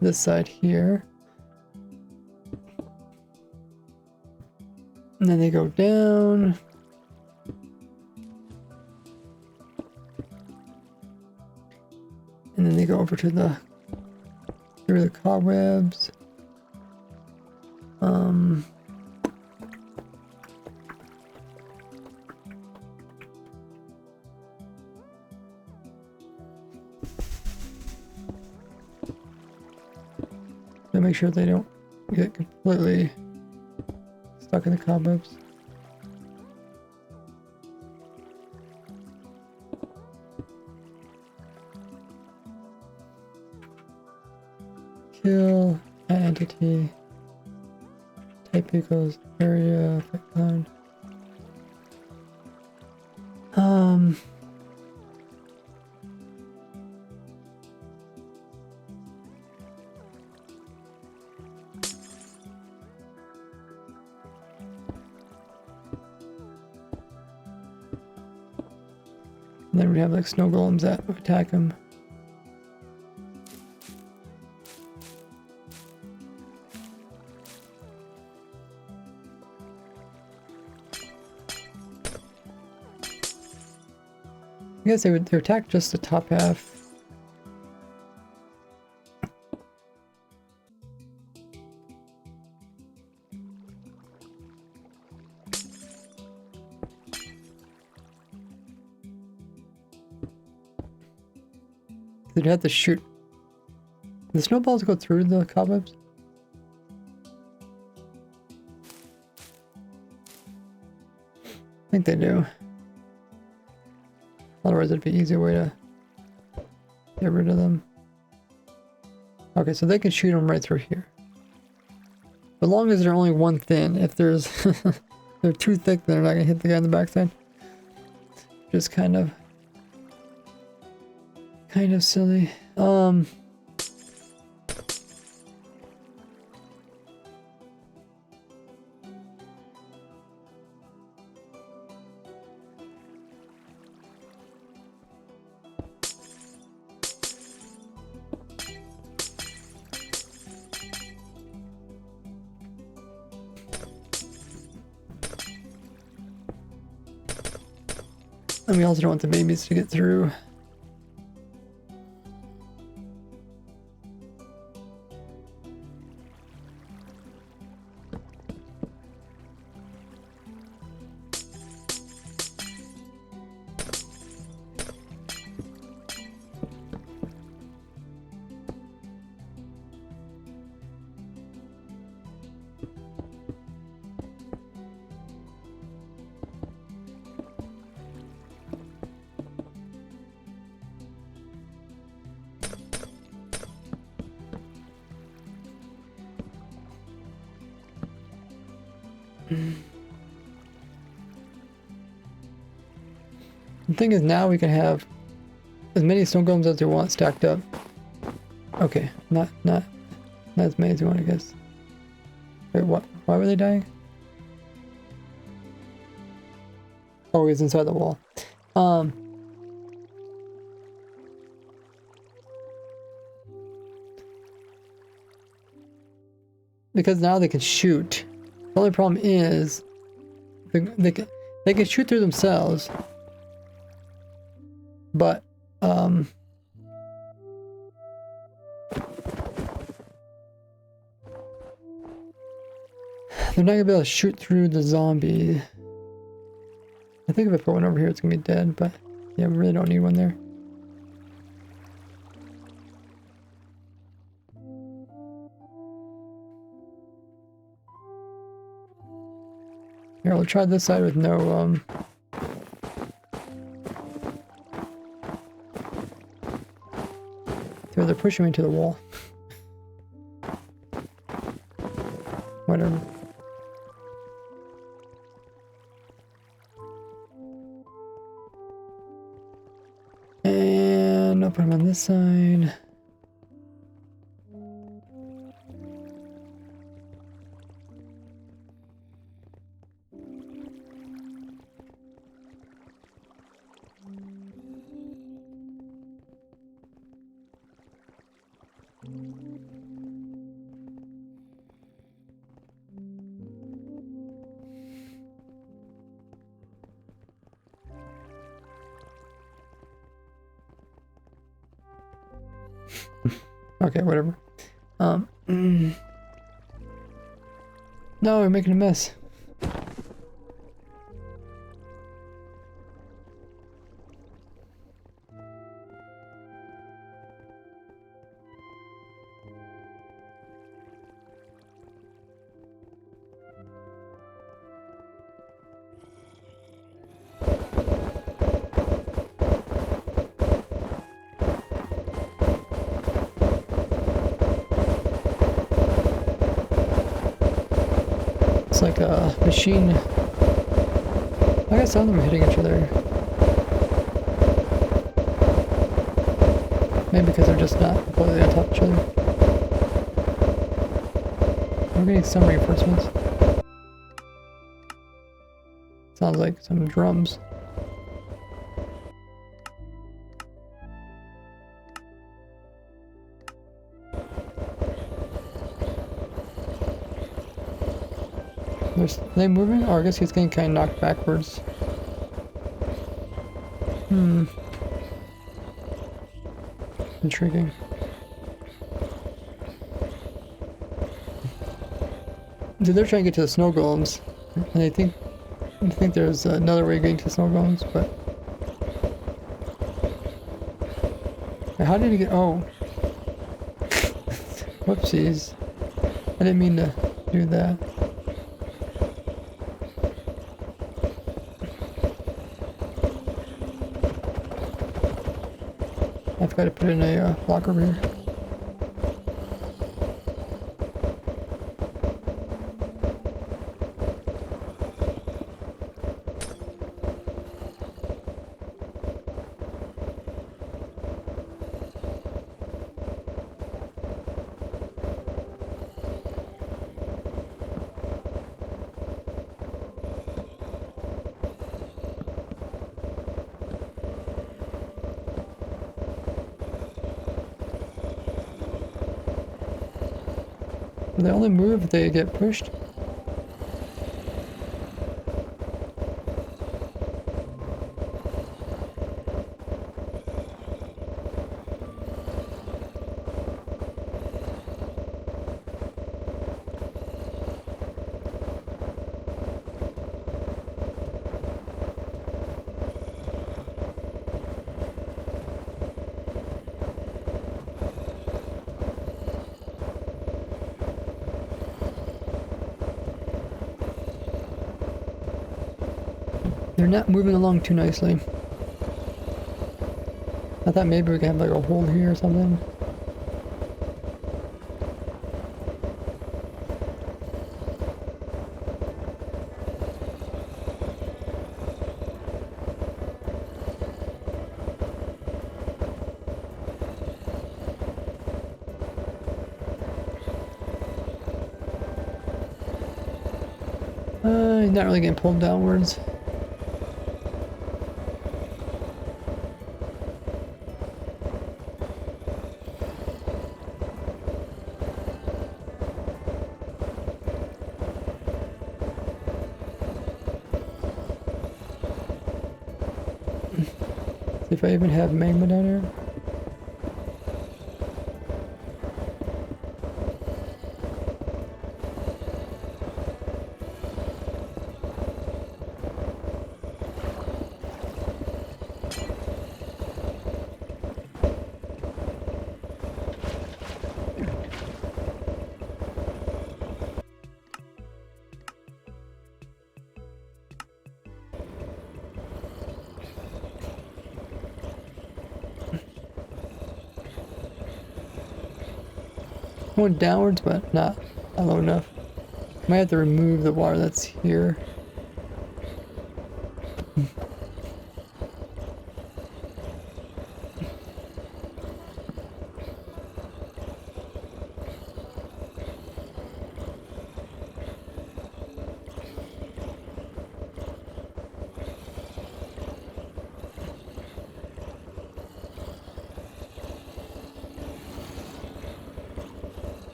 this side here. And then they go down. And then they go over to the through the cobwebs. To make sure they don't get completely stuck in the cobwebs. Kill entity. Type equals area effect cloud. And then we have like snow golems that attack him. I guess they would attack just the top half. They'd have to shoot. The snowballs go through the cobwebs? I think they do. Otherwise it'd be an easier way to get rid of them. Okay, so they can shoot them right through here. As long as they're only one thin. If there's they're too thick, they're not gonna hit the guy on the backside. Just kind of silly. And we also don't want the babies to get through. The thing is, now we can have as many snow golems as we want stacked up. Okay, not as many as we want, I guess. Wait, what? Why were they dying? Oh, he's inside the wall. Because now they can shoot. The only problem is they can shoot through themselves, but they're not gonna be able to shoot through the zombie. I think if I put one over here, it's gonna be dead. But yeah, we really don't need one there. Here, we'll try this side with no, they're pushing me to the wall. Whatever. And I'll put them on this side. Okay, whatever. No, we're making a mess. It's like a machine. I guess some of them are hitting each other. Maybe because they're just not completely on top of each other. We're getting some reinforcements. Sounds like some drums. Are they moving? Or I guess he's getting kind of knocked backwards. Intriguing. Dude, they're trying to get to the snow golems. And I think there's another way of getting to the snow golems, but... How did he get... Oh. Whoopsies. I didn't mean to do that. I've got to put in a block over here. They only move if they get pushed. They're not moving along too nicely. I thought maybe we could have like a hold here or something. He's not really getting pulled downwards. See if I even have magma down here. Going downwards, but not low enough. Might have to remove the water that's here.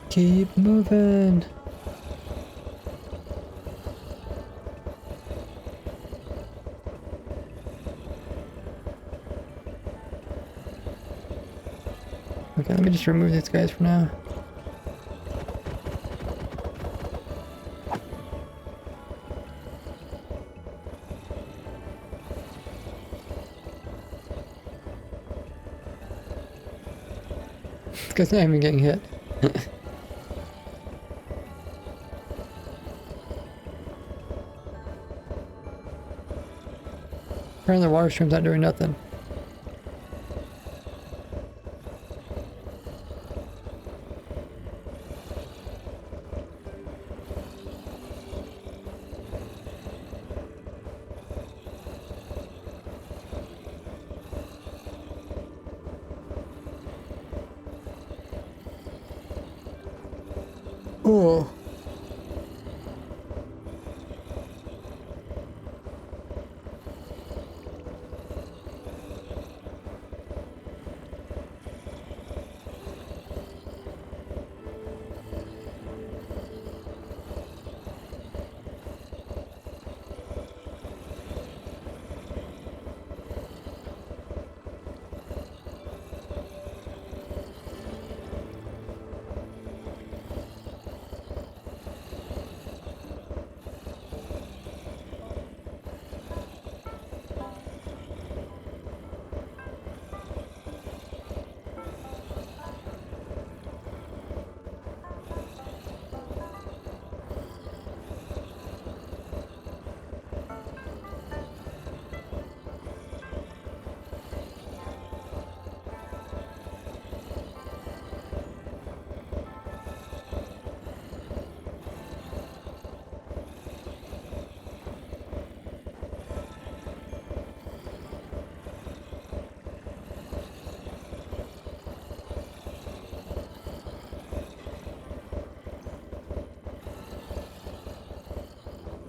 Keep moving. Okay, let me just remove these guys for now. This guy's not even getting hit. Apparently the water stream's not doing nothing. Oh.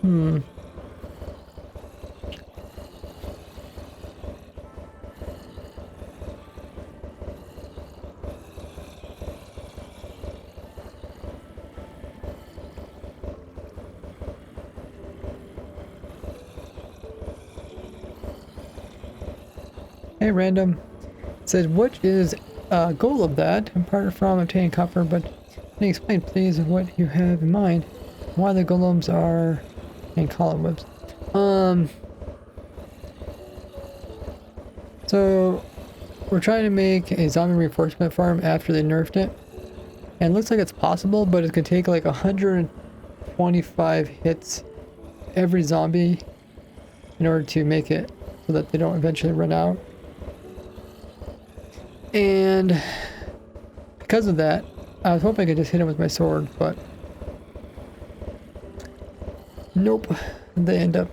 Hmm. Hey, random. It says, what is goal of that? Apart from obtaining copper, but can you explain, please, what you have in mind? Why the golems are in column whips? So we're trying to make a zombie reinforcement farm after they nerfed it, and it looks like it's possible, but it could take like 125 hits every zombie in order to make it so that they don't eventually run out. And because of that, I was hoping I could just hit him with my sword, but nope. They end up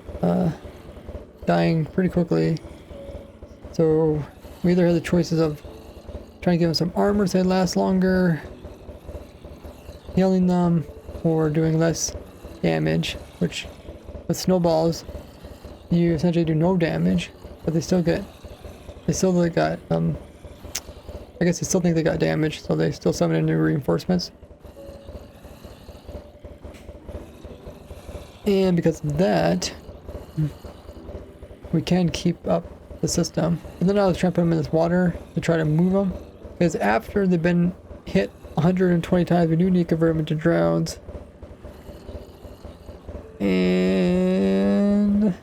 dying pretty quickly. So we either have the choices of trying to give them some armor so they last longer, healing them, or doing less damage, which with snowballs you essentially do no damage, but they still got I guess they still think they got damage, so they still summon in new reinforcements. And because of that, we can keep up the system. And then I was trying to put them in this water to try to move them, because after they've been hit 120 times, we do need to convert them into drowns. And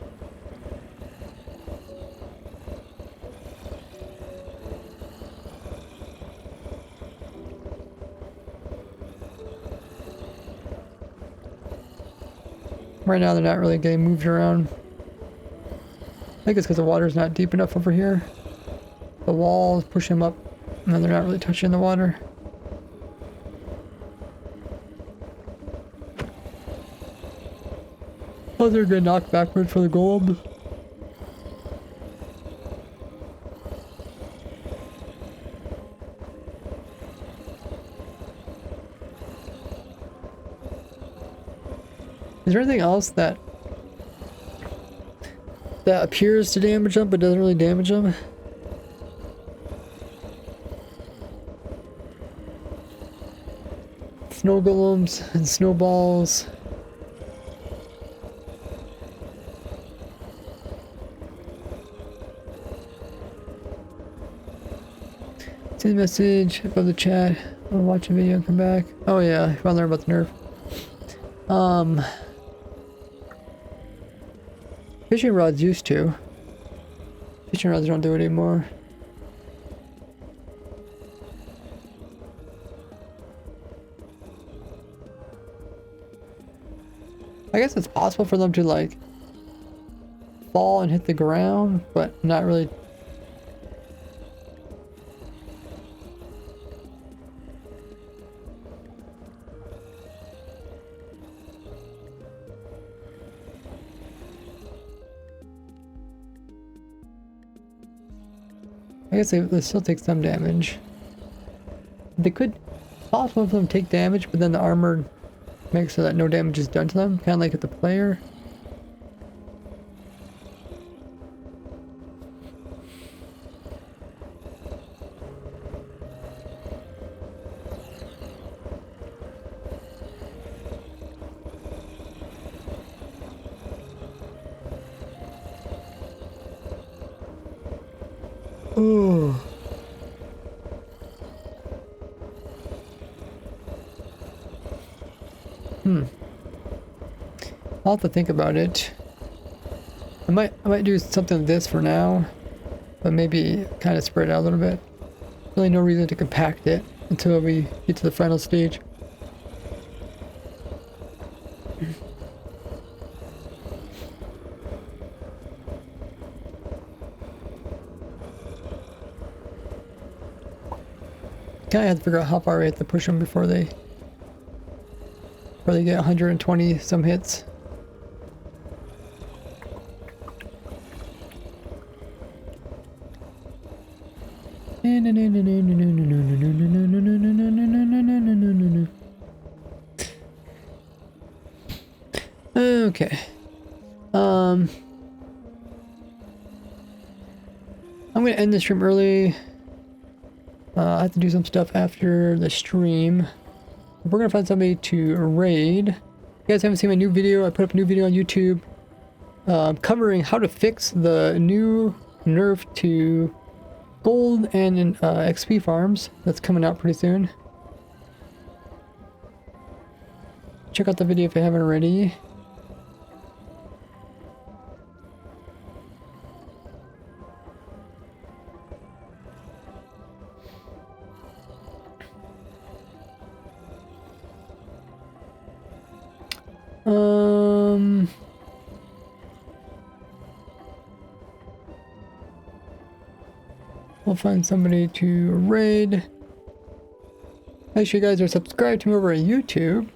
right now they're not really getting moved around. I think it's because the water's not deep enough over here. The walls push them up, and then they're not really touching the water. Oh, they're getting knocked backwards for the golem. Is there anything else that appears to damage them but doesn't really damage them? Snow golems and snowballs. See the message above the chat. I'll watch a video and come back. Oh yeah, if I learn about the nerf. Fishing rods used to. Fishing rods don't do it anymore. I guess it's possible for them to like fall and hit the ground, but not really. I guess they still take some damage. They could, it's possible for them to take damage, but then the armor make so that no damage is done to them, kind of like at the player. Ooh. I'll have to think about it. I might do something like this for now, but maybe kind of spread it out a little bit. Really no reason to compact it until we get to the final stage. Kind of have to figure out how far we have to push them before they get 120 some hits. Okay. I'm gonna end the stream early. I have to do some stuff after the stream. We're gonna find somebody to raid. If you guys haven't seen my new video, I put up a new video on YouTube covering how to fix the new nerf to gold and XP farms that's coming out pretty soon. Check out the video if you haven't already. We'll find somebody to raid. Make sure you guys are subscribed to me over at YouTube.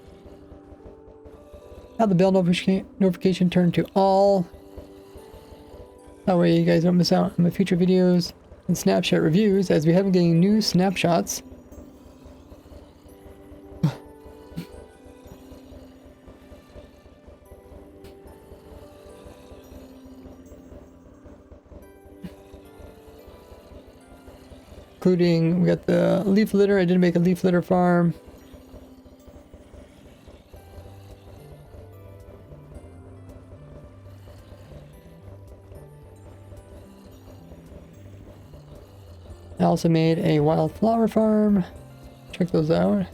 Have the bell notification turned to all. That way you guys don't miss out on my future videos and snapshot reviews, as we have been getting new snapshots. Including, we got the leaf litter. I did make a leaf litter farm. I also made a wildflower farm. Check those out.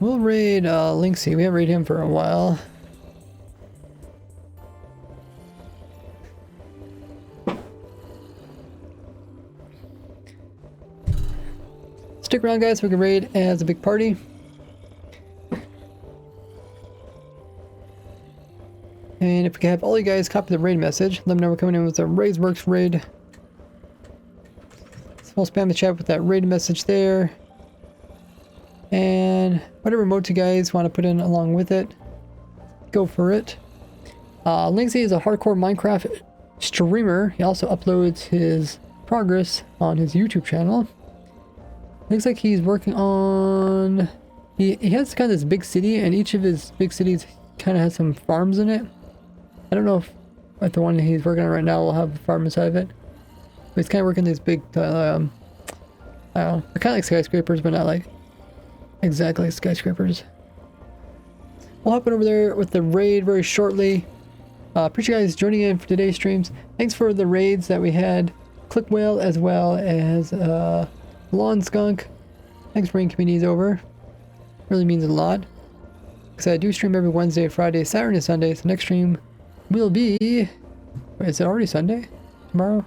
We'll raid Linksy. We haven't raided him for a while. Stick around, guys, so we can raid as a big party. And if we can have all you guys copy the raid message, let me know we're coming in with a Raids Works raid. So we'll spam the chat with that raid message there. And whatever modes you guys want to put in along with it, go for it. Linksy is a hardcore Minecraft streamer. He also uploads his progress on his YouTube channel. Looks like he's working on... He has kind of this big city, and each of his big cities kind of has some farms in it. I don't know if the one he's working on right now will have a farm inside of it. But he's kind of working these big, I don't know, they're kind of like skyscrapers, but not like exactly skyscrapers. We'll hop over there with the raid very shortly. Appreciate you guys joining in for today's streams. Thanks for the raids that we had. Click Whale as well as Lawn Skunk. Thanks for bringing communities over. Really means a lot. Because I do stream every Wednesday, Friday, Saturday, and Sunday. So next stream will be... Wait, is it already Sunday? Tomorrow?